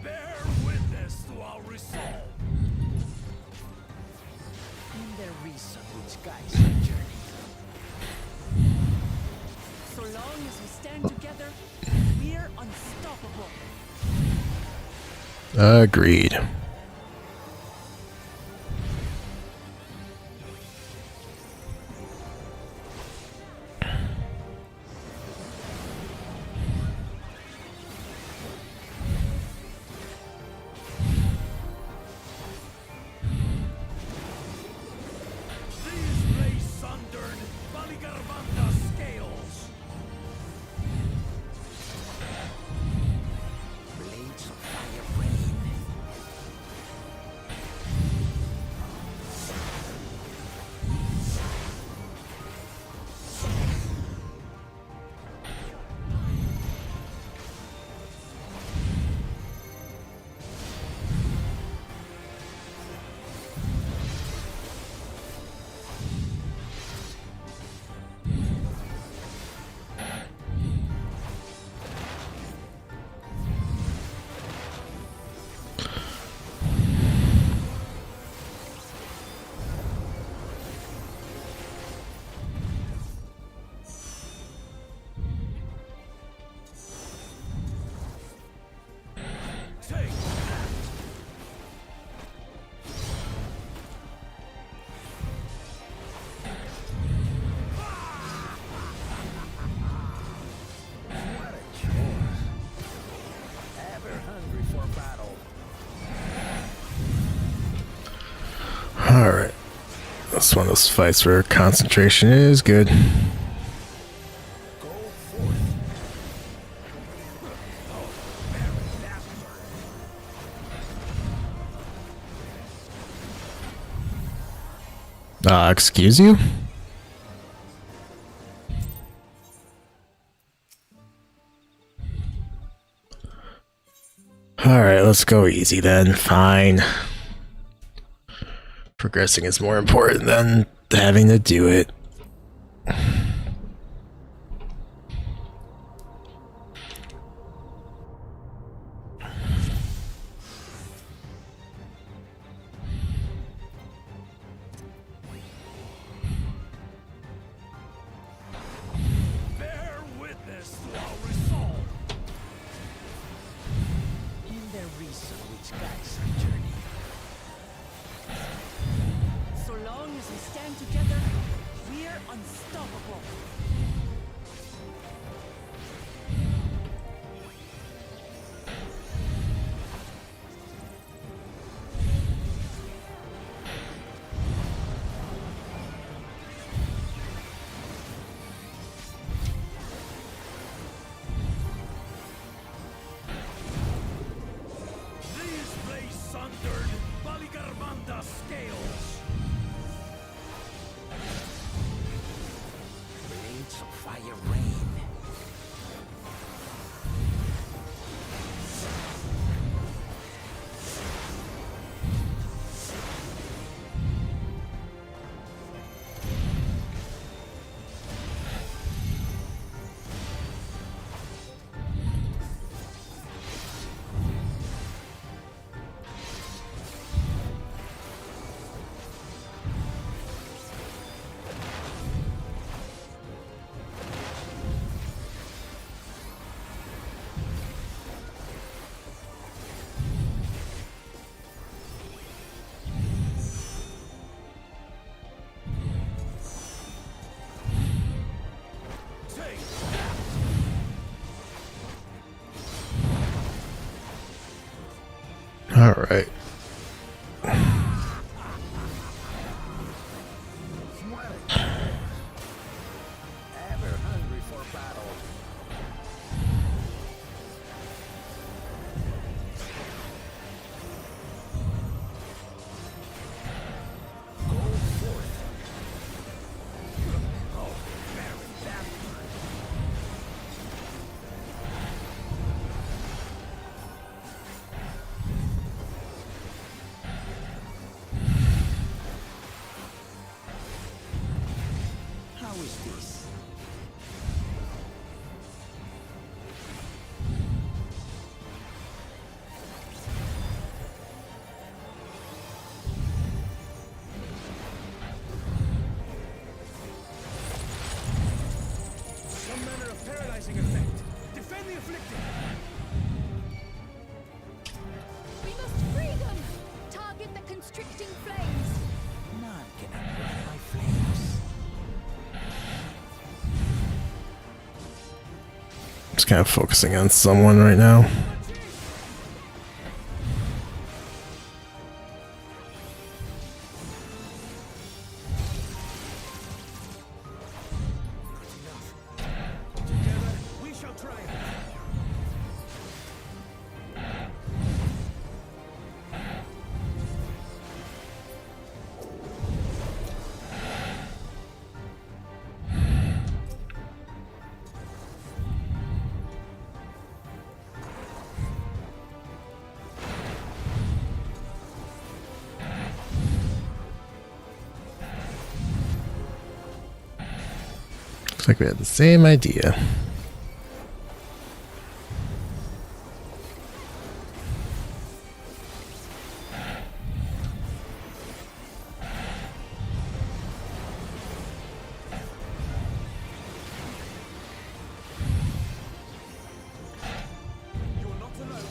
Bear witness to our resolve. And the reason which guides our journey. So long as we stand together, we're unstoppable. Agreed. These blades sundered Valigarvanda's scales. Blades of fire rain. Take that. What a chore. Ever hungry for battle. Alright. That's one of those fights where concentration is good. Excuse you? Alright, let's go easy then. Fine. Progressing is more important than having to do it. Bear witness to our resolve. In the reason which guides our journey. So long as we stand together, we're unstoppable. These blaze sundered Baligarbanda scales. Blades of fire rain. Take that! Alright. Ever hungry for battle. Go forth. Oh, very backward. How is this? Some manner of paralyzing effect. Defend the afflicted. We must free them! Target the constricting flames! None can outrun my flames. Just kind of focusing on someone right now. Together, we shall triumph. Looks like we had the same idea. You are not alone.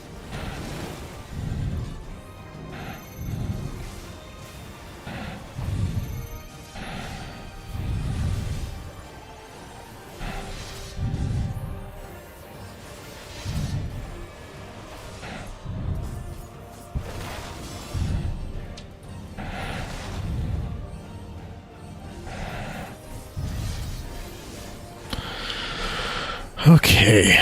Okay.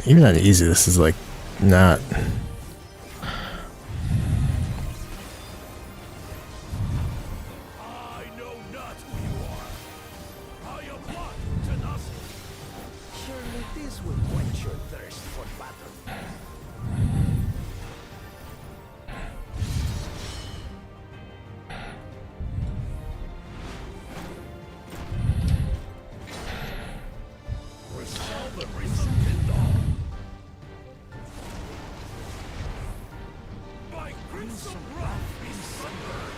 Even on easy, this is like not. I know not who you are. How you plot to nothing. Surely this will quench your thirst for battle. By crimson wrath be sunburned.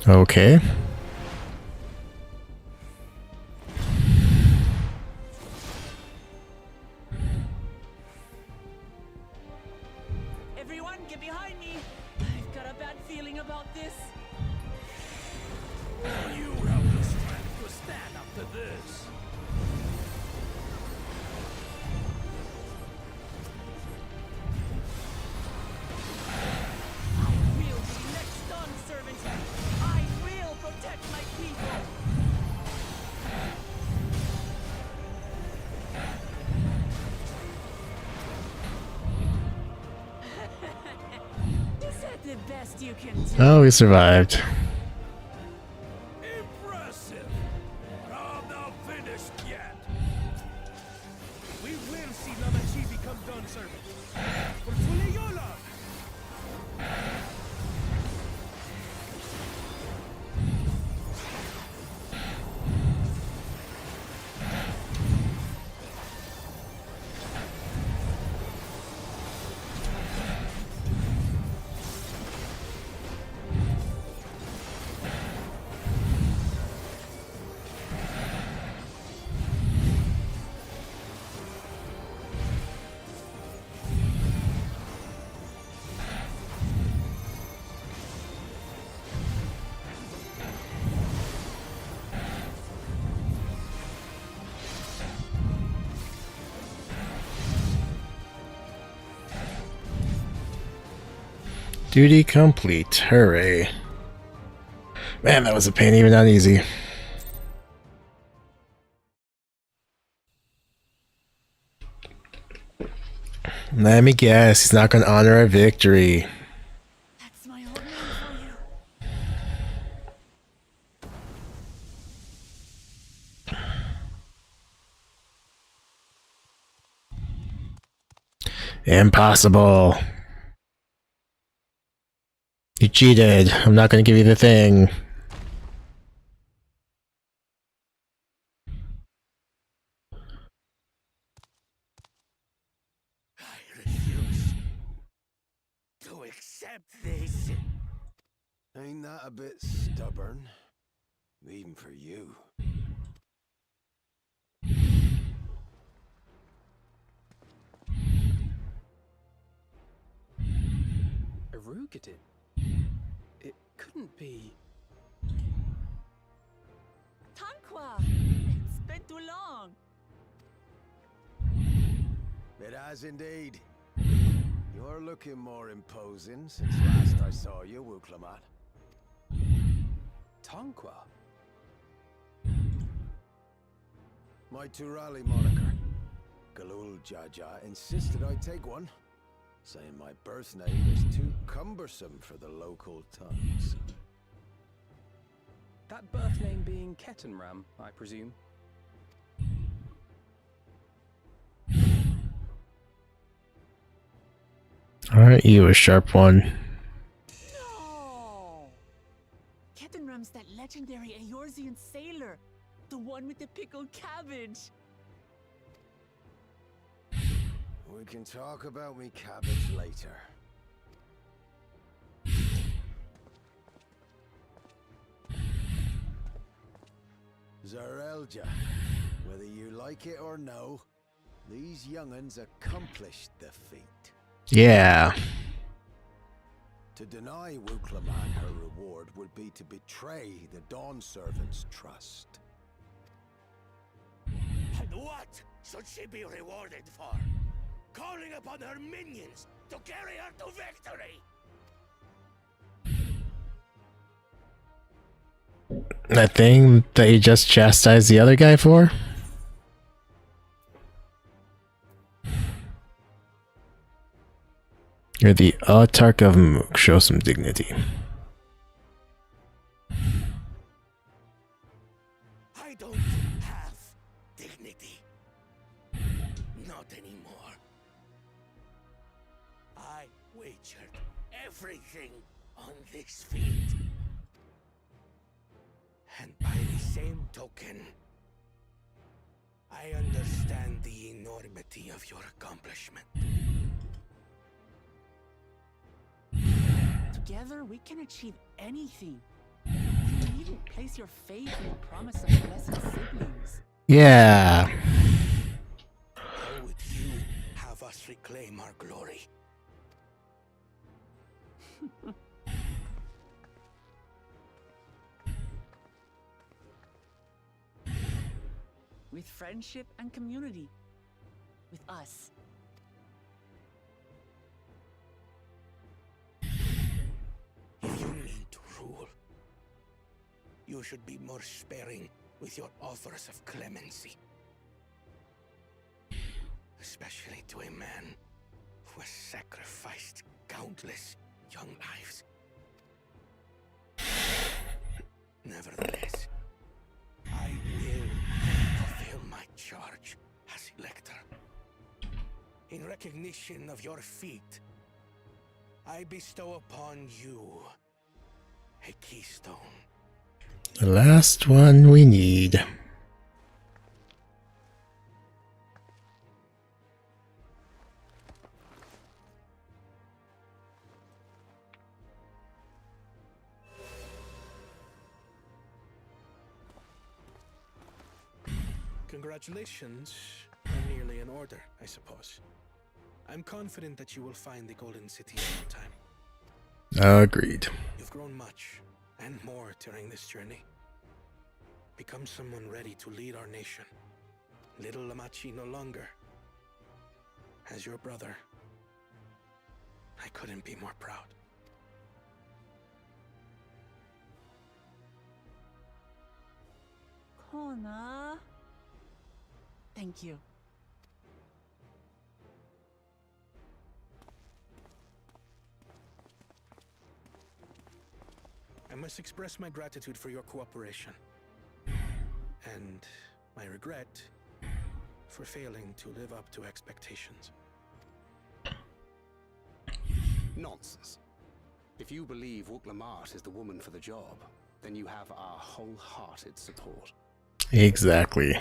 Okay. Everyone, get behind me! I've got a bad feeling about this. You have the strength to stand up to this. I will be next dawn servant. I will protect my people. Is that the best you can do? Oh, we survived. Impressive. I'm not finished yet. We will see Lamachi become done servant. For Tuleyola. Duty complete. Hooray. Man, that was a pain, even on easy. Let me guess, he's not going to honor our victory. That's my old name for you. Impossible. You cheated. I'm not going to give you the thing. I refuse to accept this. Ain't that a bit stubborn? Even for you. Erugated? It couldn't be. Tanqua! It's been too long. It has indeed. You're looking more imposing since last I saw you, Wuklamat. Tanqua? My Turali moniker, Galul Jaja, insisted I take one, saying my birth name is too cumbersome for the local tongues. That birth name being Kettenram, I presume. Aren't you a sharp one? No! Kettenram's that legendary Eorzean sailor. The one with the pickled cabbage. We can talk about me cabbage later. Zarelja, whether you like it or no, these young'uns accomplished the feat. Yeah. To deny Wuklaman her reward would be to betray the Dawn Servant's trust. And what should she be rewarded for? Calling upon her minions to carry her to victory! That thing that you just chastised the other guy for? You're the autarch of Mook. Show some dignity. I don't have dignity. Not anymore. I wagered everything on this feat. And by the same token, I understand the enormity of your accomplishment. Together, we can achieve anything. You can even place your faith in the promise of blessed siblings. Yeah. How would you have us reclaim our glory? With friendship and community. With us. If you mean to rule, you should be more sparing with your offers of clemency. Especially to a man who has sacrificed countless young lives. Nevertheless, I will fulfill my charge as Elector. In recognition of your feat, I bestow upon you a keystone. The last one we need. Congratulations are nearly in order, I suppose. I'm confident that you will find the Golden City in no time. Agreed. You've grown much, and more during this journey. Become someone ready to lead our nation. Little Lamachi no longer. As your brother, I couldn't be more proud. Kona. Thank you. I must express my gratitude for your cooperation. And my regret for failing to live up to expectations. Nonsense. If you believe Wuk-Lamart is the woman for the job, then you have our wholehearted support. Exactly.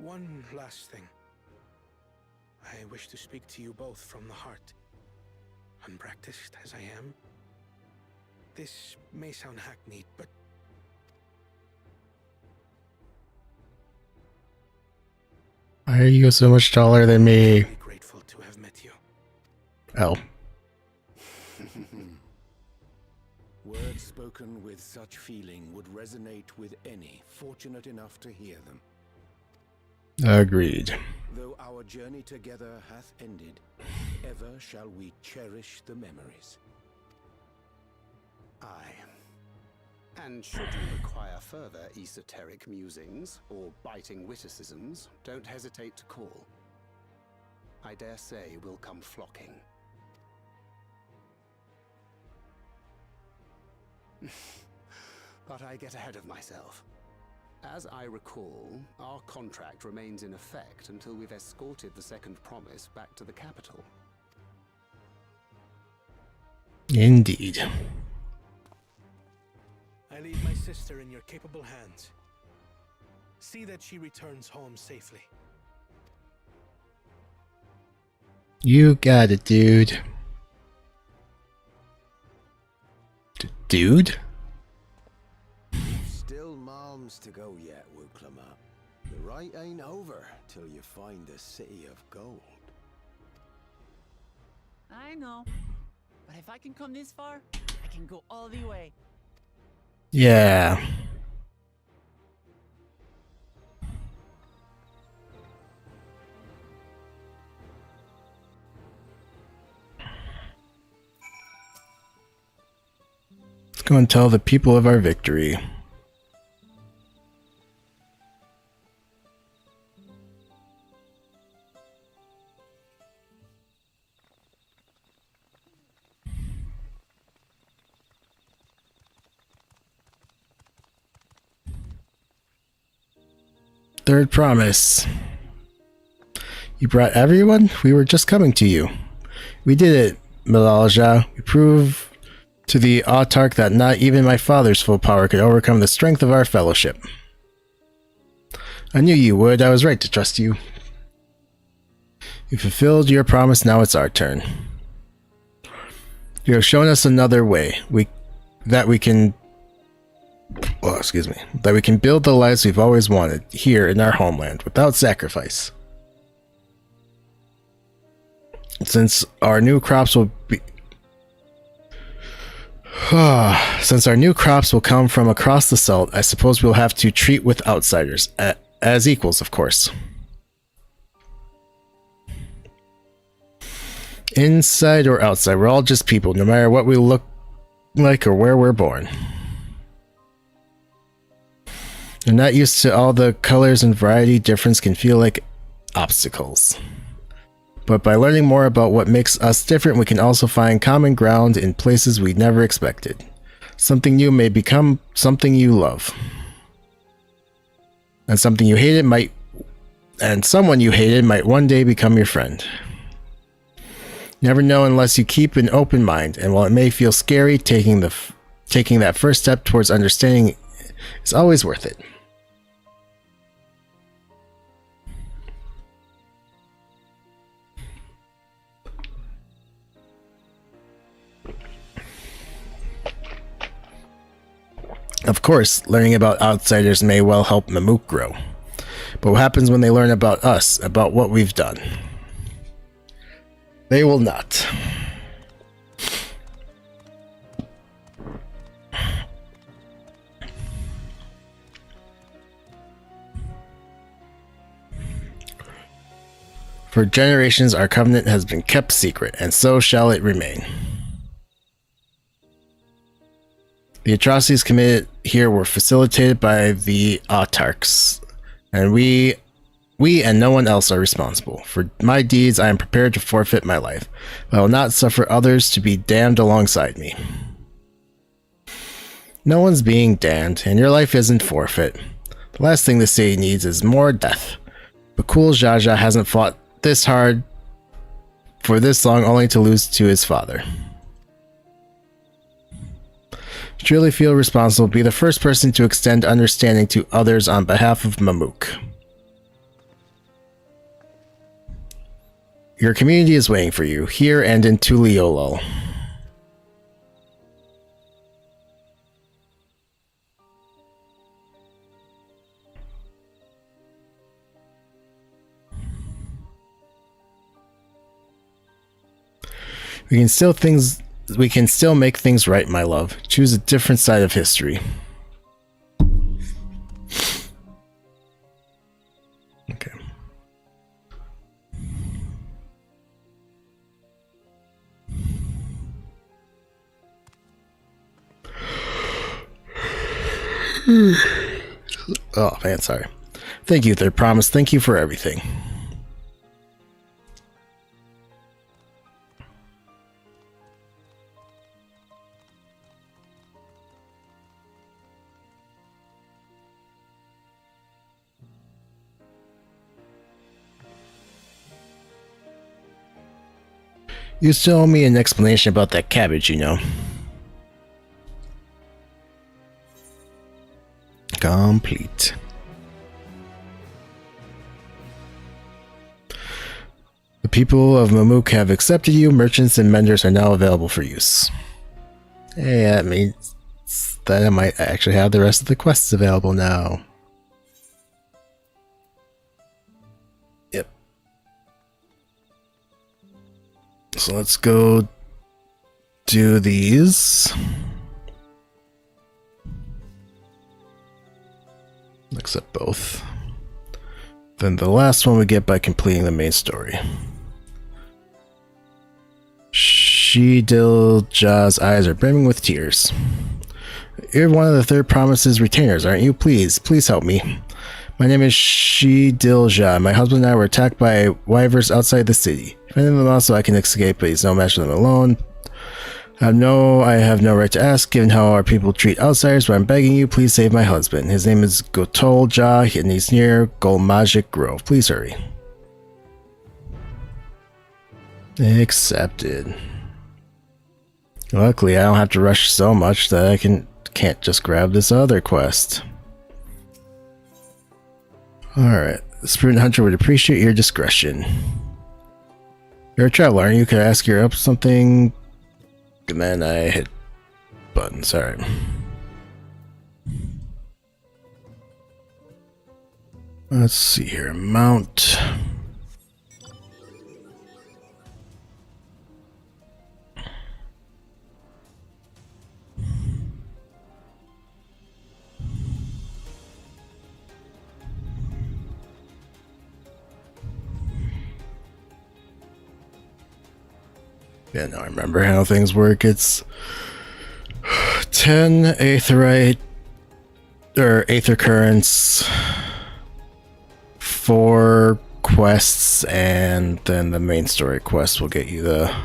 One last thing. I wish to speak to you both from the heart. Unpracticed as I am, this may sound hackneyed, but Why are you so much taller than me? I'm very grateful to have met you. Oh. Words spoken with such feeling would resonate with any fortunate enough to hear them. Agreed. Though our journey together hath ended, ever shall we cherish the memories. Aye. And should you require further esoteric musings or biting witticisms, don't hesitate to call. I dare say we'll come flocking. But I get ahead of myself. As I recall, our contract remains in effect until we've escorted the second promise back to the capital. Indeed. I leave my sister in your capable hands. See that she returns home safely. You got it, dude. Dude? Still moms to go yet, Wuk-Lamart. The ride ain't over till you find the city of gold. I know. But if I can come this far, I can go all the way. Yeah. Go and tell the people of our victory. Third promise. You brought everyone? We were just coming to you. We did it, Eorzea. We proved to the autarch that not even my father's full power could overcome the strength of our fellowship. I knew you would. I was right to trust you. You fulfilled your promise. Now it's our turn. You have shown us another way. That we can build the lives we've always wanted here in our homeland without sacrifice. Since our new crops will come from across the Salt, I suppose we'll have to treat with outsiders as equals, of course. Inside or outside, we're all just people, no matter what we look like or where we're born. They're not used to all the colors and variety. Difference can feel like obstacles. But by learning more about what makes us different, we can also find common ground in places we never expected. Something new may become something you love. And someone you hated might one day become your friend. You never know unless you keep an open mind, and while it may feel scary, taking that first step towards understanding is always worth it. Of course, learning about outsiders may well help Mamook grow. But what happens when they learn about us, about what we've done? They will not. For generations, our covenant has been kept secret, and so shall it remain. The atrocities committed here were facilitated by the autarchs, and we and no one else are responsible. For my deeds, I am prepared to forfeit my life, but I will not suffer others to be damned alongside me. No one's being damned, and your life isn't forfeit. The last thing the city needs is more death. But cool Jaja hasn't fought this hard for this long only to lose to his father. Truly feel responsible. Be the first person to extend understanding to others on behalf of Mamook. Your community is waiting for you, here and in Tuliolol. We can still make things right, my love. Choose a different side of history. Okay. Oh man, sorry. Thank you, Third Promise. Thank you for everything. You still owe me an explanation about that cabbage, you know. Complete. The people of Mamook have accepted you. Merchants and vendors are now available for use. Hey, that means that I might actually have the rest of the quests available now. Yep. So let's go do these. Accept both. Then the last one we get by completing the main story. She Dilja's eyes are brimming with tears. You're one of the third promise's retainers, aren't you? Please help me. My name is Eorzea. My husband and I were attacked by wyverns outside the city. Finding them out so I can escape, but he's no match for them alone. I have no right to ask, given how our people treat outsiders, but I'm begging you, please save my husband. His name is Eorzea, and he's near Golmagic Grove. Please hurry. Accepted. Luckily, I don't have to rush so much that I can't just grab this other quest. Alright, the Spirit Hunter would appreciate your discretion. You're a traveler, aren't you? Could I ask you up something? And then I hit button, sorry. Let's see here, mount. Yeah, no, I remember how things work. It's 10 aetherite or aether currents, 4 quests, and then the main story quest will get you the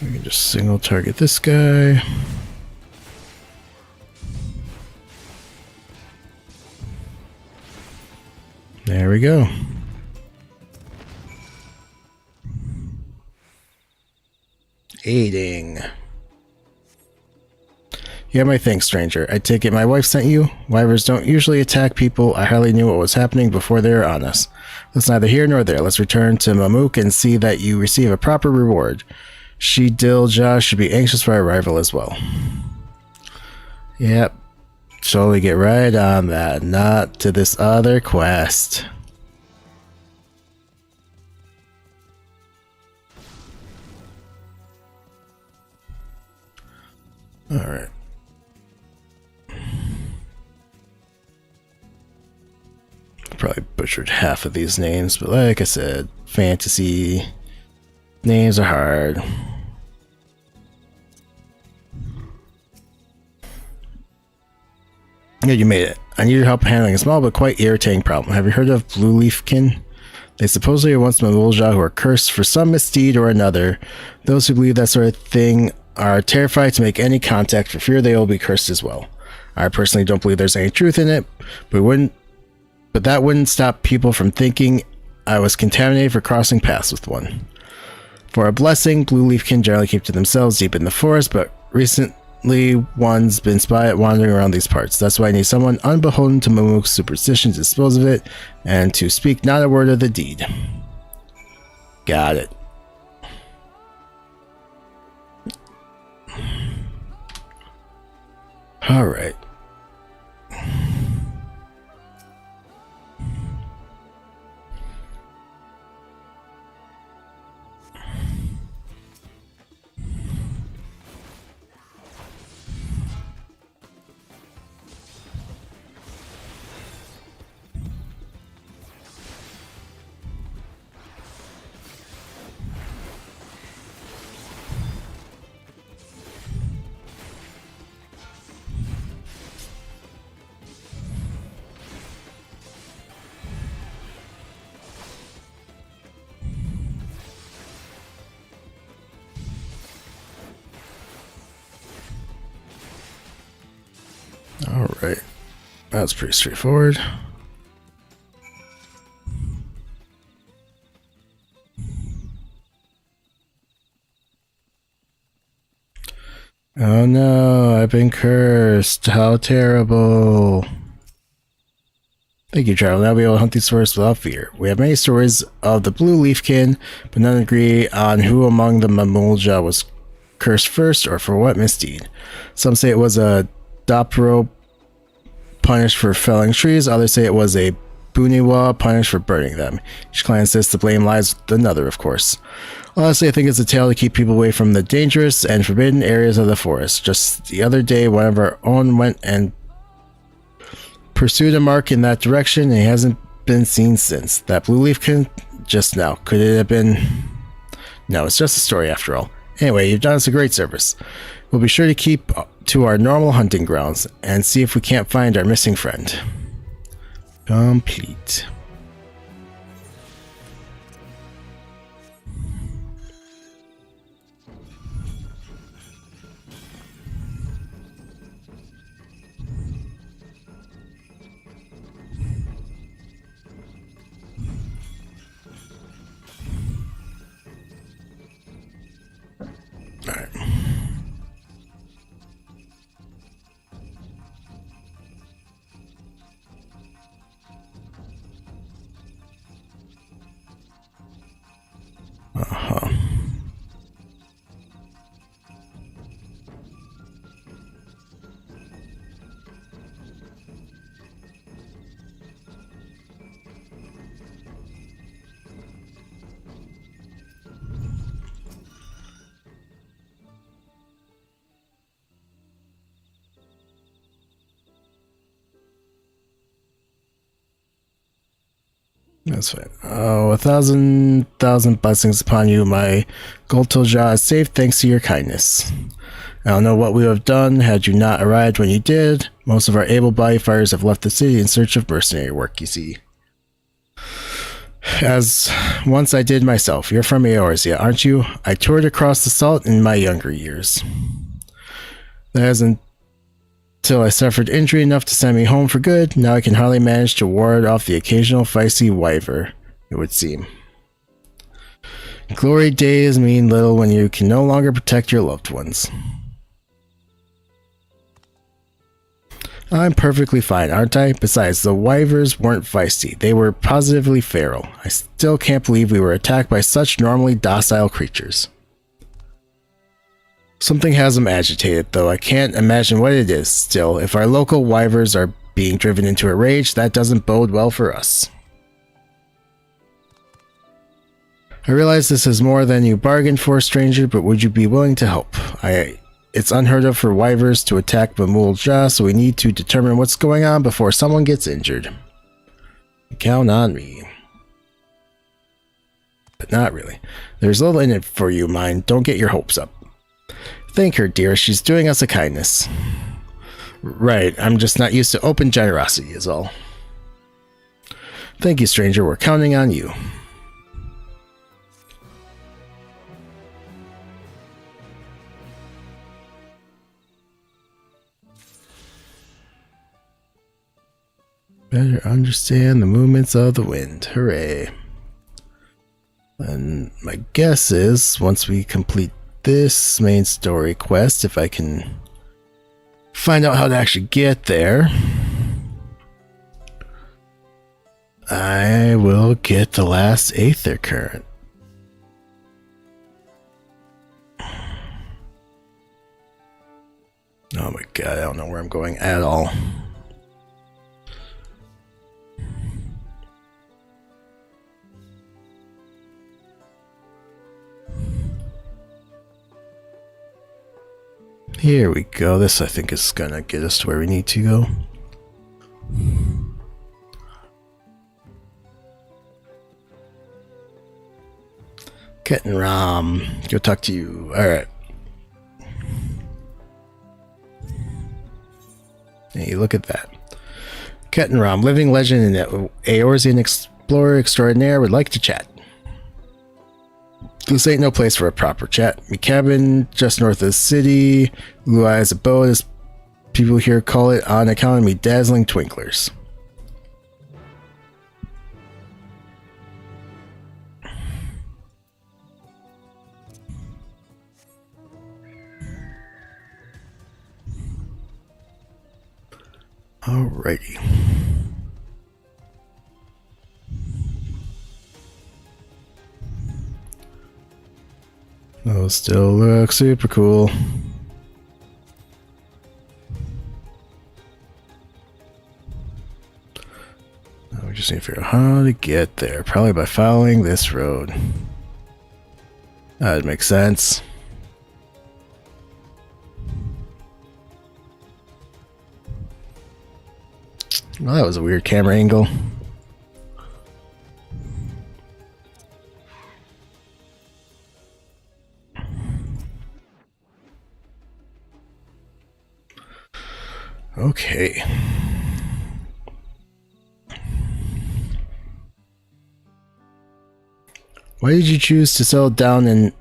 we can just single target this guy. There we go. Aiding. You have my thanks, stranger. I take it my wife sent you? Wyverns don't usually attack people. I hardly knew what was happening before they were on us. That's neither here nor there. Let's return to Mamuk and see that you receive a proper reward. Eorzea should be anxious for our arrival as well. Yep. Totally get right on that. Not to this other quest. Alright. Probably butchered half of these names, but like I said, fantasy names are hard. Yeah, you made it. I need your help handling a small but quite irritating problem. Have you heard of blue leafkin? They supposedly are once Mamulja who are cursed for some misdeed or another. Those who believe that sort of thing are terrified to make any contact for fear they will be cursed as well. I personally don't believe there's any truth in it, but that wouldn't stop people from thinking I was contaminated for crossing paths with one. For a blessing, blue leafkin generally keep to themselves deep in the forest, but recently one's been spotted wandering around these parts. That's why I need someone unbeholden to Mamuk's superstition to dispose of it, and to speak not a word of the deed. Got it. Alright. Alright, that's pretty straightforward. Oh no, I've been cursed. How terrible. Thank you, Traveler. Now we'll be able to hunt these forests without fear. We have many stories of the blue leafkin, but none agree on who among the Mamulja was cursed first or for what misdeed. Some say it was a Dawntrail punished for felling trees. Others say it was a Buniwa punished for burning them. Each clan says the blame lies with another, of course. Honestly, I think it's a tale to keep people away from the dangerous and forbidden areas of the forest. Just the other day, one of our own went and pursued a mark in that direction, and he hasn't been seen since. That blue leaf can just now. Could it have been? No, it's just a story after all. Anyway, you've done us a great service. We'll be sure to keep to our normal hunting grounds and see if we can't find our missing friend. Complete. Alright. Uh-huh. That's fine. Oh, 1,000 blessings upon you. My Goltoja is safe thanks to your kindness. I don't know what we would have done had you not arrived when you did. Most of our able-bodied fighters have left the city in search of mercenary work, you see. As once I did myself. You're from Eorzea, aren't you? I toured across the salt in my younger years. That isn't till I suffered injury enough to send me home for good. Now I can hardly manage to ward off the occasional feisty wyver, it would seem. Glory days mean little when you can no longer protect your loved ones. I'm perfectly fine, aren't I? Besides, the wyvers weren't feisty. They were positively feral. I still can't believe we were attacked by such normally docile creatures. Something has them agitated, though. I can't imagine what it is. Still, if our local wyvers are being driven into a rage, that doesn't bode well for us. I realize this is more than you bargained for, stranger, but would you be willing to help? It's unheard of for wyvers to attack Bamulja, so we need to determine what's going on before someone gets injured. Count on me. But not really. There's little in it for you, mine. Don't get your hopes up. Thank her, dear. She's doing us a kindness. Right, I'm just not used to open generosity is all. Thank you, stranger. We're counting on you. Better understand the movements of the wind. Hooray. And my guess is, once we complete this main story quest, if I can find out how to actually get there, I will get the last Aether Current. Oh my god, I don't know where I'm going at all. Here we go. This, I think, is gonna get us to where we need to go. Ketan Ram, go talk to you. Alright. Hey, look at that. Ketan Ram, living legend and Eorzean explorer extraordinaire, would like to chat. This ain't no place for a proper chat. Me cabin just north of the city. Blue eyes abode, as people here call it, on account of me dazzling twinklers. Alrighty. Oh, still looks super cool. Just need to figure out how to get there. Probably by following this road. That makes sense. Well, that was a weird camera angle. Okay. Why did you choose to settle down in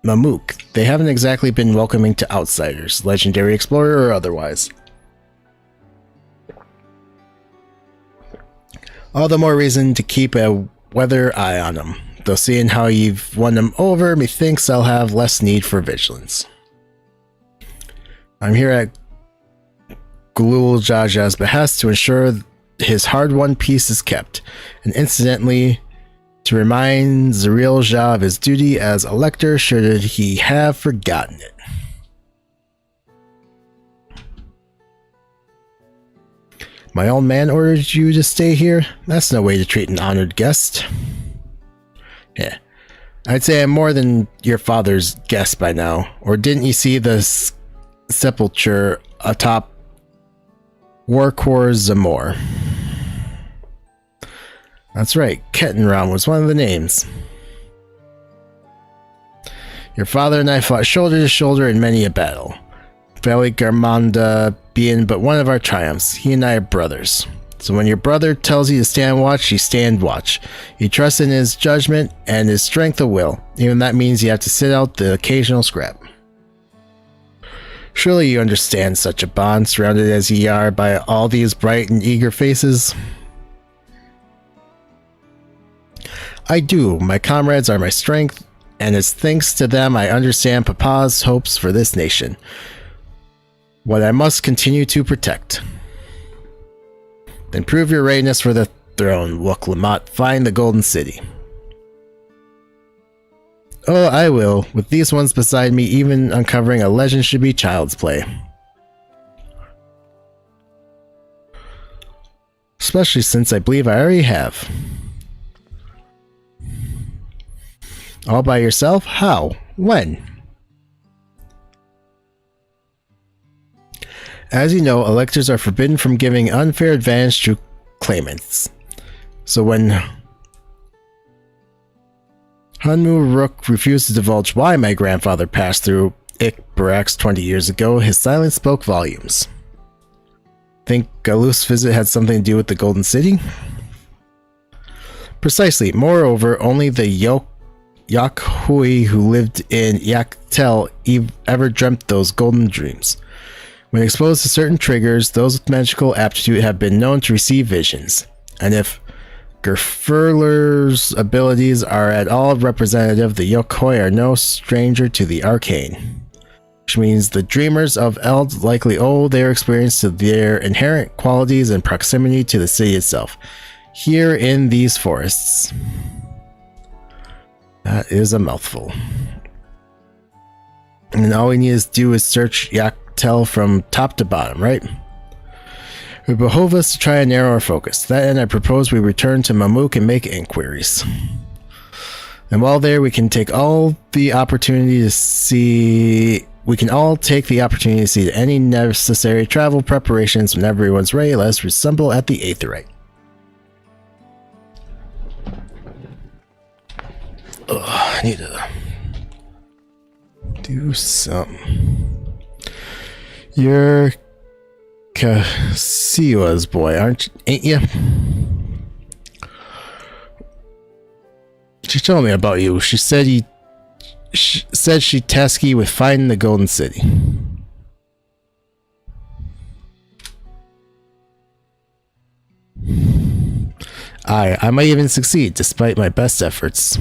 Mamuk? They haven't exactly been welcoming to outsiders, legendary explorer or otherwise. All the more reason to keep a weather eye on them, though seeing how you've won them over, methinks I'll have less need for vigilance. I'm here at Gulul Jaja's behest to ensure his hard-won peace is kept, and incidentally, to remind Eorzea of his duty as elector should he have forgotten it. My old man ordered you to stay here? That's no way to treat an honored guest. Yeah, I'd say I'm more than your father's guest by now. Or didn't you see the sepulture atop Warkor Zamor? That's right, Kettenram was one of the names. Your father and I fought shoulder to shoulder in many a battle. Valley Garmanda being but one of our triumphs. He and I are brothers. So when your brother tells you to stand watch, you stand watch. You trust in his judgment and his strength of will. Even that means you have to sit out the occasional scrap. Surely you understand such a bond, surrounded as ye are by all these bright and eager faces. I do. My comrades are my strength, and it's thanks to them I understand Papa's hopes for this nation. What I must continue to protect. Then prove your readiness for the throne, Wuk-Lamat. Find the Golden City. Oh, I will. With these ones beside me, even uncovering a legend should be child's play. Especially since I believe I already have. All by yourself? How? When? As you know, electors are forbidden from giving unfair advantage to claimants. So when Hunmu Rook refused to divulge why my grandfather passed through Ikbarax 20 years ago, his silence spoke volumes. Think Galuf's visit had something to do with the Golden City? Precisely. Moreover, only the Yakhui who lived in Yaktel ever dreamt those golden dreams. When exposed to certain triggers, those with magical aptitude have been known to receive visions. And if Gerfurler's abilities are at all representative, the Yokoi are no stranger to the arcane. Which means the dreamers of Eld likely owe their experience to their inherent qualities and proximity to the city itself. Here in these forests. That is a mouthful. And all we need to do is search Yaktel from top to bottom, right? It would behove us to try and narrow our focus. To that end, I propose we return to Mamuk and make inquiries. And while there, we can take all the opportunity to see... We can all take the opportunity to see any necessary travel preparations when everyone's ready. Let us reassemble at the Aetherite. I need to do something. You're Kasiwa's boy, ain't you? She told me about you. She said she'd task you with finding the Golden City. I might even succeed, despite my best efforts.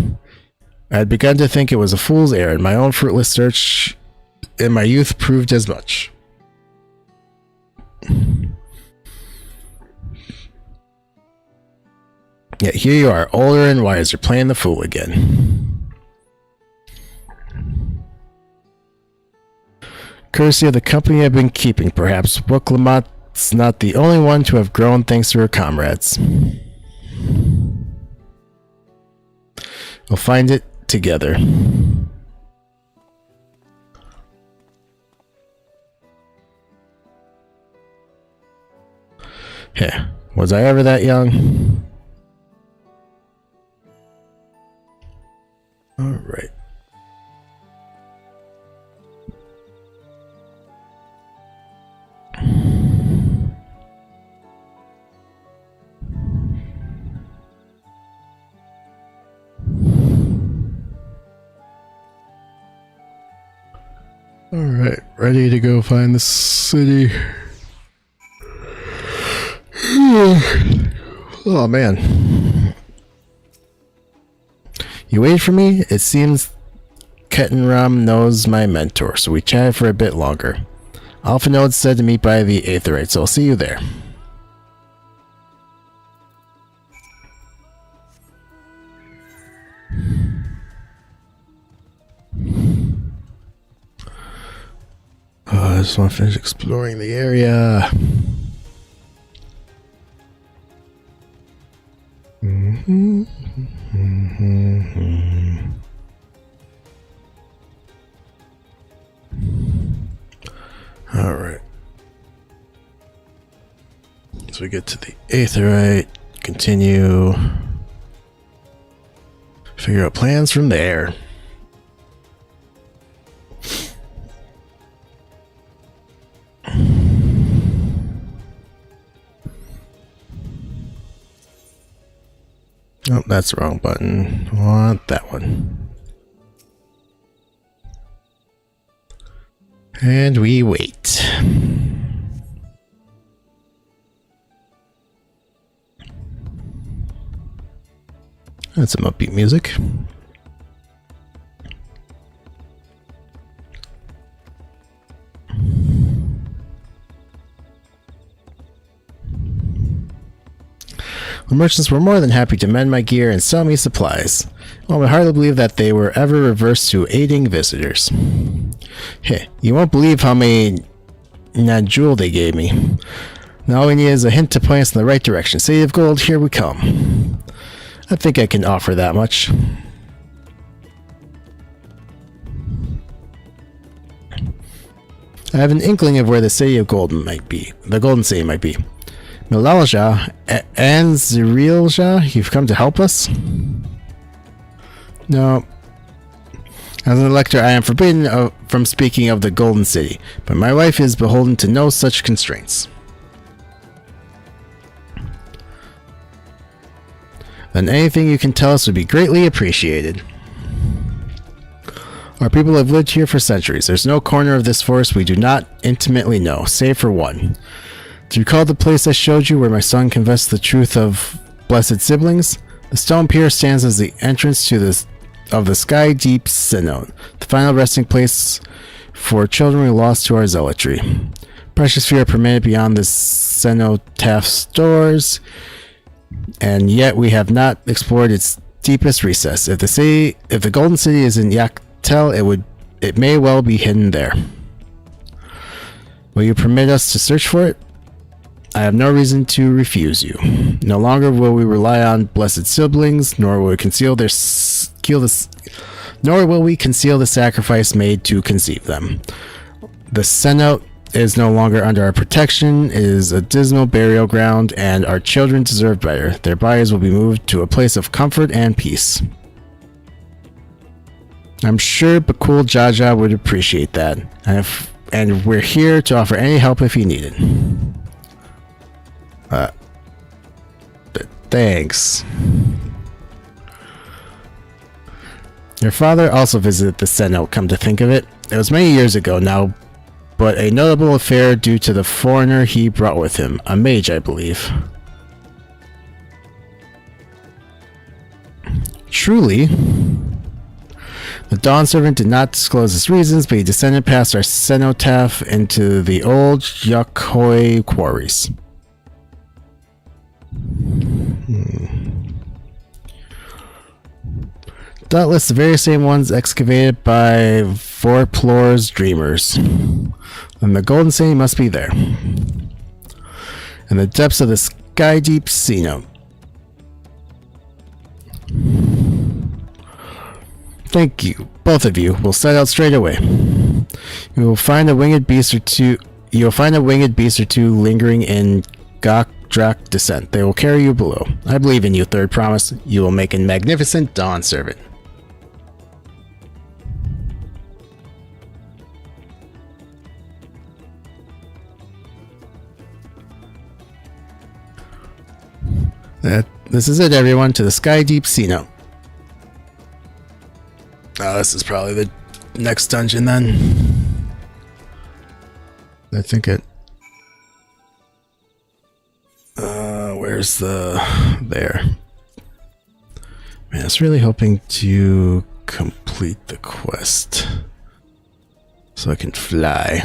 I had begun to think it was a fool's errand. My own fruitless search in my youth proved as much. Yet here you are, older and wiser, playing the fool again. Courtesy of the company I've been keeping, perhaps. Wuk-Lamat's not the only one to have grown thanks to her comrades. We'll find it together. Yeah, was I ever that young? All right. All right, ready to go find the city. Oh man. You wait for me? It seems Ketenram knows my mentor, so we chatted for a bit longer. Alpha Node said to meet by the Aetherite, so I'll see you there. I just want to finish exploring the area. All right. So we get to the Aetherite, continue, figure out plans from there. Oh, that's the wrong button. I want that one. And we wait. That's some upbeat music. The merchants were more than happy to mend my gear and sell me supplies. One would hardly believe that they were ever reversed to aiding visitors. Heh, you won't believe how many Najul they gave me. Now all we need is a hint to point us in the right direction. City of Gold, here we come. I think I can offer that much. I have an inkling of where the City of Gold might be. The Golden City might be. Milalja and Zirilja, you've come to help us? No. As an elector, I am forbidden from speaking of the Golden City, but my wife is beholden to no such constraints. Then anything you can tell us would be greatly appreciated. Our people have lived here for centuries. There's no corner of this forest we do not intimately know, save for one. Do you recall the place I showed you where my son confessed the truth of blessed siblings? The stone pier stands as the entrance to the Sky Deep Synod, the final resting place for children we lost to our zealotry. Precious few are permitted beyond the cenotaph doors, and yet we have not explored its deepest recess. If the Golden City is in Yaktel, it may well be hidden there. Will you permit us to search for it? I have no reason to refuse you. No longer will we rely on blessed siblings, nor will we conceal the sacrifice made to conceive them. The Senate is no longer under our protection. It is a dismal burial ground, and our children deserve better. Their bodies will be moved to a place of comfort and peace. I'm sure Bakul Jaja would appreciate that, and we're here to offer any help if you need it. Thanks. Your father also visited the Senate, come to think of it. It was many years ago now, but a notable affair due to the foreigner he brought with him, a mage, I believe. Truly. The Dawn Servant did not disclose his reasons, but he descended past our cenotaph into the old Yakhoi quarries. Doubtless the very same ones excavated by Vorplor's dreamers. Then the Golden City must be there. In the depths of the Sky Deep Sea. Thank you. Both of you will set out straight away. You will find a winged beast or two. You'll find a winged beast or two lingering in Gokdrak descent. They will carry you below. I believe in you, third promise. You will make a magnificent dawn servant. This is it, everyone, to the Sky Deep Sea Note. Oh, this is probably the next dungeon then. I think it... where's the... there. Man, I was really hoping to complete the quest so I can fly.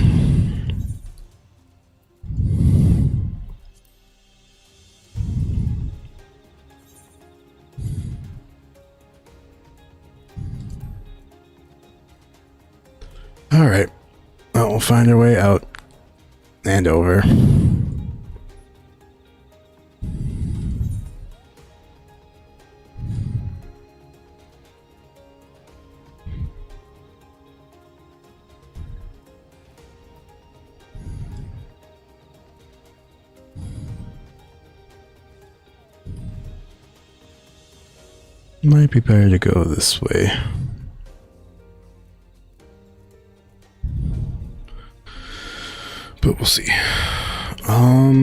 Alright, well, we'll find our way out and over. Might be better to go this way. But we'll see. All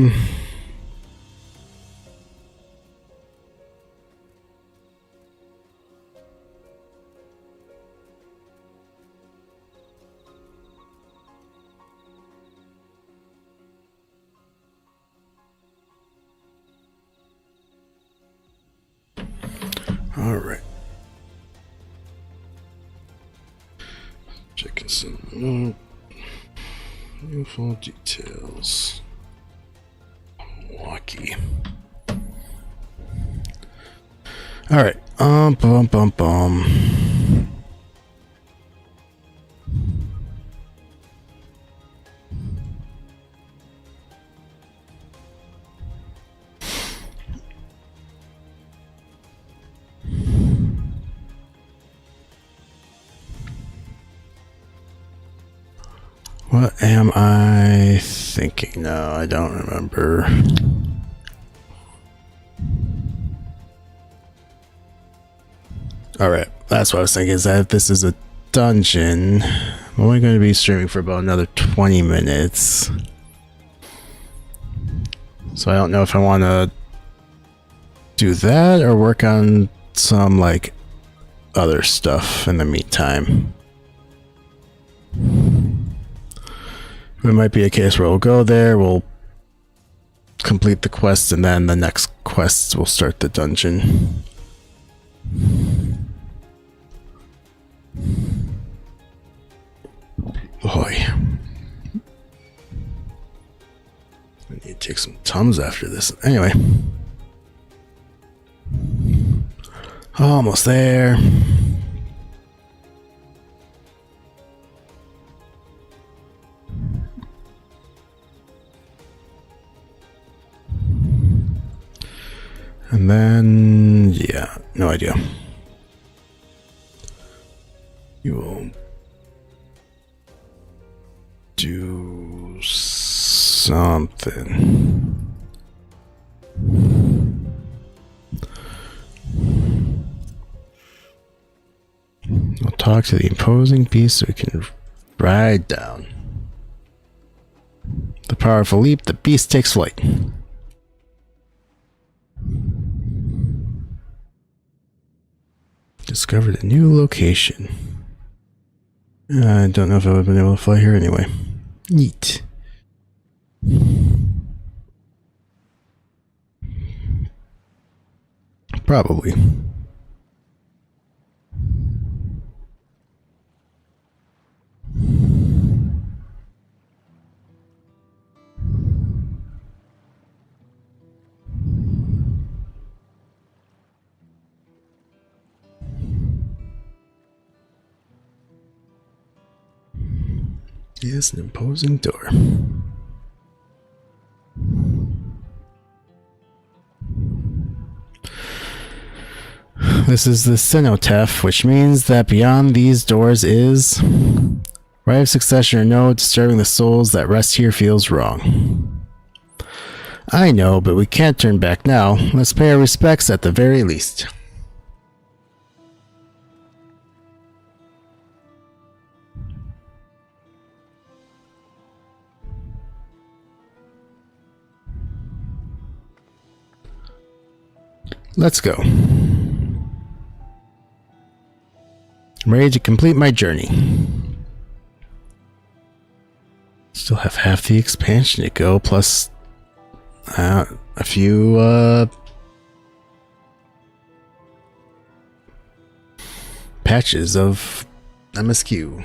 right. Checking some info details. Milwaukee. All right. What am I thinking? No, I don't remember. Alright, that's what I was thinking, is that if this is a dungeon, I'm only going to be streaming for about another 20 minutes. So I don't know if I want to do that or work on some, like, other stuff in the meantime. It might be a case where we'll go there, we'll complete the quest, and then the next quests will start the dungeon. Boy. I need to take some Tums after this. Anyway. Almost there. And then, yeah, no idea. You will do something. I'll talk to the imposing beast so we can ride down. The powerful leap, the beast takes flight. Discovered a new location. I don't know if I would have been able to fly here anyway. Neat. Probably. Yes, an imposing door. This is the cenotaph, which means that beyond these doors is right of succession or no, disturbing the souls that rest here feels wrong. I know, but we can't turn back now. Let's pay our respects at the very least. Let's go. I'm ready to complete my journey. Still have half the expansion to go, plus a few patches of MSQ.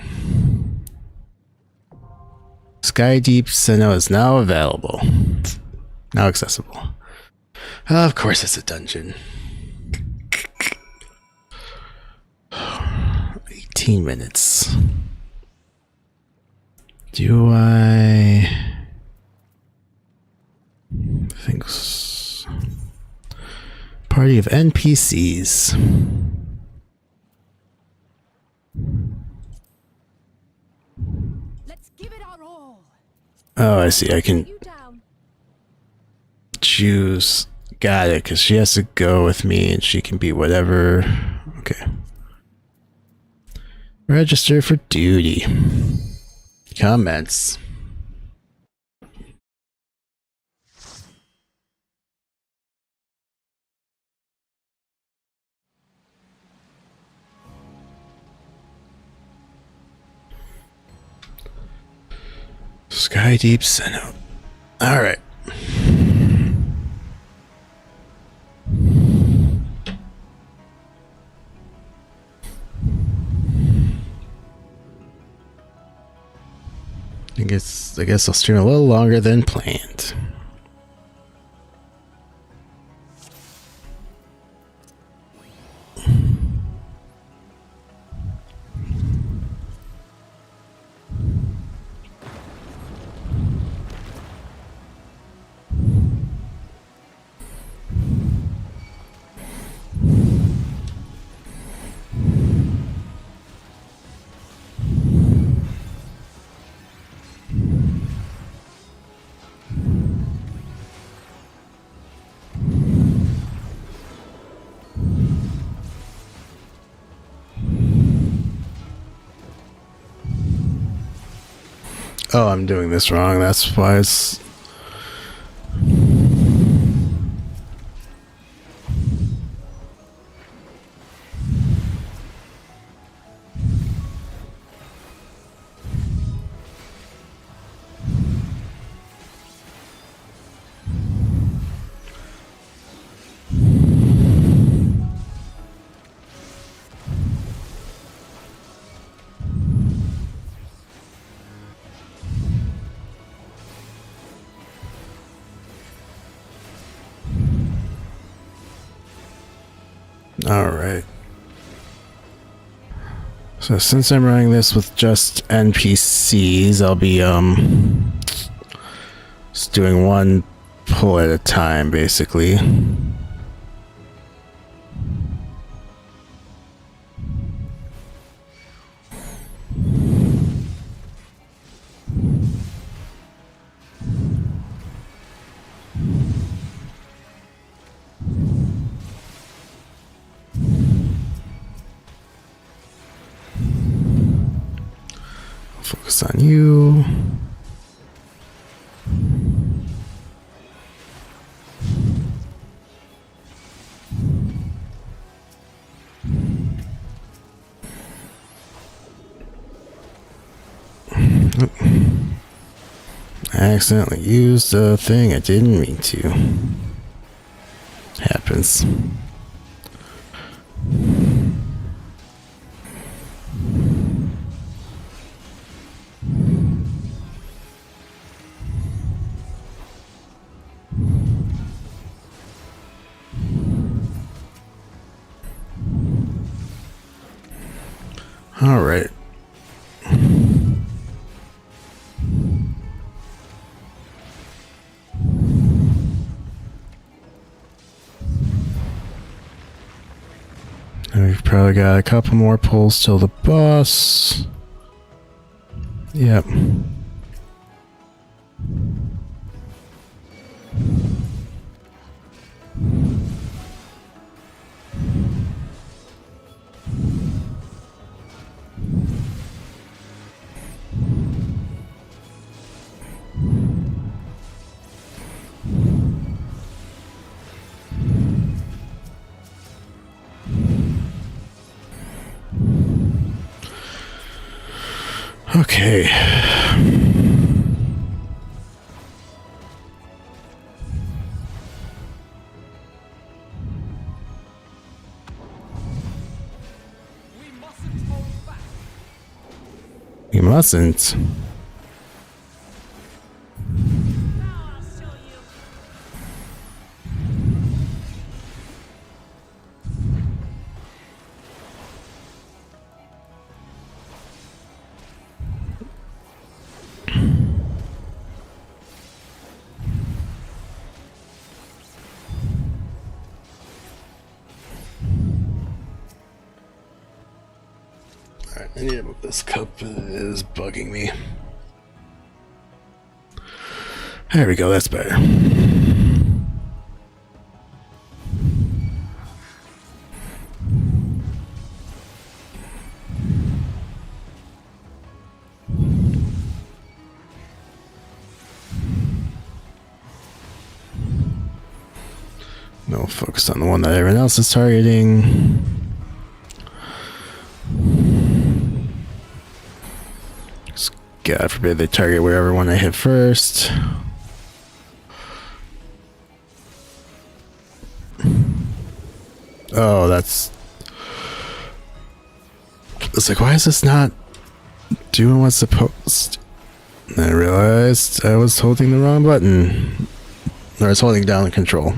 Sky Deep Sinnoh is now available. Now accessible. Of course it's a dungeon. 18 minutes. Do I think party of NPCs. Let's give it our all. Oh, I see. I can choose. Got it, because she has to go with me and she can be whatever. Okay. Register for duty. Comments. Sky Deep Sinnoh. Alright. I guess I'll stream a little longer than planned. Oh, I'm doing this wrong. That's why it's... Alright. So since I'm running this with just NPCs, I'll be just doing one pull at a time, basically. Focus on you. I accidentally used a thing I didn't mean to. Happens. All right. Probably got a couple more pulls till the boss. Yep. Okay. We mustn't. Alright, I need to move this cup. It is bugging me. There we go, that's better. No, focus on the one that everyone else is targeting. God forbid they target wherever one I hit first. Oh, that's... It's like, why is this not doing what's supposed? And I realized I was holding the wrong button. Or I was holding down the control.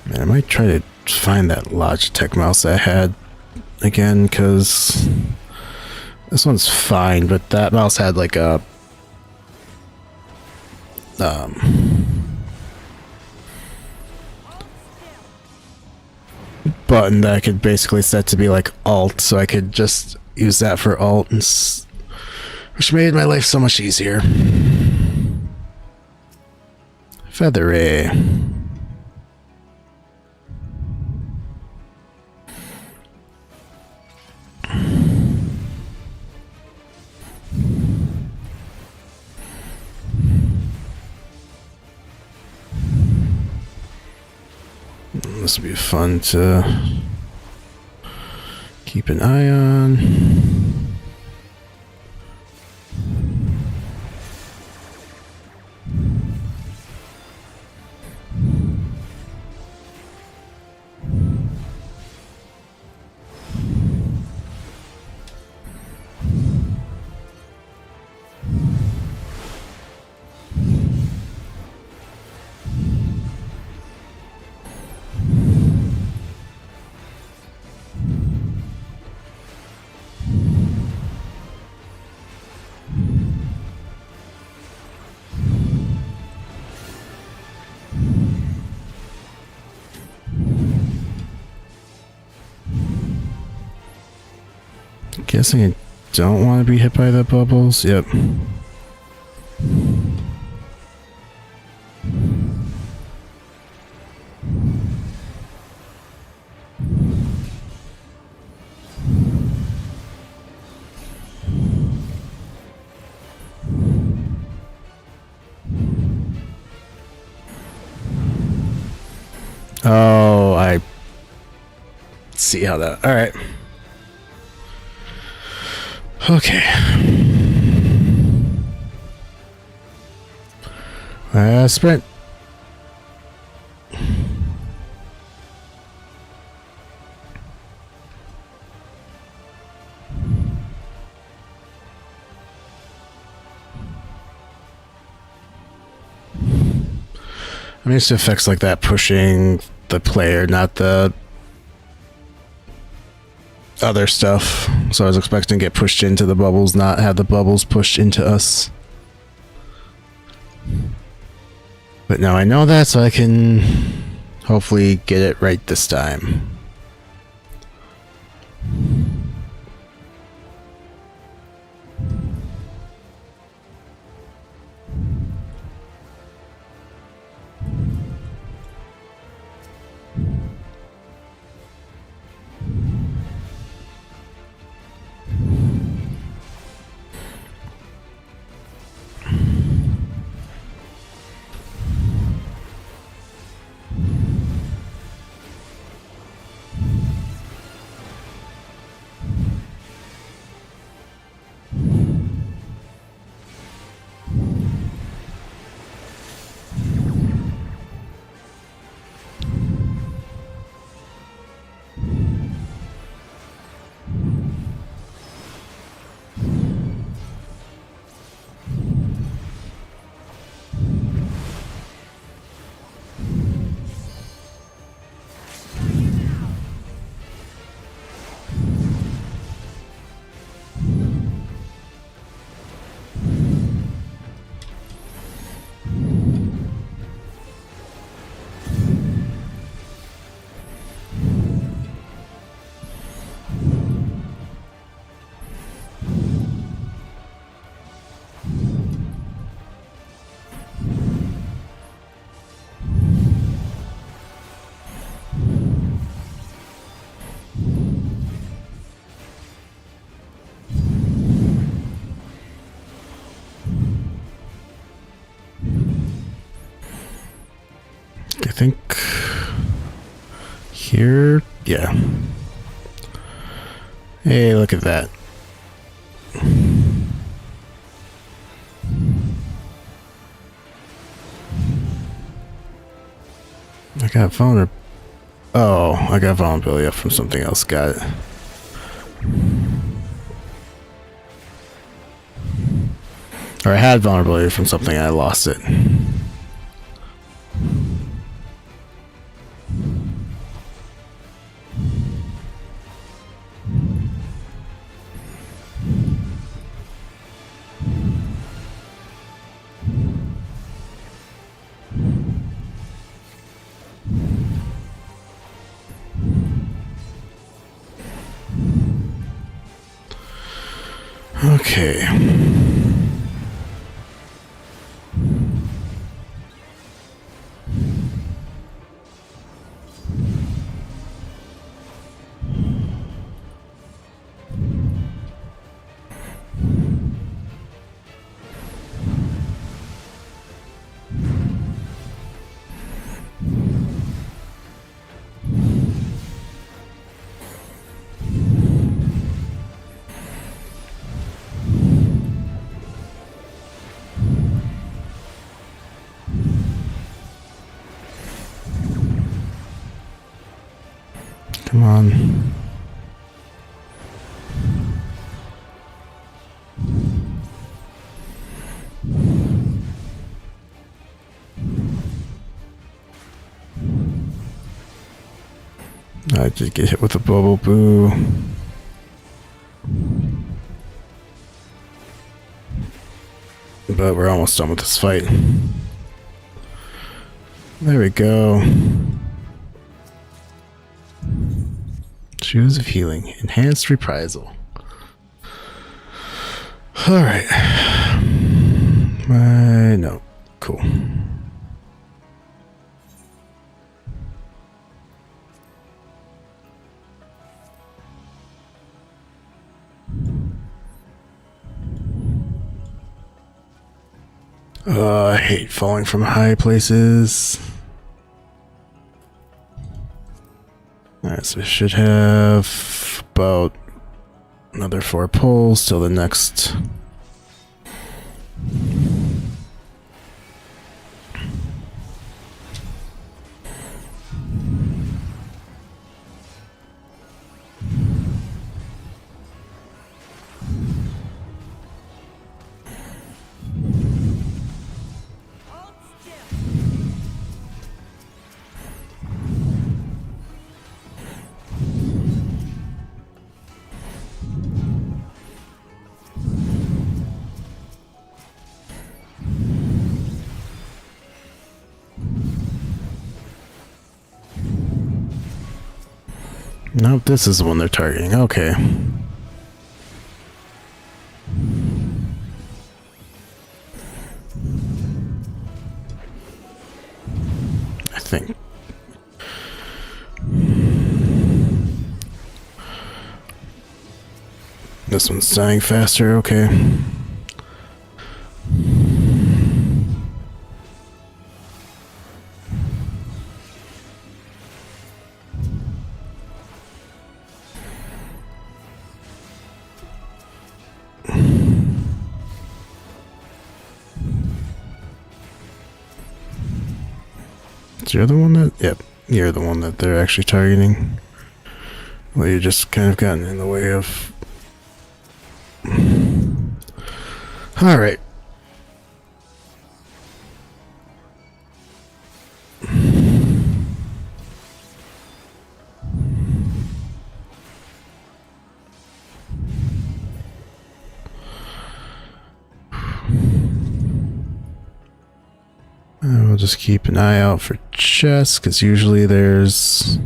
Man, I might try to find that Logitech mouse I had again, because this one's fine, but that mouse had like a button that I could basically set to be like Alt, so I could just use that for Alt, and which made my life so much easier. Feathery. This will be fun to keep an eye on. Guessing I don't want to be hit by the bubbles. Yep. Oh, I see how that... All right. Okay. Sprint. I mean, it's effects like that pushing the player, not the other stuff. So I was expecting to get pushed into the bubbles, not have the bubbles pushed into us. But now I know that, so I can hopefully get it right this time. I think here, yeah. Hey, look at that. I got vulnerability. Oh, I got vulnerability up from something else. Got it. Or I had vulnerability from something and I lost it. Okay. Come on. I did get hit with a bubble boo. But we're almost done with this fight. There we go. Shoes of Healing. Enhanced Reprisal. Alright. No. Cool. I hate falling from high places. Alright, so we should have about another 4 pulls till the next. Nope, this is the one they're targeting. Okay. I think. This one's dying faster, okay. You're the one that, yep, you're the one that they're actually targeting. Well, you just kind of gotten in the way of. Alright. We'll just keep an eye out for chests, because usually there's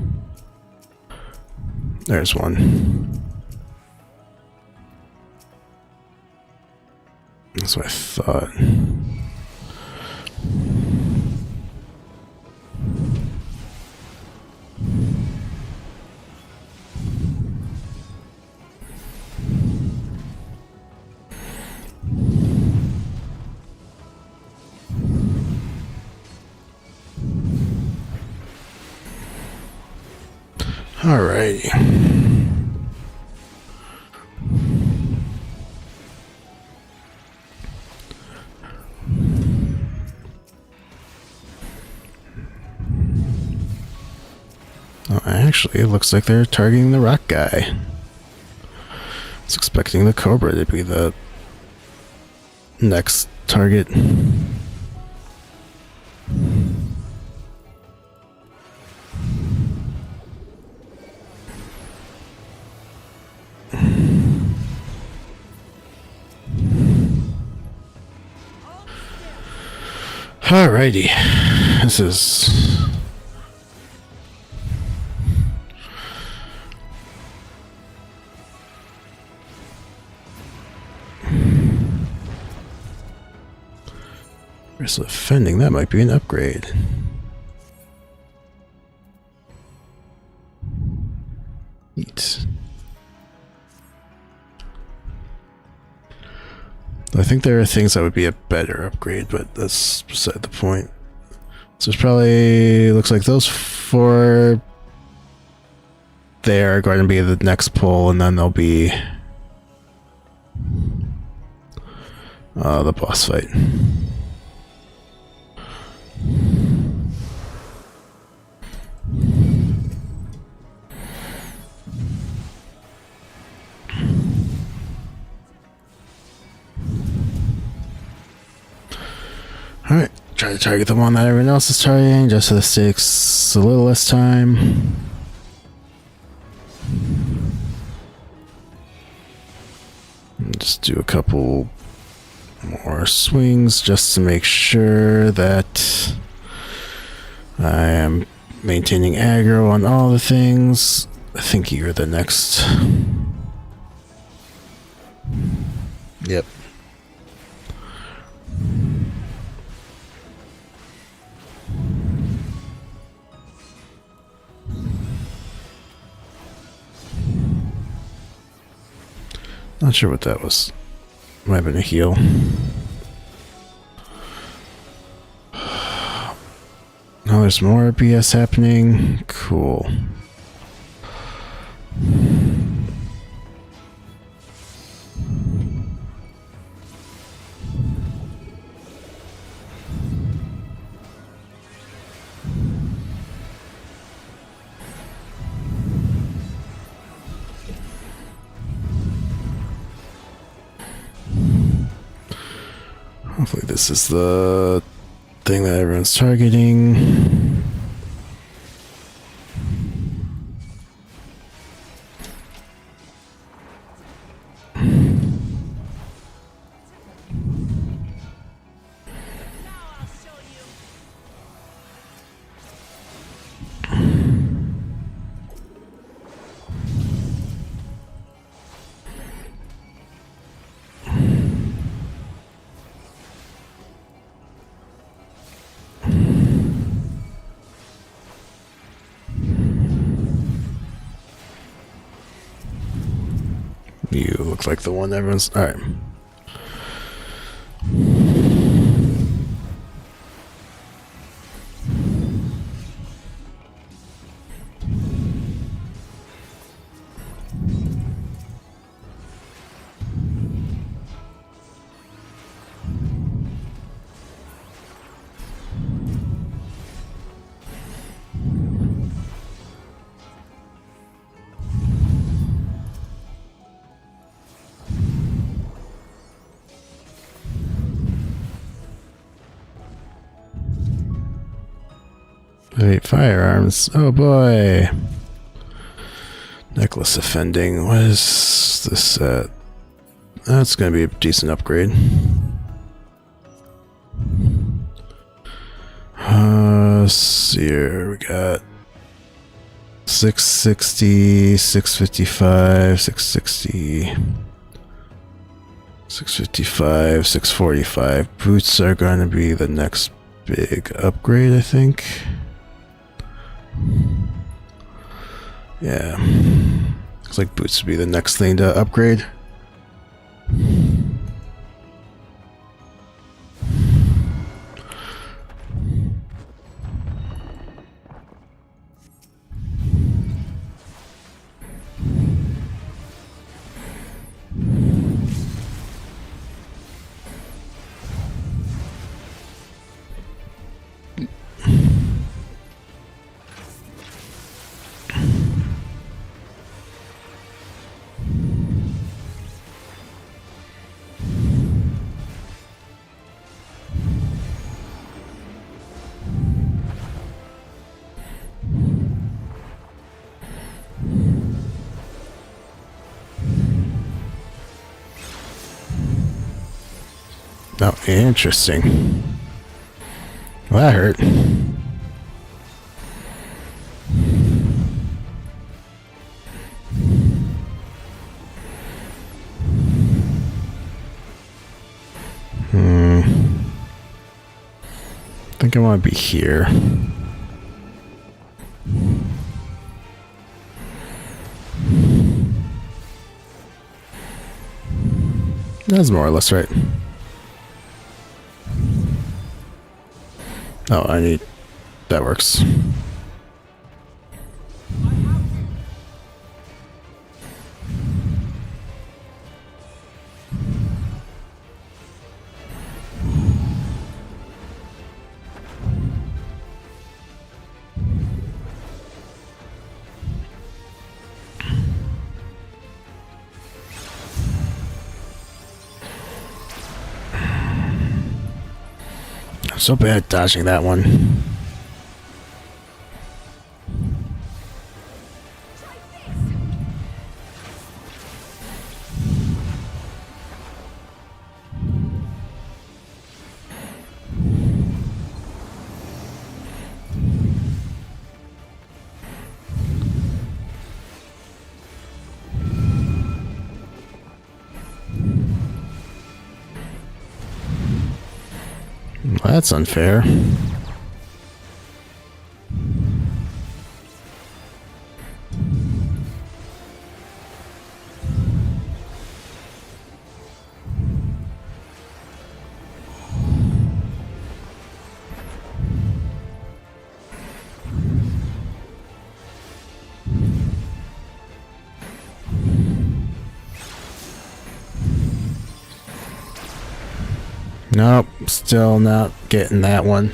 one. That's what I thought. Alrighty. Oh, actually, it looks like they're targeting the rock guy. I was expecting the Cobra to be the next target. Alrighty, this is Wrestle defending, that might be an upgrade. Neat. I think there are things that would be a better upgrade, but that's beside the point. So it's probably looks like those four there are going to be the next pull, and then there'll be the boss fight. Alright, try to target the one that everyone else is targeting, just so this takes a little less time. And just do a couple more swings just to make sure that I am maintaining aggro on all the things. I think you're the next. Yep. Not sure what that was. Might have been a heal. Oh, there's more BS happening. Cool. Hopefully this is the thing that everyone's targeting. You look like the one everyone's... Alright. Wait, firearms. Oh boy. Necklace offending. What is this at? That's gonna be a decent upgrade. Let's see here. We got 660, 655, 660, 655, 645. Boots are gonna be the next big upgrade, I think. Yeah. Looks like boots would be the next thing to upgrade. Oh, interesting. Well, that hurt. I think I want to be here. That's more or less right. Oh, I need... That works. I'm so bad at dodging that one. Well, that's unfair. Nope, still not getting that one.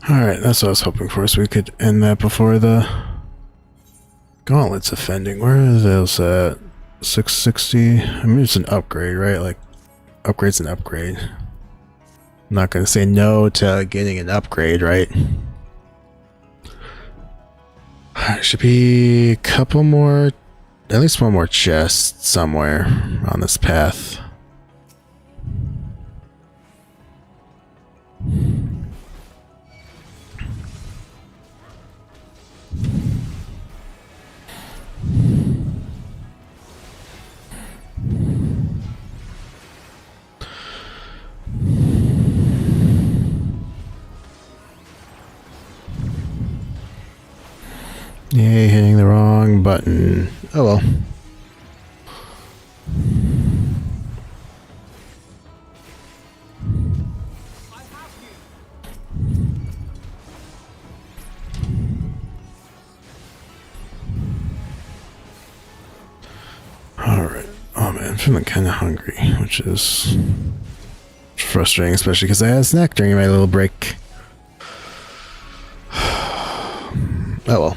Alright, that's what I was hoping for, so we could end that before the Gauntlet's offending. Where are those at? 660? I mean, it's an upgrade, right? Like, upgrade's an upgrade. I'm not gonna say no to getting an upgrade, right? Should be a couple more, at least one more chest somewhere on this path. Yay, hitting the wrong button. Oh well. Alright. Oh man, I'm feeling kind of hungry, which is frustrating, especially because I had a snack during my little break. Oh well.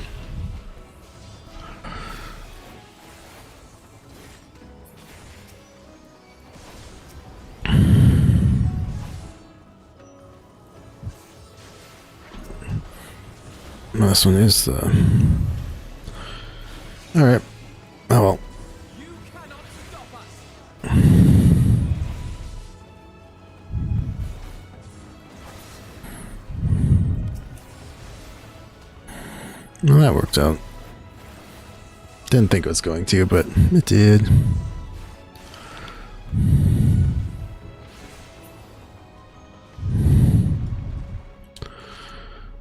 Well, this one is the... Alright. Oh well. Well, that worked out. Didn't think it was going to, but it did.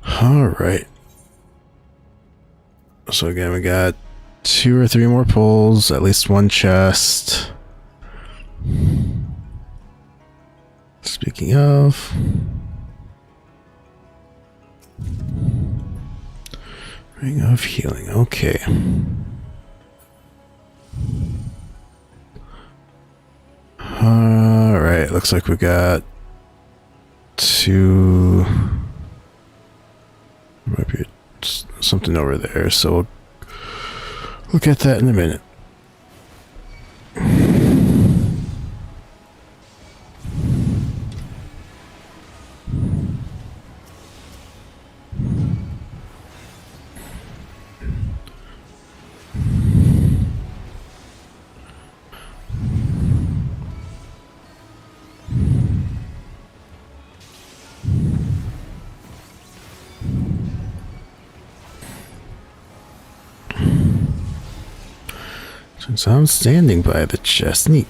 Alright. So again, we got 2 or 3 more pulls, at least 1 chest. Speaking of... Ring of Healing, okay. Alright, looks like we got 2... Might be something over there, so we'll look at that in a minute. So I'm standing by the chest. Neat.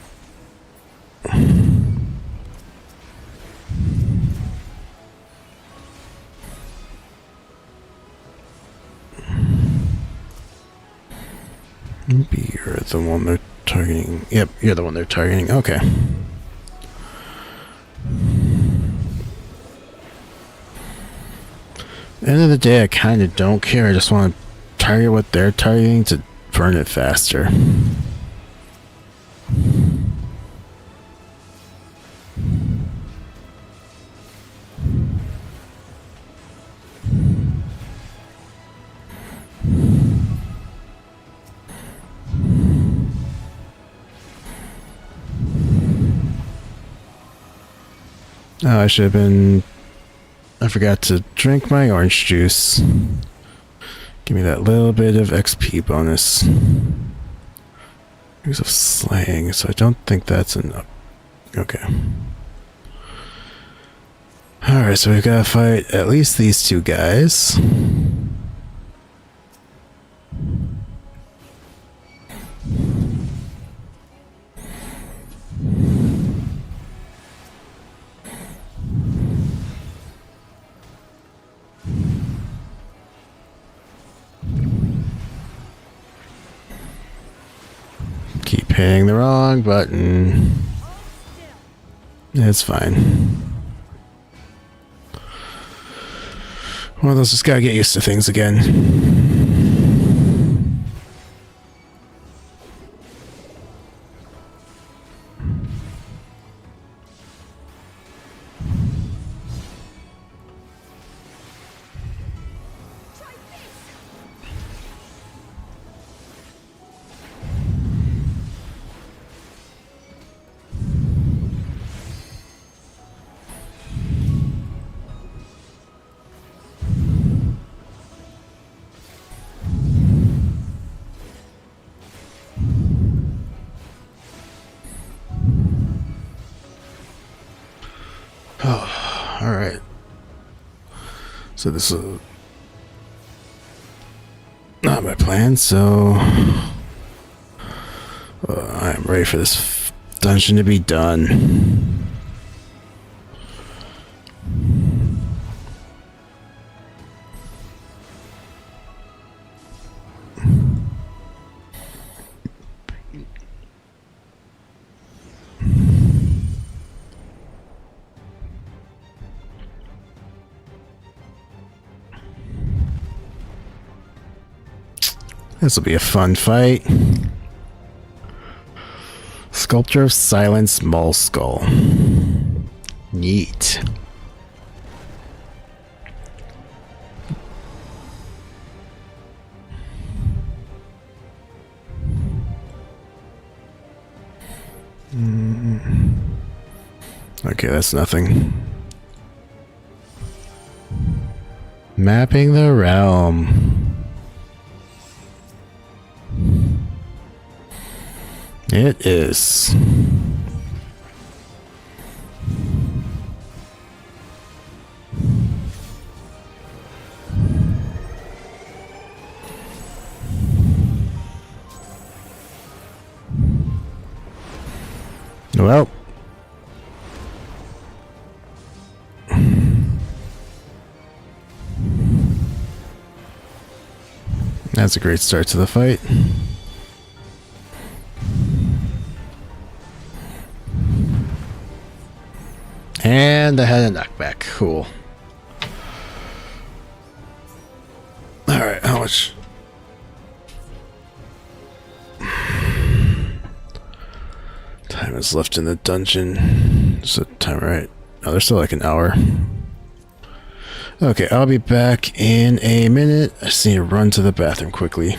Maybe you're the one they're targeting. Yep, you're the one they're targeting. Okay. End of the day, I kind of don't care. I just want to target what they're targeting to burn it faster. Oh, I should have been... I forgot to drink my orange juice. Give me that little bit of XP bonus. Use of slaying, so I don't think that's enough. Okay. Alright, so we've got to fight at least these 2 guys. Keep hitting the wrong button. It's fine. One of those just gotta get used to things again. Oh, alright. So this is not my plan, so I am ready for this dungeon to be done. This will be a fun fight. Sculpture of Silence Mole Skull. Neat. Okay, that's nothing. Mapping the realm. It is. Well. That's a great start to the fight. And I had a knockback. Cool. Alright, how much? Time is left in the dungeon. Is the time right? Oh, there's still like an hour. Okay, I'll be back in a minute. I just need to run to the bathroom quickly.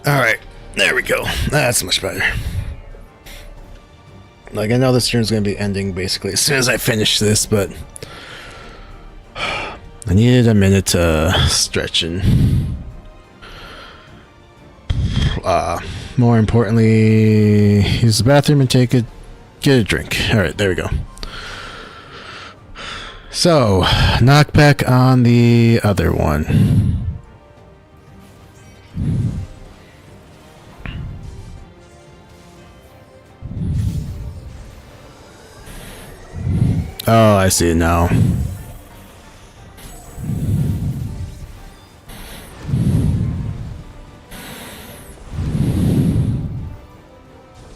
Alright, there we go. That's much better. Like, I know this stream's gonna be ending basically as soon as I finish this, but I needed a minute to stretch and more importantly, use the bathroom and get a drink. Alright, there we go. So, knockback on the other one. Oh, I see it now.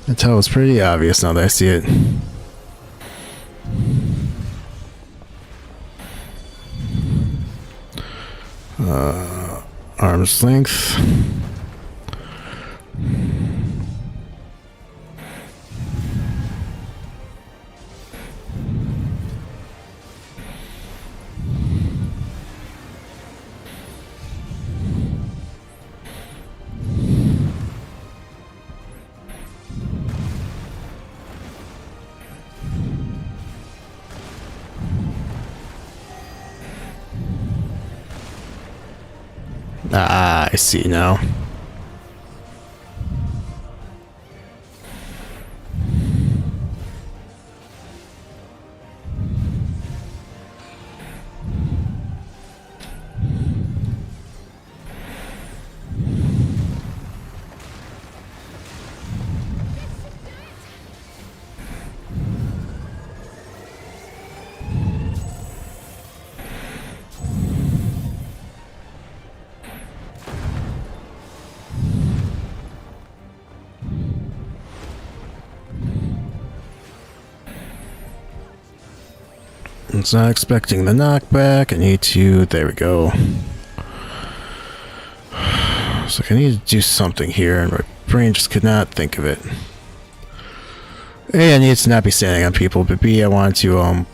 That tell was pretty obvious now that I see it. Arm's length. Ah, I see now. It's not expecting the knockback. I need to... There we go. It's like I need to do something here, and my brain just could not think of it. A, I need to not be standing on people, but B, I wanted to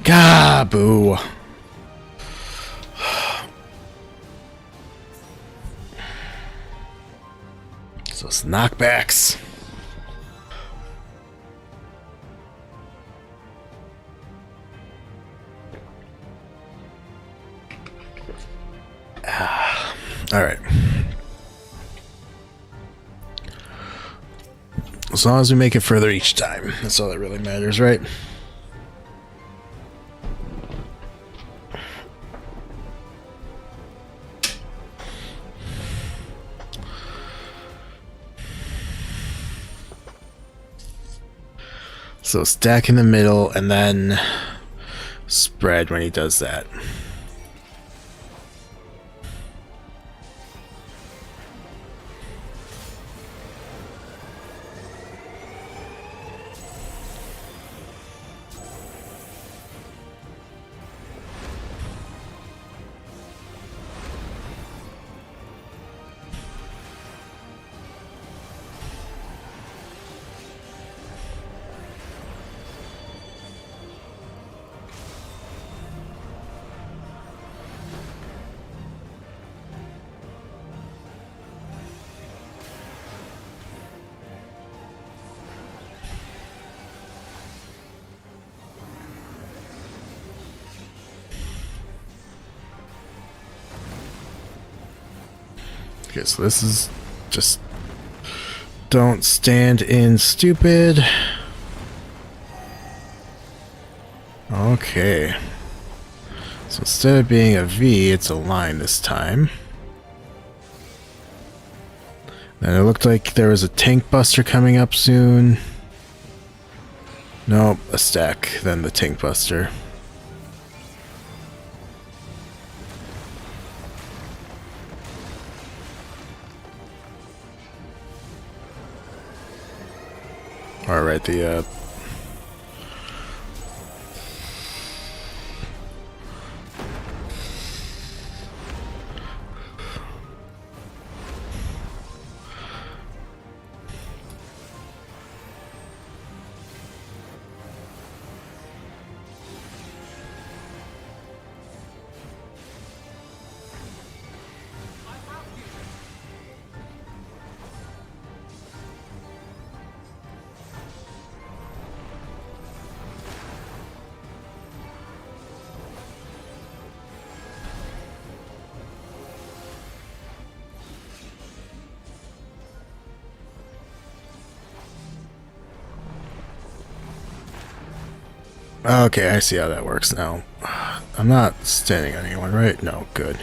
Gah, boo. So it's knockbacks. All right. As long as we make it further each time, that's all that really matters, right? So stack in the middle and then spread when he does that. Okay, so this is just don't stand in stupid. Okay. So instead of being a V, it's a line this time. And it looked like there was a tank buster coming up soon. Nope, a stack, then the tank buster. Alright, the okay, I see how that works now. I'm not standing on anyone, right? No, good.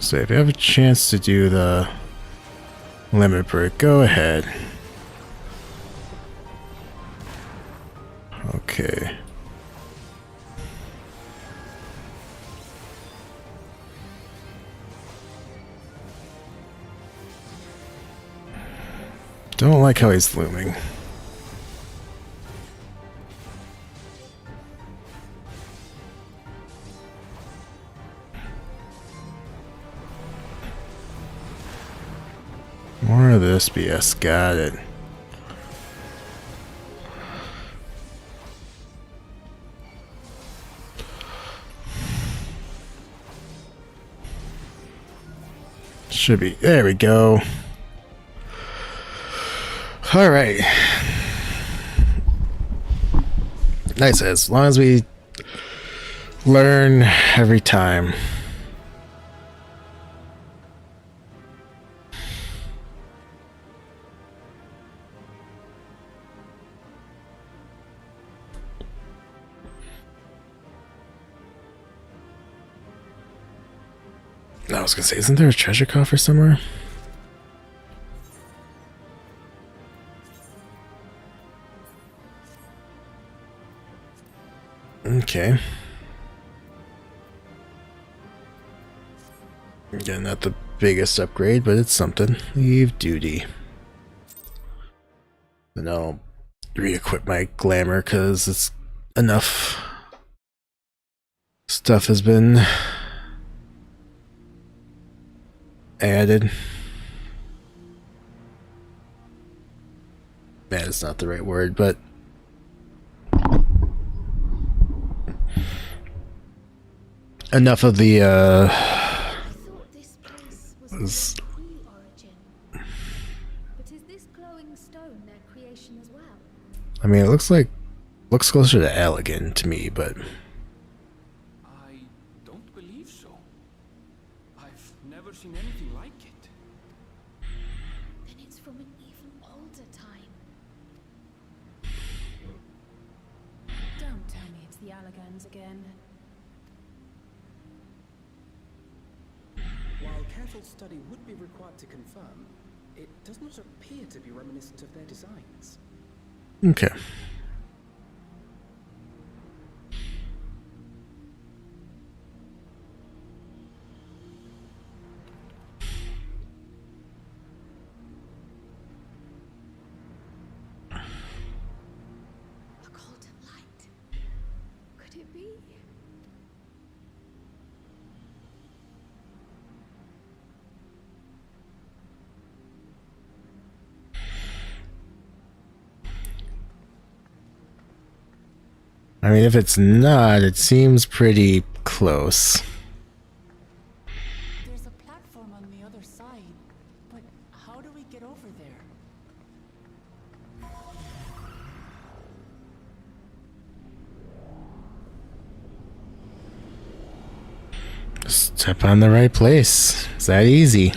So if you have a chance to do the limit break, go ahead. Okay. Don't like how he's looming. More of this BS, got it. Should be. There we go. Alright. Nice, as long as we learn every time. I was gonna say, isn't there a treasure coffer somewhere? Okay. Again, not the biggest upgrade, but it's something. Leave duty. And I'll re-equip my glamour because it's enough stuff has been added. Man, it's not the right word, but enough of the I thought this place was Kree origin. But is this glowing stone their creation as well? I mean, it looks closer to Allegan to me, but I don't believe so. I've never seen anything like it. Then it's from an even older time. Don't tell me it's the Allegans again. While careful study would be required to confirm, it does not appear to be reminiscent of their designs. okay. A golden light. Could it be? I mean, if it's not, it seems pretty close. There's a platform on the other side, but how do we get over there? Step on the right place. It's that easy.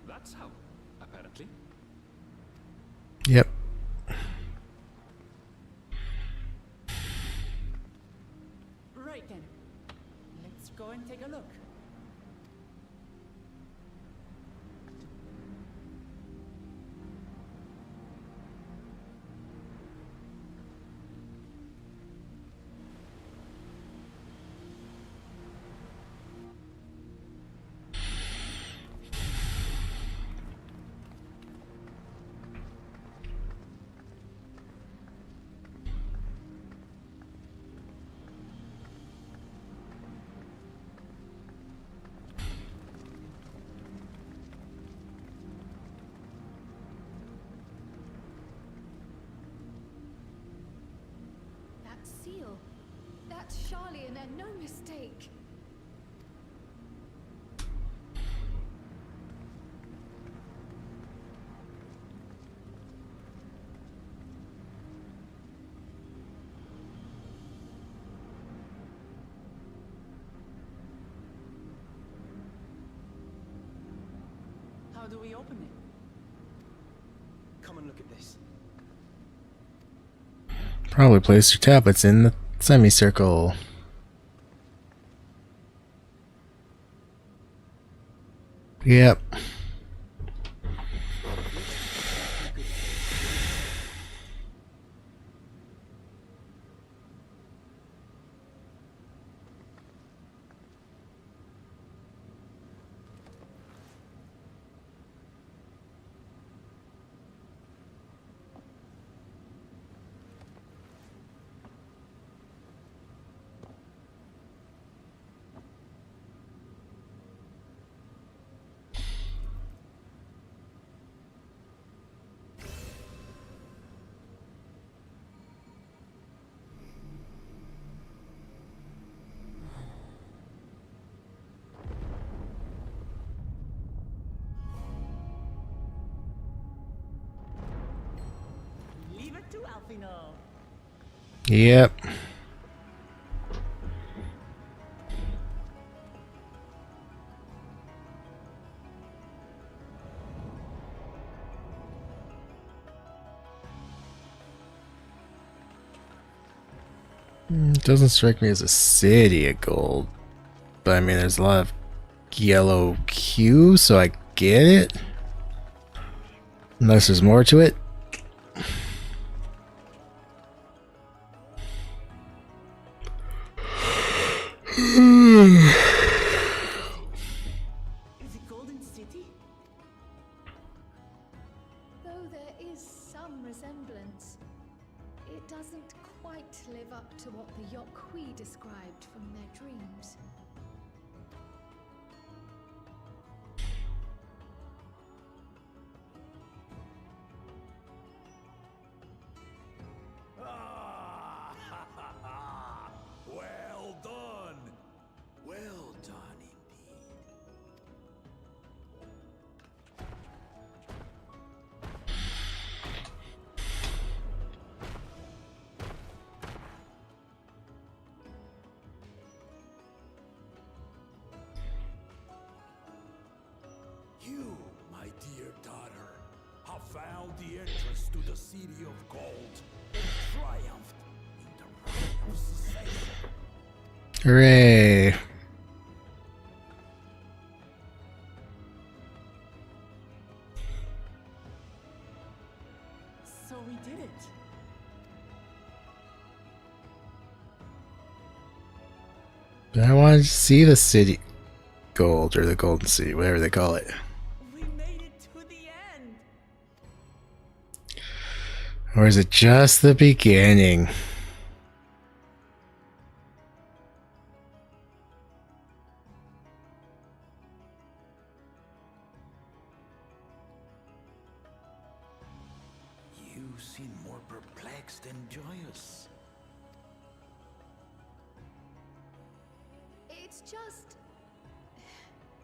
That's how, apparently. Yep. Right then. Let's go and take a look. That seal. That's Charlian and no mistake. How do we open it? Come and look at this. Probably place your tablets in the semicircle. Yep. Yep. It doesn't strike me as a city of gold, but I mean, there's a lot of yellow Q, so I get it. Unless there's more to it. Is it Golden City? Though there is some resemblance, it doesn't quite live up to what the Yokwi described from their dreams. Well done! Well done indeed. You, my dear daughter, have found the entrance to the City of Gold and triumphed in the right of cessation. Hooray. So we did it. But I wanted to see the city gold, or the golden city, whatever they call it. We made it to the end. Or is it just the beginning? You seem more perplexed than joyous. It's just...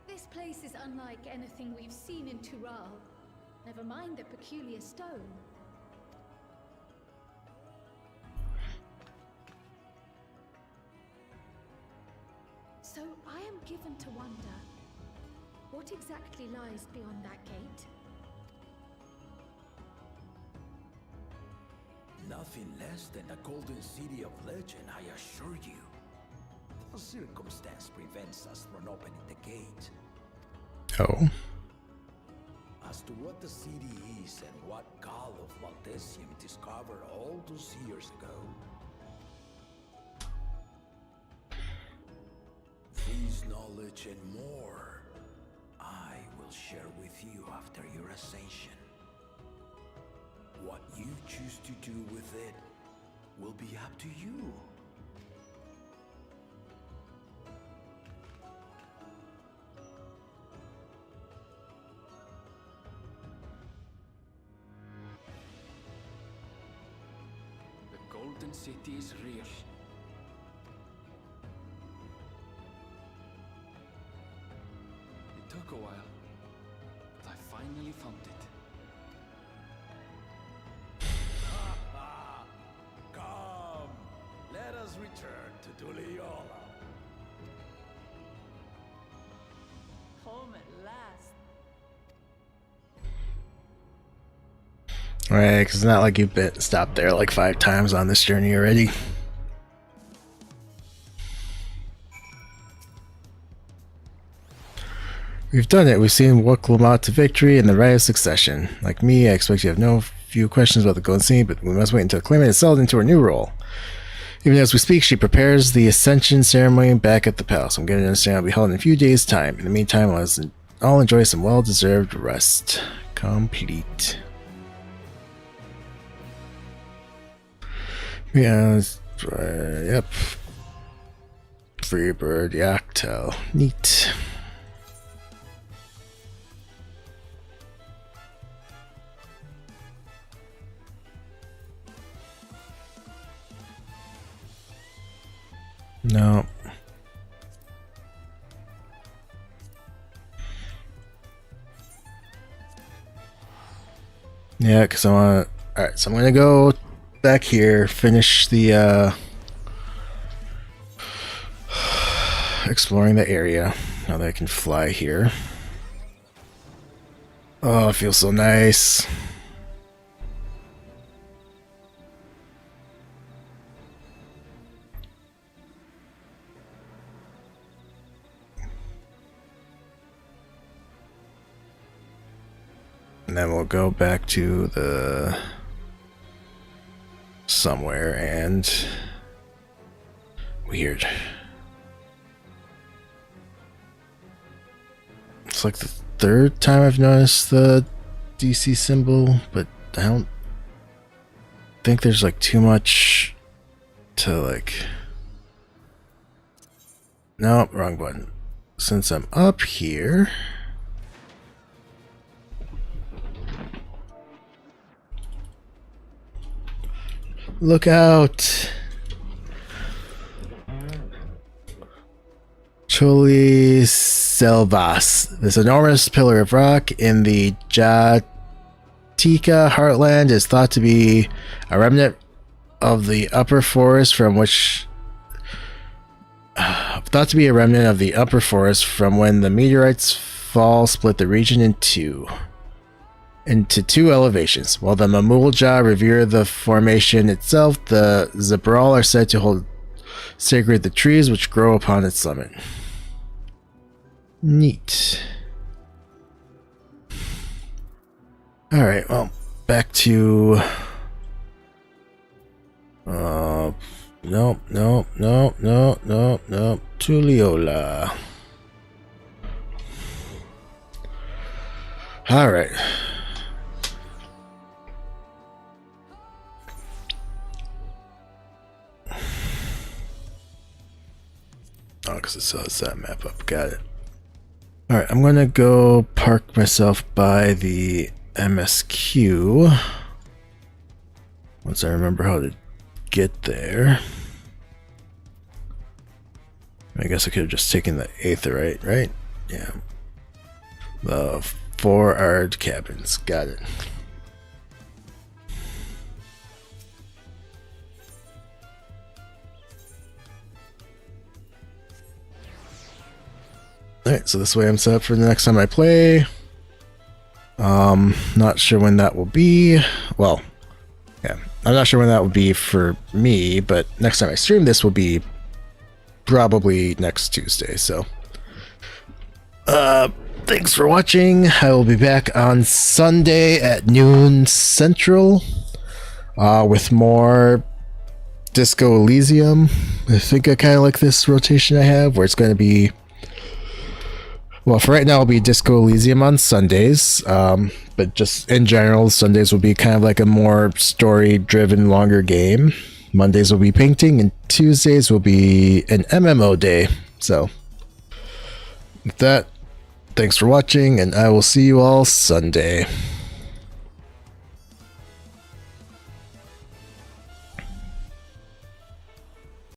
This place is unlike anything we've seen in Tural. Never mind the peculiar stone. So I am given to wonder, what exactly lies beyond that gate? Nothing less than the Golden City of Legend, I assure you. A circumstance prevents us from opening the gate. Oh. As to what the city is and what Gall of Valdesium discovered all those years ago, this knowledge and more, I will share with you after your ascension. What you choose to do with it will be up to you. The Golden City is real. It took a while, but I finally found it. Come, let us return to Duliola. Home at last. Right, because it's not like you've been stopped there like 5 times on this journey already. We've done it. We've seen Wook Lamont to victory in the right of succession. Like me, I expect you have no few questions about the Golden City, but we must wait until Clement is settled into her new role. Even as we speak, she prepares the Ascension ceremony back at the palace. I'm getting to understand it'll be held in a few days' time. In the meantime, I'll enjoy some well-deserved rest. Complete. Yeah, yep. Freebird Yaktel. Neat. No. Yeah, because I want to... Alright, so I'm going to go back here, finish the exploring the area. Now that I can fly here. Oh, it feels so nice. And then we'll go back to the somewhere and weird. It's like the third time I've noticed the DC symbol, but I don't think there's like too much to like. No, wrong button. Since I'm up here. Look out! Choli Selvas. This enormous pillar of rock in the Jatika heartland is thought to be a remnant of the upper forest from which when the meteorites fall split the region into two elevations. While the Mamulja revere the formation itself, the Zabral are said to hold sacred the trees which grow upon its summit. Neat. Alright, well, back to... no, Tuliola. Alright. Oh, because it still has that map up. Got it. Alright, I'm gonna go park myself by the MSQ. Once I remember how to get there. I guess I could have just taken the Aetherite, right? Yeah. The 4-Ard cabins. Got it. Alright, so this way I'm set up for the next time I play. Not sure when that will be. Well, yeah, I'm not sure when that will be for me, but next time I stream this will be probably next Tuesday, so. Thanks for watching. I will be back on Sunday at noon Central, with more Disco Elysium. I think I kind of like this rotation I have, where it's going to be... Well, for right now, it'll be Disco Elysium on Sundays, but just in general, Sundays will be kind of like a more story-driven, longer game. Mondays will be painting, and Tuesdays will be an MMO day. So, with that, thanks for watching, and I will see you all Sunday.